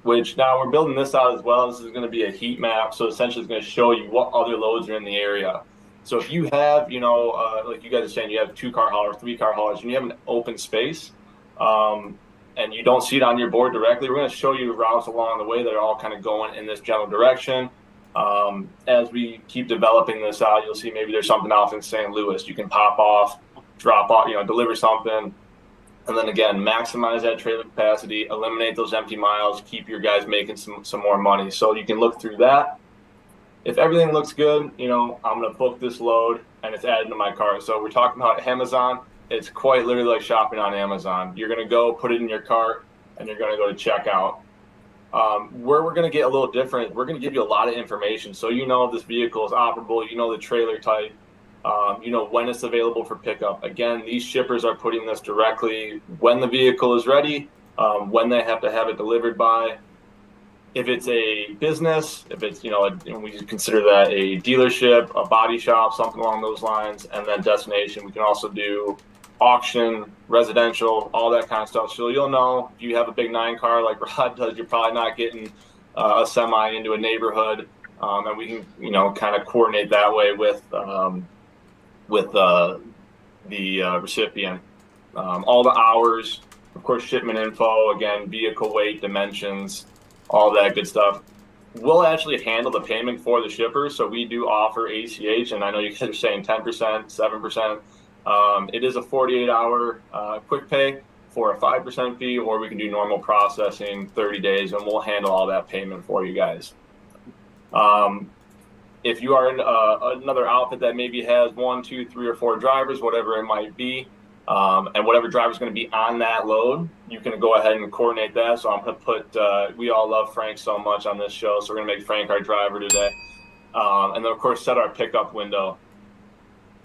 which now we're building this out as well. This is going to be a heat map. So essentially it's going to show you what other loads are in the area. So if you have, like you guys are saying, you have 2-car haulers, 3-car haulers, and you have an open space, and you don't see it on your board directly, we're going to show you routes along the way that are all kind of going in this general direction. As we keep developing this out, you'll see maybe there's something off in St. Louis. You can pop off, drop off, deliver something, and then again, maximize that trailer capacity, eliminate those empty miles, keep your guys making some more money. So you can look through that. If everything looks good, I'm going to book this load and it's added to my cart. So we're talking about Amazon. It's quite literally like shopping on Amazon. You're going to go put it in your cart and you're going to go to checkout. Where we're going to get a little different, we're going to give you a lot of information. So this vehicle is operable, the trailer type, when it's available for pickup. Again, these shippers are putting this directly when the vehicle is ready, when they have to have it delivered by. If it's a business, if it's, we consider that a dealership, a body shop, something along those lines, and then destination. We can also do auction, residential, all that kind of stuff. So you'll know if you have a big 9-car like Rod does, you're probably not getting a semi into a neighborhood, and we can, kind of coordinate that way with the recipient. All the hours, of course, shipment info, again, vehicle weight, dimensions, all that good stuff. We'll actually handle the payment for the shipper. So we do offer ACH, and I know you guys are saying 10%, 7%. It is a 48-hour quick pay for a 5% fee, or we can do normal processing 30 days, and we'll handle all that payment for you guys. If you are in another outfit that maybe has 1, 2, 3, or 4 drivers, whatever it might be, and whatever driver is going to be on that load, you can go ahead and coordinate that. So I'm going to put, we all love Frank so much on this show, so we're going to make Frank our driver today. And then, of course, set our pickup window.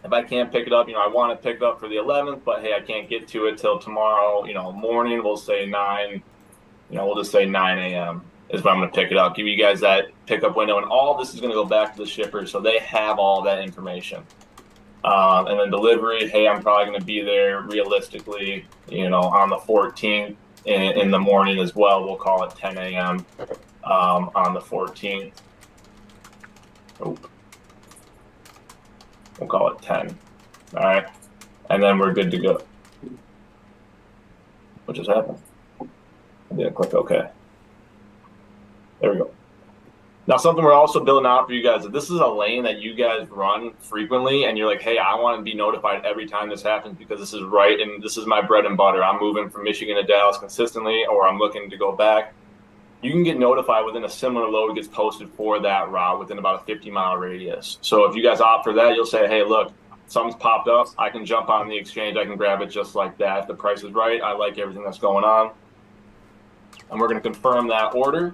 If I can't pick it up, I want to pick it up for the 11th, but hey, I can't get to it till tomorrow, morning. We'll say 9, we'll just say 9 a.m. is when I'm going to pick it up. Give you guys that pickup window, and all this is going to go back to the shipper, so they have all that information. And then delivery, hey, I'm probably going to be there realistically, on the 14th in the morning as well. We'll call it 10 a.m. On the 14th. We'll call it 10. All right. And then we're good to go. What just happened? I didn't click OK. There we go. Now, something we're also building out for you guys, if this is a lane that you guys run frequently and you're like, hey, I want to be notified every time this happens because this is right and this is my bread and butter. I'm moving from Michigan to Dallas consistently, or I'm looking to go back. You can get notified within a similar load gets posted for that route within about a 50-mile radius. So if you guys opt for that, you'll say, hey, look, something's popped up. I can jump on the exchange. I can grab it just like that. If the price is right, I like everything that's going on. and we're going to confirm that order.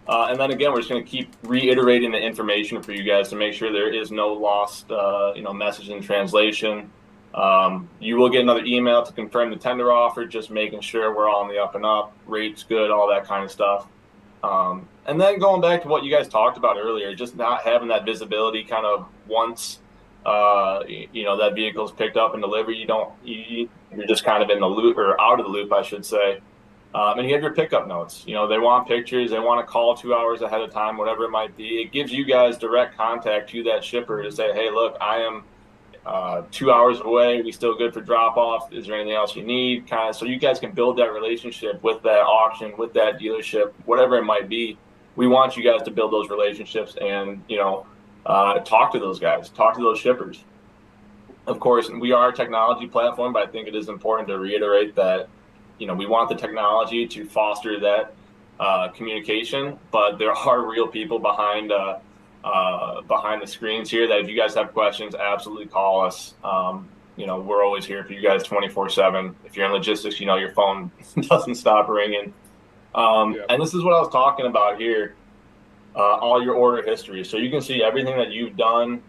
And then again, we're just going to keep reiterating the information for you guys to make sure there is no lost, message in translation. You will get another email to confirm the tender offer, just making sure we're all on the up and up, rates good, all that kind of stuff. And then going back to what you guys talked about earlier, just not having that visibility kind of once, that vehicle's picked up and delivered, you're just kind of in the loop, or out of the loop, I should say. And you have your pickup notes. They want pictures, they want to call 2 hours ahead of time, whatever it might be. It gives you guys direct contact to that shipper to say, hey, look, I am 2 hours away. We still good for drop off? Is there anything else you need? Kind of, so you guys can build that relationship with that auction, with that dealership, whatever it might be. We want you guys to build those relationships and, talk to those guys, talk to those shippers. Of course, we are a technology platform, but I think it is important to reiterate that we want the technology to foster that communication, but there are real people behind the screens here that if you guys have questions, absolutely call us. We're always here for you guys 24/7. If you're in logistics, your phone doesn't stop ringing. And this is what I was talking about here, all your order history. So you can see everything that you've done,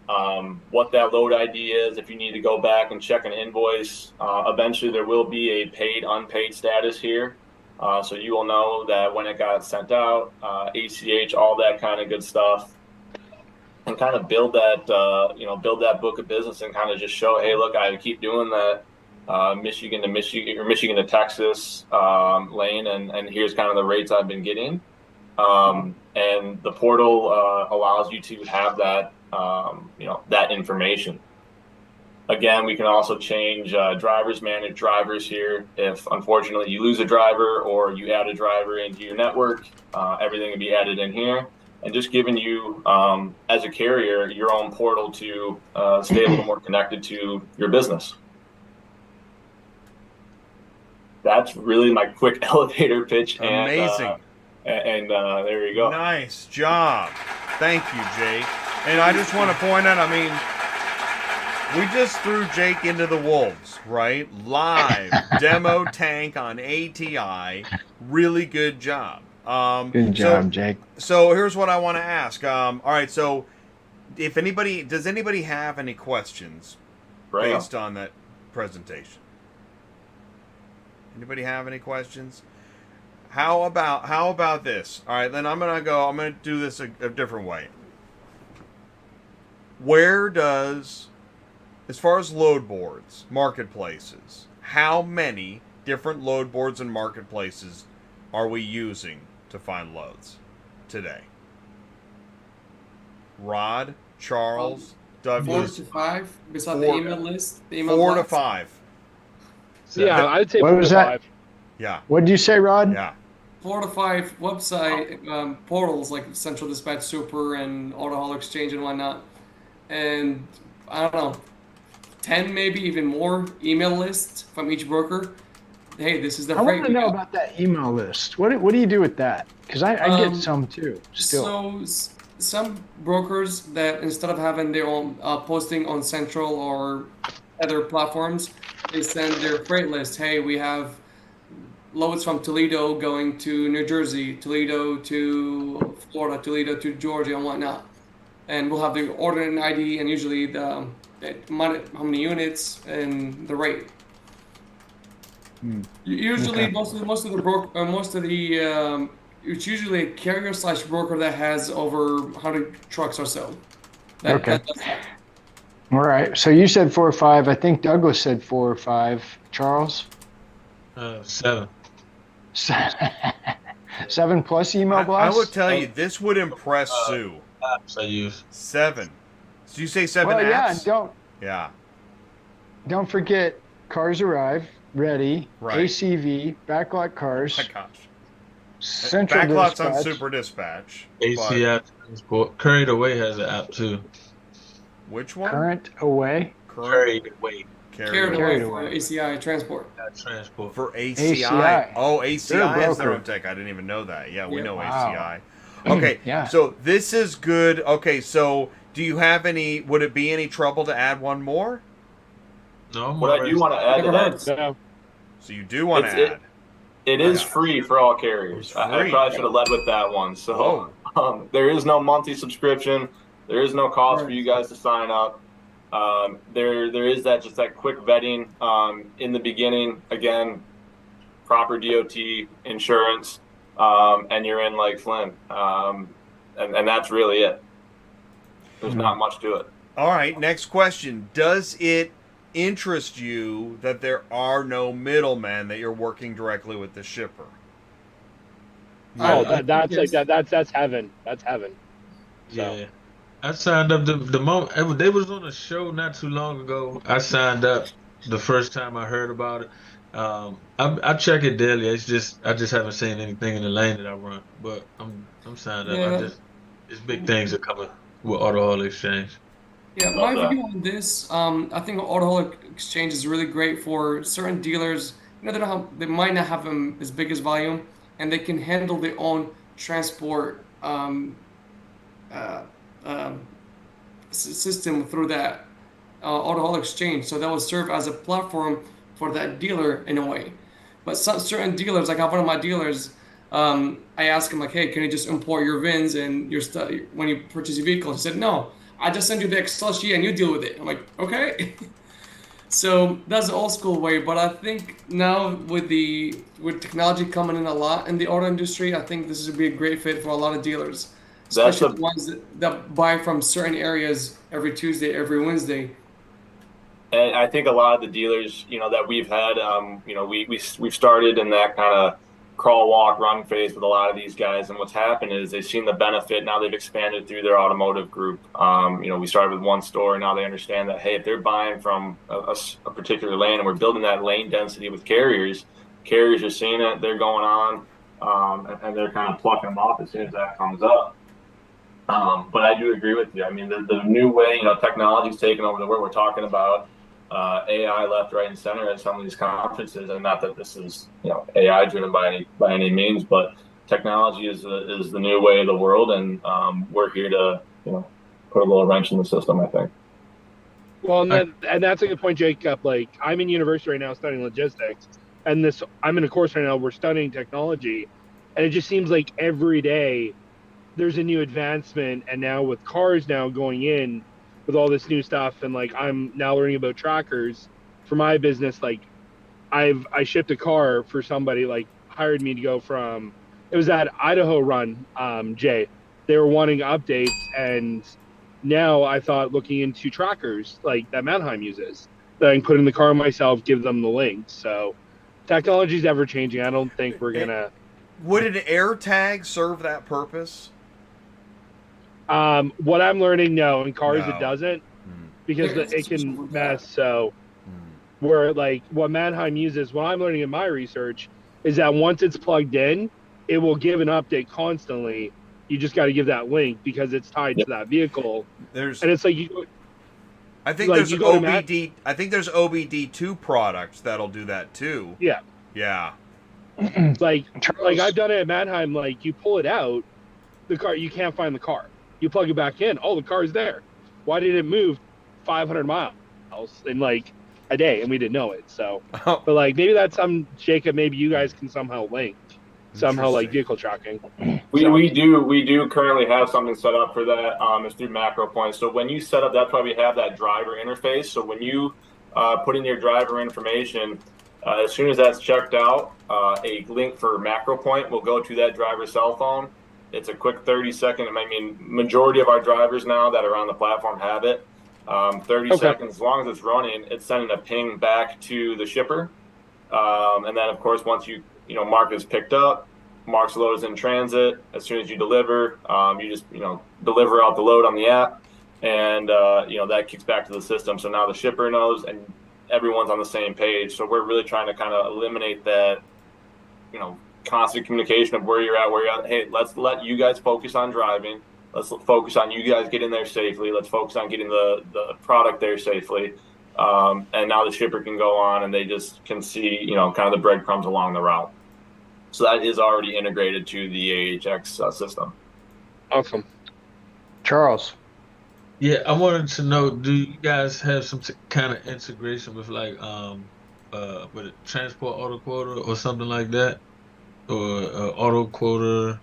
what that load ID is, if you need to go back and check an invoice. Eventually there will be a paid, unpaid status here. So you will know that when it got sent out, ACH, all that kind of good stuff. And kind of build that, build that book of business and kind of just show, hey, look, I keep doing that Michigan to Texas lane, and here's kind of the rates I've been getting. And the portal allows you to have that, that information. Again, we can also change drivers, manage drivers here. If unfortunately you lose a driver or you add a driver into your network, everything will be added in here. And just giving you, as a carrier, your own portal to stay a little more connected to your business. That's really my quick elevator pitch. Amazing. And there you go. Nice job. Thank you, Jake. And I just want to point out, we just threw Jake into the wolves, right? Live demo tank on ATI. Really good job. Good job, Jake. So here's what I want to ask. All right, so does anybody have any questions based on that presentation? Anybody have any questions? How about this? All right, then I'm gonna do this a different way. Where does, as far as load boards, marketplaces, how many different load boards and marketplaces are we using to find loads today? Rod, Charles, Douglas. 4 to 5, beside the email list. The email 4 box. to 5. Yeah, I'd say what 4 was to that? 5. Yeah. What did you say, Rod? Yeah. 4 to 5 website portals like Central Dispatch Super and Autohaul Exchange and whatnot. And I don't know, 10 maybe even more email lists from each broker. Hey, this is the I freight. want to know about that email list. What do you do with that? Because I get some too. Still. So some brokers that instead of having their own posting on Central or other platforms, they send their freight list. Hey, we have loads from Toledo going to New Jersey, Toledo to Florida, Toledo to Georgia, and whatnot. And we'll have the ordering ID and usually the how many units and the rate. Usually, Okay. most of the it's usually a carrier/broker that has over 100 trucks or so. Okay. All right. So you said 4 or 5. I think Douglas said 4 or 5. Charles? 7. 7 plus email blasts? I will tell you, this would impress Sue. Apps I use. 7. So you say 7 Well, apps? yeah, don't forget Cars Arrive, Ready, Right. ACV, Backlot Cars, My gosh. Central Backlot's Dispatch. on Super Dispatch. ACI Transport. Current Away has an app too. Which one? Current Away. Current Away. Carried away for ACI Transport. Transport. For ACI. ACI. Oh, They're a ACI has their broker. own tech. I didn't even know that. Yeah, we Yeah. know Wow. ACI. Okay, Yeah. so this is good. Okay, so do you have any, would it be any trouble to add one more? No, What I do want to add to Never heard. that, So you do want to It's- add. It is free for all carriers. I probably should have led with that one. So there is no monthly subscription. There is no cost for you guys to sign up. There is that quick vetting in the beginning. Again, proper DOT, insurance, and you're in like Flynn. And that's really it. There's not much to it. All right, next question. Does it interest you that there are no middlemen, that you're working directly with the shipper? Oh, that's heaven. That's heaven. So. Yeah. I signed up the moment they was on a show not too long ago. I signed up the first time I heard about it. I check it daily. It's just I just haven't seen anything in the lane that I run, but I'm signed up. Yeah. It's big things are coming with Automotive Exchange. Yeah, my view on this, I think Automotive Exchange is really great for certain dealers. You know, they might not have as big as volume, and they can handle their own transport system through that Automotive Exchange. So that will serve as a platform for that dealer in a way. But certain dealers, like I have one of my dealers, I asked him like, hey, can you just import your VINs and your stuff when you purchase your vehicle? He said, no, I just send you the Excel sheet and you deal with it. I'm like, okay. So that's the old school way. But I think now with technology coming in a lot in the auto industry, I think this would be a great fit for a lot of dealers, especially the ones that buy from certain areas every Tuesday, every Wednesday. And I think a lot of the dealers, that we've had, we've started in that kind of crawl, walk, run phase with a lot of these guys. And what's happened is they've seen the benefit. Now they've expanded through their automotive group. We started with one store, and now they understand that, hey, if they're buying from a particular lane and we're building that lane density with carriers are seeing it, they're going on, and they're kind of plucking them off as soon as that comes up. But I do agree with you. I mean, the new way, technology's taken over the world. We're talking about AI left, right, and center at some of these conferences, and not that this is AI driven by any means, but technology is the new way of the world, and we're here to put a little wrench in the system, I think. Well, and that's a good point, Jacob. Like, I'm in university right now studying logistics, and I'm in a course right now we're studying technology, and it just seems like every day there's a new advancement, and now with cars now going in with all this new stuff, and like I'm now learning about trackers for my business. Like I shipped a car for somebody, like hired me to go from, it was that Idaho run, Jay. They were wanting updates, and now I thought looking into trackers like that Mannheim uses, that I can put in the car myself, give them the link. So technology's ever changing. I don't think we're gonna. Would an air tag serve that purpose? What I'm learning, no. In cars, it doesn't, because it can mess. So, where like what Mannheim uses, what I'm learning in my research is that once it's plugged in, it will give an update constantly. You just got to give that link because it's tied to that vehicle. And it's like I think there's OBD. I think there's OBD2 products that'll do that too. Yeah. Yeah. like I've done it at Mannheim. Like you pull it out, the car, you can't find the car. You plug it back in, the car's there. Why did it move 500 miles in like a day and we didn't know it? So, but like maybe that's Jacob, maybe you guys can somehow link somehow like vehicle tracking. We do currently have something set up for that. It's through Macro Point. So when you set up, that's why we have that driver interface. So when you put in your driver information, as soon as that's checked out, a link for Macro Point will go to that driver's cell phone. It's a quick 30-second. I mean, majority of our drivers now that are on the platform have it. 30 seconds, as long as it's running, it's sending a ping back to the shipper. And then, of course, once you mark as picked up, marks load is in transit. As soon as you deliver, you just deliver out the load on the app, and that kicks back to the system. So now the shipper knows, and everyone's on the same page. So we're really trying to kind of eliminate that, constant communication of where you're at. Hey, let's let you guys focus on driving. Let's focus on you guys getting there safely. Let's focus on getting the product there safely. And now the shipper can go on and they just can see, kind of the breadcrumbs along the route. So that is already integrated to the AHX system. Awesome. Charles. Yeah, I wanted to know, do you guys have some kind of integration with like with a transport auto quota or something like that? or auto quoter?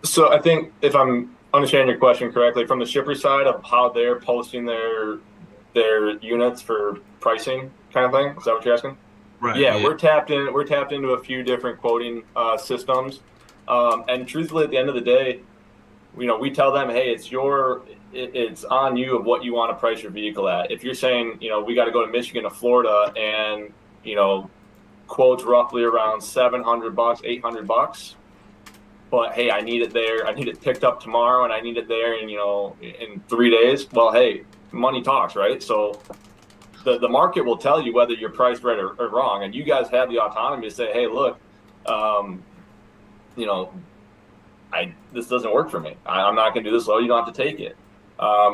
So I think if I'm understanding your question correctly, from the shipper side of how they're posting their units for pricing kind of thing, is that what you're asking? Right. Yeah, we're tapped into a few different quoting systems, and truthfully, at the end of the day, we tell them, hey, it's on you of what you want to price your vehicle at. If you're saying, we got to go to Michigan to Florida, and quotes roughly around $700, $800, but hey, I need it there. I need it picked up tomorrow, and I need it there in 3 days. Well, hey, money talks, right? So the market will tell you whether you're priced right or wrong, and you guys have the autonomy to say, hey, look, this doesn't work for me. I'm not going to do this low. You don't have to take it.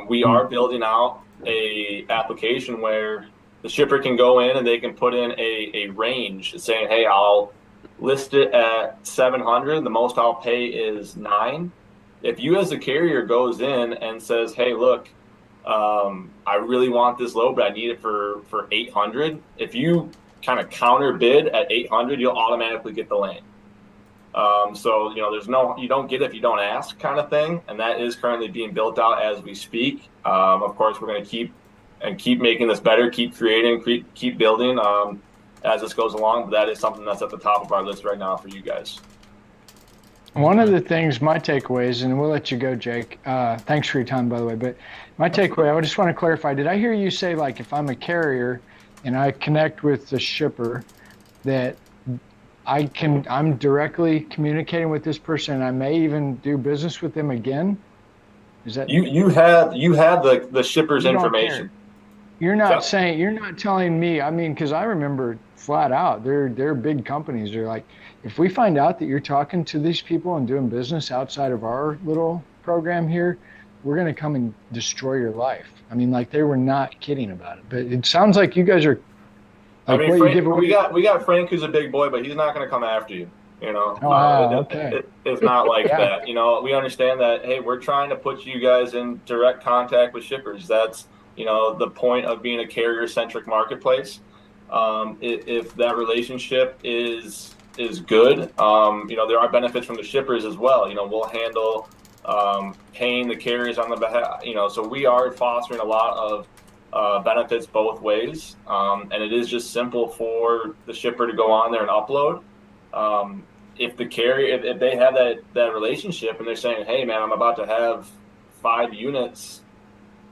We are building out a application where the shipper can go in and they can put in a range saying, hey, I'll list it at 700. The most I'll pay is 9. If you as a carrier goes in and says, hey, look, I really want this low, but I need it for 800. If you kind of counter bid at 800, you'll automatically get the lane. So you don't get it if you don't ask kind of thing, and that is currently being built out as we speak. Of course, we're going to keep making this better, keep creating, keep building as this goes along. But that is something that's at the top of our list right now for you guys. One of the things, my takeaways, and we'll let you go, Jake. Thanks for your time, by the way. But my takeaway, I just want to clarify. Did I hear you say, like, if I'm a carrier and I connect with the shipper, that I'm directly communicating with this person, and I may even do business with them again? Is that you have the shipper's information? You're not telling me. I mean, because I remember flat out, they're big companies. They're like, if we find out that you're talking to these people and doing business outside of our little program here, we're going to come and destroy your life. I mean, like, they were not kidding about it. But it sounds like you guys are. Like, I mean, we got Frank, who's a big boy, but he's not going to come after you. Okay. It's not like that. We understand that. Hey, we're trying to put you guys in direct contact with shippers. That's the point of being a carrier-centric marketplace. If that relationship is good, there are benefits from the shippers as well. We'll handle paying the carriers on the behalf. So we are fostering a lot of benefits both ways, and it is just simple for the shipper to go on there and upload. If the carrier, if they have that relationship and they're saying, hey man, I'm about to have 5 units,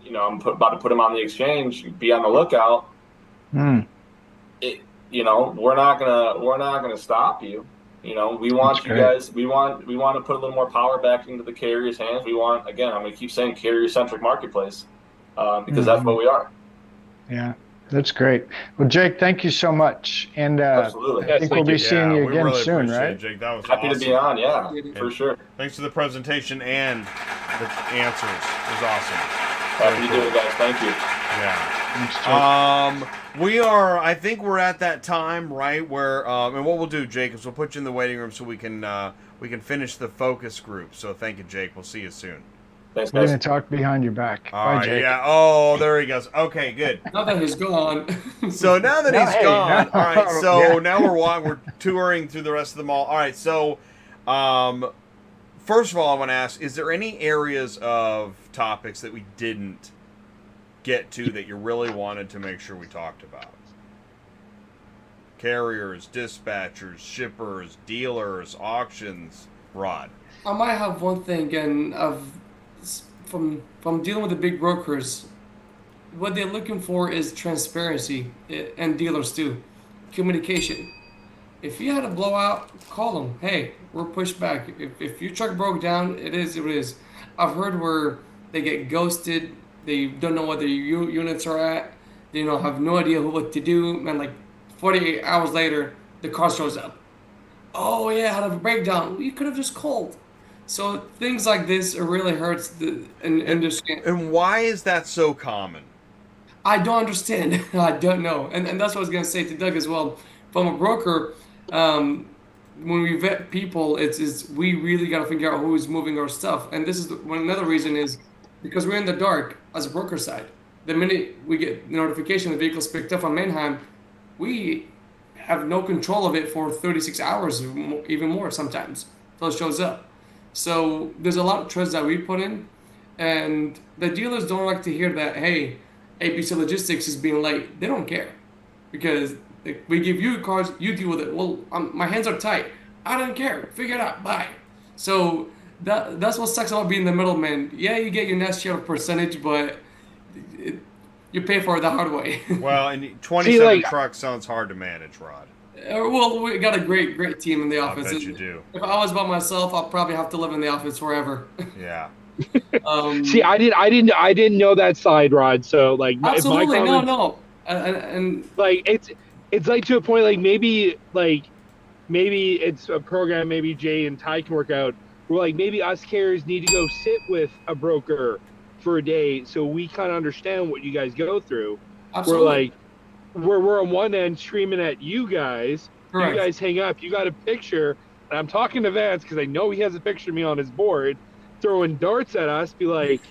I'm about to put them on the exchange, be on the lookout. We're not gonna stop you. We want you guys, we want to put a little more power back into the carrier's hands. We want, again, I'm going to keep saying carrier-centric marketplace, because that's what we are. Yeah, that's great. Well, Jake, thank you so much. And absolutely. I think we'll be seeing you again really soon, right? It, Jake. That was happy awesome. to be on, yeah, for sure. Thanks for the presentation and the answers. It was awesome. Happy to do it, guys. Thank you. Yeah. I think we're at that time, right, where, and what we'll do, Jake, is we'll put you in the waiting room so we can finish the focus group. So thank you, Jake. We'll see you soon. Thanks, guys. We're going to talk behind your back. All right, Jake. yeah. Oh, there he goes. Okay, good. Now that he's gone. So now that he's gone, all right, so now we're touring through the rest of the mall. All right, so first of all, I want to ask, is there any areas of topics that we didn't get to that you really wanted to make sure we talked about? Carriers, dispatchers, shippers, dealers, auctions. Rod. I might have one thing, and from dealing with the big brokers, what they're looking for is transparency, and dealers too, communication. If you had a blowout, call them. Hey, we're pushed back. If your truck broke down, it is what it is. I've heard where they get ghosted. They don't know where their units are at. They have no idea what to do. And like 48 hours later, the car shows up. Oh yeah, I had a breakdown. You could have just called. So things like this, it really hurts the industry. And why is that so common? I don't understand. I don't know. And that's what I was going to say to Doug as well. From a broker, when we vet people, it's we really got to figure out who is moving our stuff. And this is another reason is because we're in the dark as a broker side. The minute we get the notification the vehicle's picked up on Manheim, we have no control of it for 36 hours, or even more sometimes, till it shows up. So there's a lot of trust that we put in, and the dealers don't like to hear that, hey, ABC Logistics is being late. They don't care, because we give you cars, you deal with it. Well, my hands are tight. I don't care. Figure it out. Bye. So that's what sucks about being the middleman. Yeah, you get your next share of percentage, but you pay for it the hard way. Well, and 27 trucks sounds hard to manage, Rod. Well, we got a great team in the office. I bet you do. If I was by myself, I'll probably have to live in the office forever. Yeah. See, I didn't know that side, Rod. So like, absolutely, if my comments, no. And like it's like to a point, like maybe it's a program maybe Jay and Ty can work out. Where like maybe us carriers need to go sit with a broker for a day so we kind of understand what you guys go through. Absolutely. We're on one end screaming at you guys. Correct. You guys hang up. You got a picture, and I'm talking to Vance because I know he has a picture of me on his board, throwing darts at us. Be like,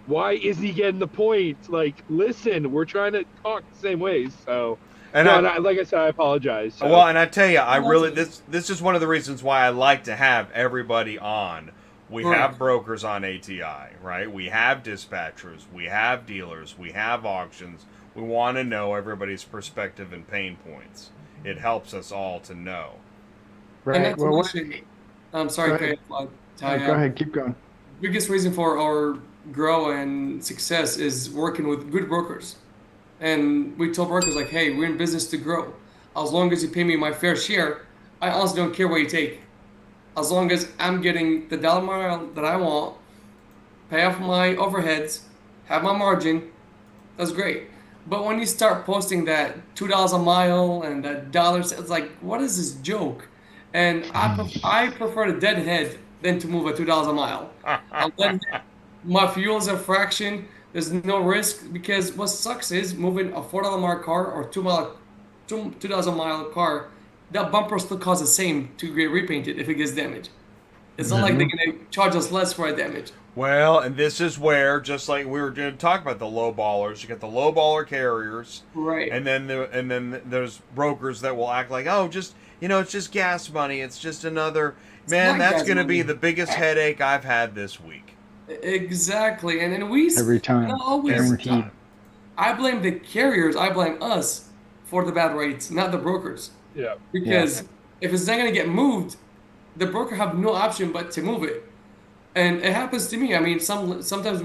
why isn't he getting the point? Like, listen, we're trying to talk the same ways. So, like I said, I apologize. So. Well, and I tell you, I really this is one of the reasons why I like to have everybody on. We have brokers on ATI, right? We have dispatchers, we have dealers, we have auctions. We want to know everybody's perspective and pain points. It helps us all to know. Right. Well, I'm sorry, go ahead, keep going. Biggest reason for our grow and success is working with good brokers. And we tell brokers like, hey, we're in business to grow. As long as you pay me my fair share, I honestly don't care what you take. As long as I'm getting the dollar mile that I want, pay off my overheads, have my margin, that's great. But when you start posting that $2 a mile and $1, it's like, what is this joke? And I prefer to deadhead than to move a $2 a mile. My fuel's a fraction. There's no risk, because what sucks is moving a $4 mile car or $2 a mile car. That bumper still costs the same to get repainted if it gets damaged. It's not like they're going to charge us less for a damage. Well, and this is where, just like we were going to talk about the low ballers, you get the low baller carriers, right? And then there's brokers that will act like, oh, just it's just gas money. It's just another that's going to be the biggest headache I've had this week. Exactly, and then we every time, guaranteed. I blame the carriers. I blame us for the bad rates, not the brokers. Yeah. Because if it's not going to get moved, the broker have no option but to move it. And it happens to me. I mean, sometimes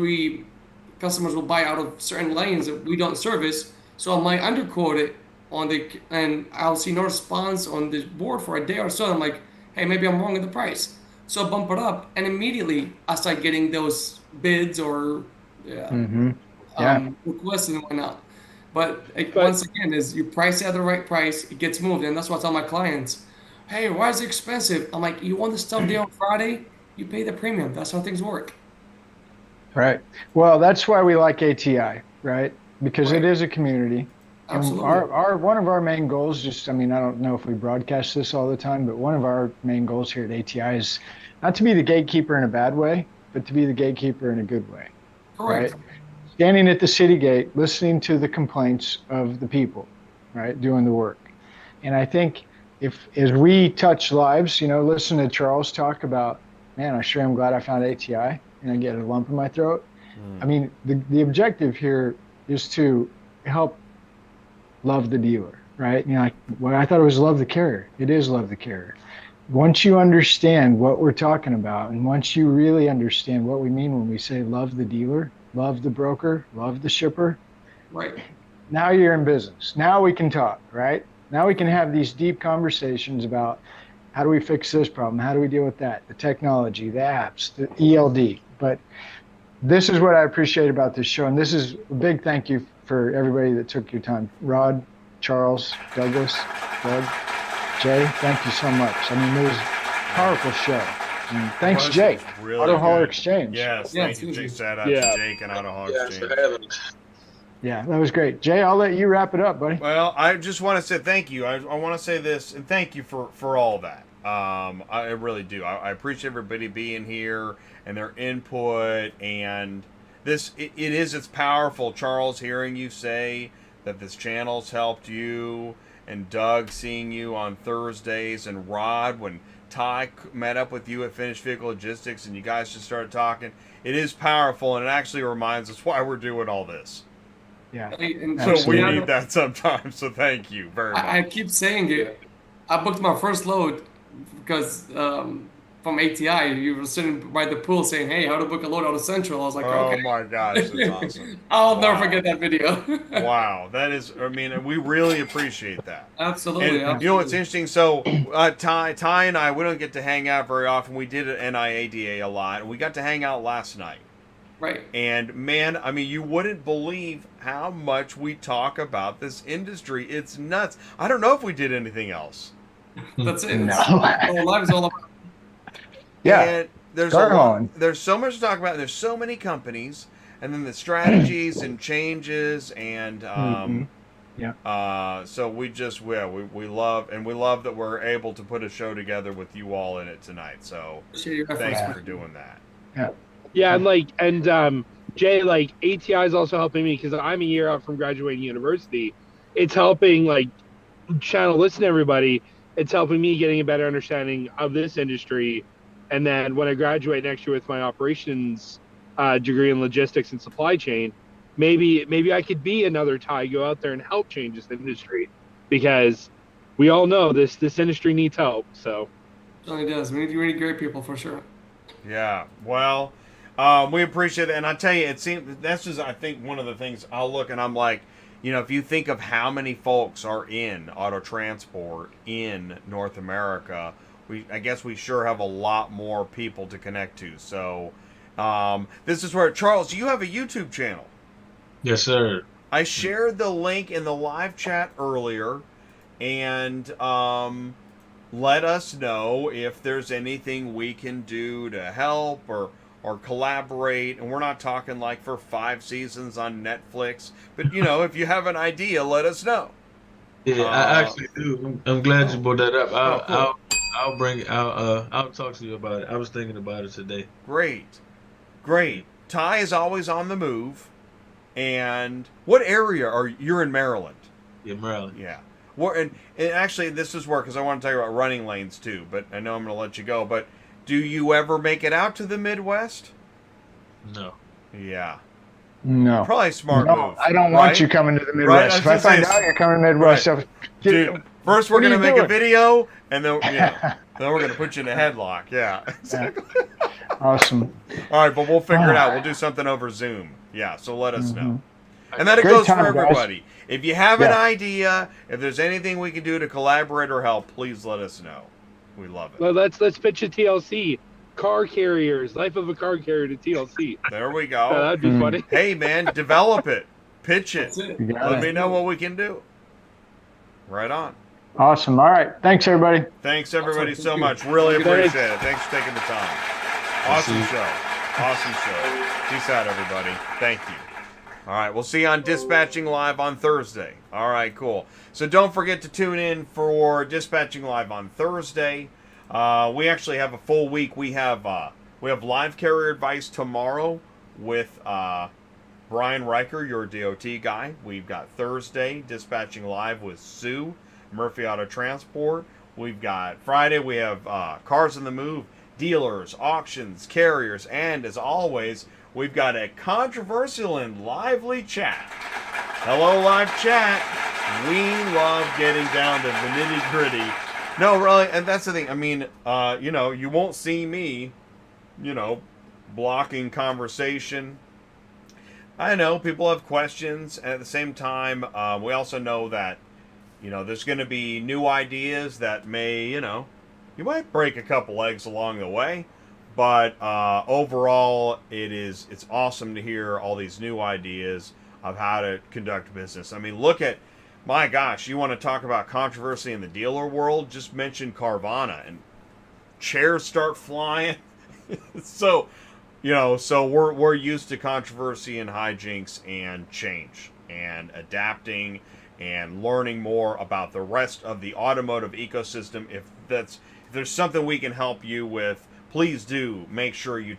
customers will buy out of certain lanes that we don't service, so I might underquote it and I'll see no response on the board for a day or so. I'm like, hey, maybe I'm wrong with the price. So I bump it up, and immediately I start getting those bids or requests and whatnot. But once again, is you price it at the right price, it gets moved. And that's what I tell my clients. Hey, why is it expensive? I'm like, you want the stuff there on Friday? You pay the premium. That's how things work. Right. Well, that's why we like ATI, right? Because it is a community. Absolutely. And one of our main goals, I don't know if we broadcast this all the time, but one of our main goals here at ATI is not to be the gatekeeper in a bad way, but to be the gatekeeper in a good way. Correct. Right? Standing at the city gate, listening to the complaints of the people, right, doing the work. And I think as we touch lives, listen to Charles talk about, man, I sure am glad I found ATI, and I get a lump in my throat. I mean, the objective here is to help love the dealer, right? I thought it was love the carrier. It is love the carrier. Once you understand what we're talking about, and once you really understand what we mean when we say love the dealer, love the broker, love the shipper, right? Now you're in business. Now we can talk, right? Now we can have these deep conversations about how do we fix this problem? How do we deal with that? The technology, the apps, the ELD. But this is what I appreciate about this show. And this is a big thank you for everybody that took your time. Rod, Charles, Douglas, Doug, Jay, thank you so much. I mean, it was a powerful show. And thanks, Jake. Really Auto Hauler good. Exchange. Yes, thank you, Jake. Shout out to Jake and Auto Hauler Exchange. Yeah, that was great. Jay, I'll let you wrap it up, buddy. Well, I just want to say thank you. I want to say this, and thank you for all that. I really do. I appreciate everybody being here and their input. And it's powerful, Charles, hearing you say that this channel's helped you and Doug seeing you on Thursdays, and Rod when Ty met up with you at Finished Vehicle Logistics and you guys just started talking. It is powerful, and it actually reminds us why we're doing all this. Yeah. So we need that sometimes, so thank you very much. I keep saying it. I booked my first load because from ATI, you were sitting by the pool saying, "Hey, how to book a load out of Central?" I was like, "Oh okay." my gosh, that's awesome! I'll never forget that video. Wow, that is. I mean, we really appreciate that. Absolutely. And you know what's interesting? So Ty and I, we don't get to hang out very often. We did at NIADA a lot, and we got to hang out last night. Right. And man, I mean, you wouldn't believe how much we talk about this industry. It's nuts. I don't know if we did anything else. That's it. No. Our lives all about. Yeah. And there's there's so much to talk about. There's so many companies, and then the strategies and changes, and so we just we love that we're able to put a show together with you all in it tonight. So thanks for doing that. Yeah. Yeah, and Jay, ATI is also helping me because I'm a year out from graduating university. It's helping channel listen to everybody. It's helping me getting a better understanding of this industry. And then when I graduate next year with my operations degree in logistics and supply chain, maybe I could be another Ty, go out there and help change this industry, because we all know this industry needs help. So it really does. We need great people for sure. Yeah. Well, we appreciate it, and I tell you, it seems that's just I think one of the things I'll look and I'm like, if you think of how many folks are in auto transport in North America. I guess we sure have a lot more people to connect to. So this is where, Charles, you have a YouTube channel. Yes, sir. I shared the link in the live chat earlier, and let us know if there's anything we can do to help or collaborate. And we're not talking for 5 seasons on Netflix, but if you have an idea, let us know. Yeah, I actually do. I'm glad you brought that up. I'll talk to you about it. I was thinking about it today. Great. Ty is always on the move. And what area you're in? Maryland? Yeah, Maryland. Yeah. And actually, this is where, because I want to tell you about running lanes too, but I know I'm going to let you go. But do you ever make it out to the Midwest? No. Yeah. No. Probably a smart move. I don't want you coming to the Midwest. If I find out you're coming to the Midwest, dude, first we're going to make a video, and then then we're going to put you in a headlock. Yeah. Exactly. Awesome. All right, but we'll figure it out. We'll do something over Zoom. Yeah, so let us know. And that goes for everybody. Guys. If you have an idea, if there's anything we can do to collaborate or help, please let us know. We love it. Well, let's pitch a TLC. Car carriers, life of a car carrier to TLC. There we go. That'd be funny. Hey, man, develop it. Pitch it. Let me know what we can do. Right on. Awesome. All right. Thanks, everybody. Thanks, everybody, so much. Really appreciate it. Thanks for taking the time. Awesome show. Peace out, everybody. Thank you. All right, we'll see you on Dispatching Live on Thursday. All right, cool. So don't forget to tune in for Dispatching Live on Thursday. We actually have a full week. We have live carrier advice tomorrow with Brian Riker, your DOT guy. We've got Thursday Dispatching Live with Sue, Murphy Auto Transport. We've got Friday. We have Cars on the Move, dealers, auctions, carriers, and as always, we've got a controversial and lively chat. Hello, live chat. We love getting down to the nitty gritty. No, really, and that's the thing. I mean, you won't see me, blocking conversation. I know people have questions, and at the same time, we also know that, there's going to be new ideas that may, you might break a couple eggs along the way. But overall, it's awesome to hear all these new ideas of how to conduct business. I mean, look at, my gosh, you want to talk about controversy in the dealer world? Just mention Carvana and chairs start flying. So we're used to controversy and hijinks and change and adapting and learning more about the rest of the automotive ecosystem. If there's something we can help you with, please do make sure you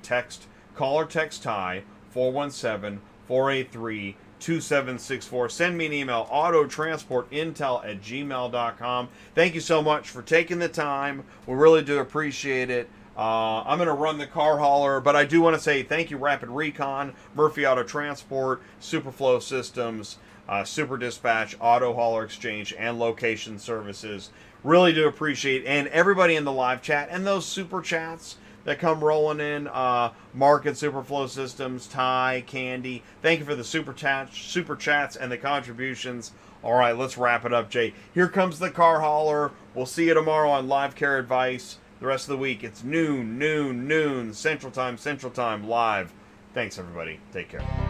call or text Ty 417-483-2888. 2764. Send me an email, autotransportintel@gmail.com. Thank you so much for taking the time. We really do appreciate it. I'm going to run the car hauler, but I do want to say thank you, Rapid Recon, Murphy Auto Transport, Superflow Systems, Super Dispatch, Auto Hauler Exchange, and Location Services. Really do appreciate it. And everybody in the live chat and those super chats that come rolling in. Mark at Superflow Systems, Ty, Candy. Thank you for the super chats and the contributions. All right, let's wrap it up, Jay. Here comes the car hauler. We'll see you tomorrow on Live Care Advice. The rest of the week, it's noon, Central Time, live. Thanks, everybody. Take care.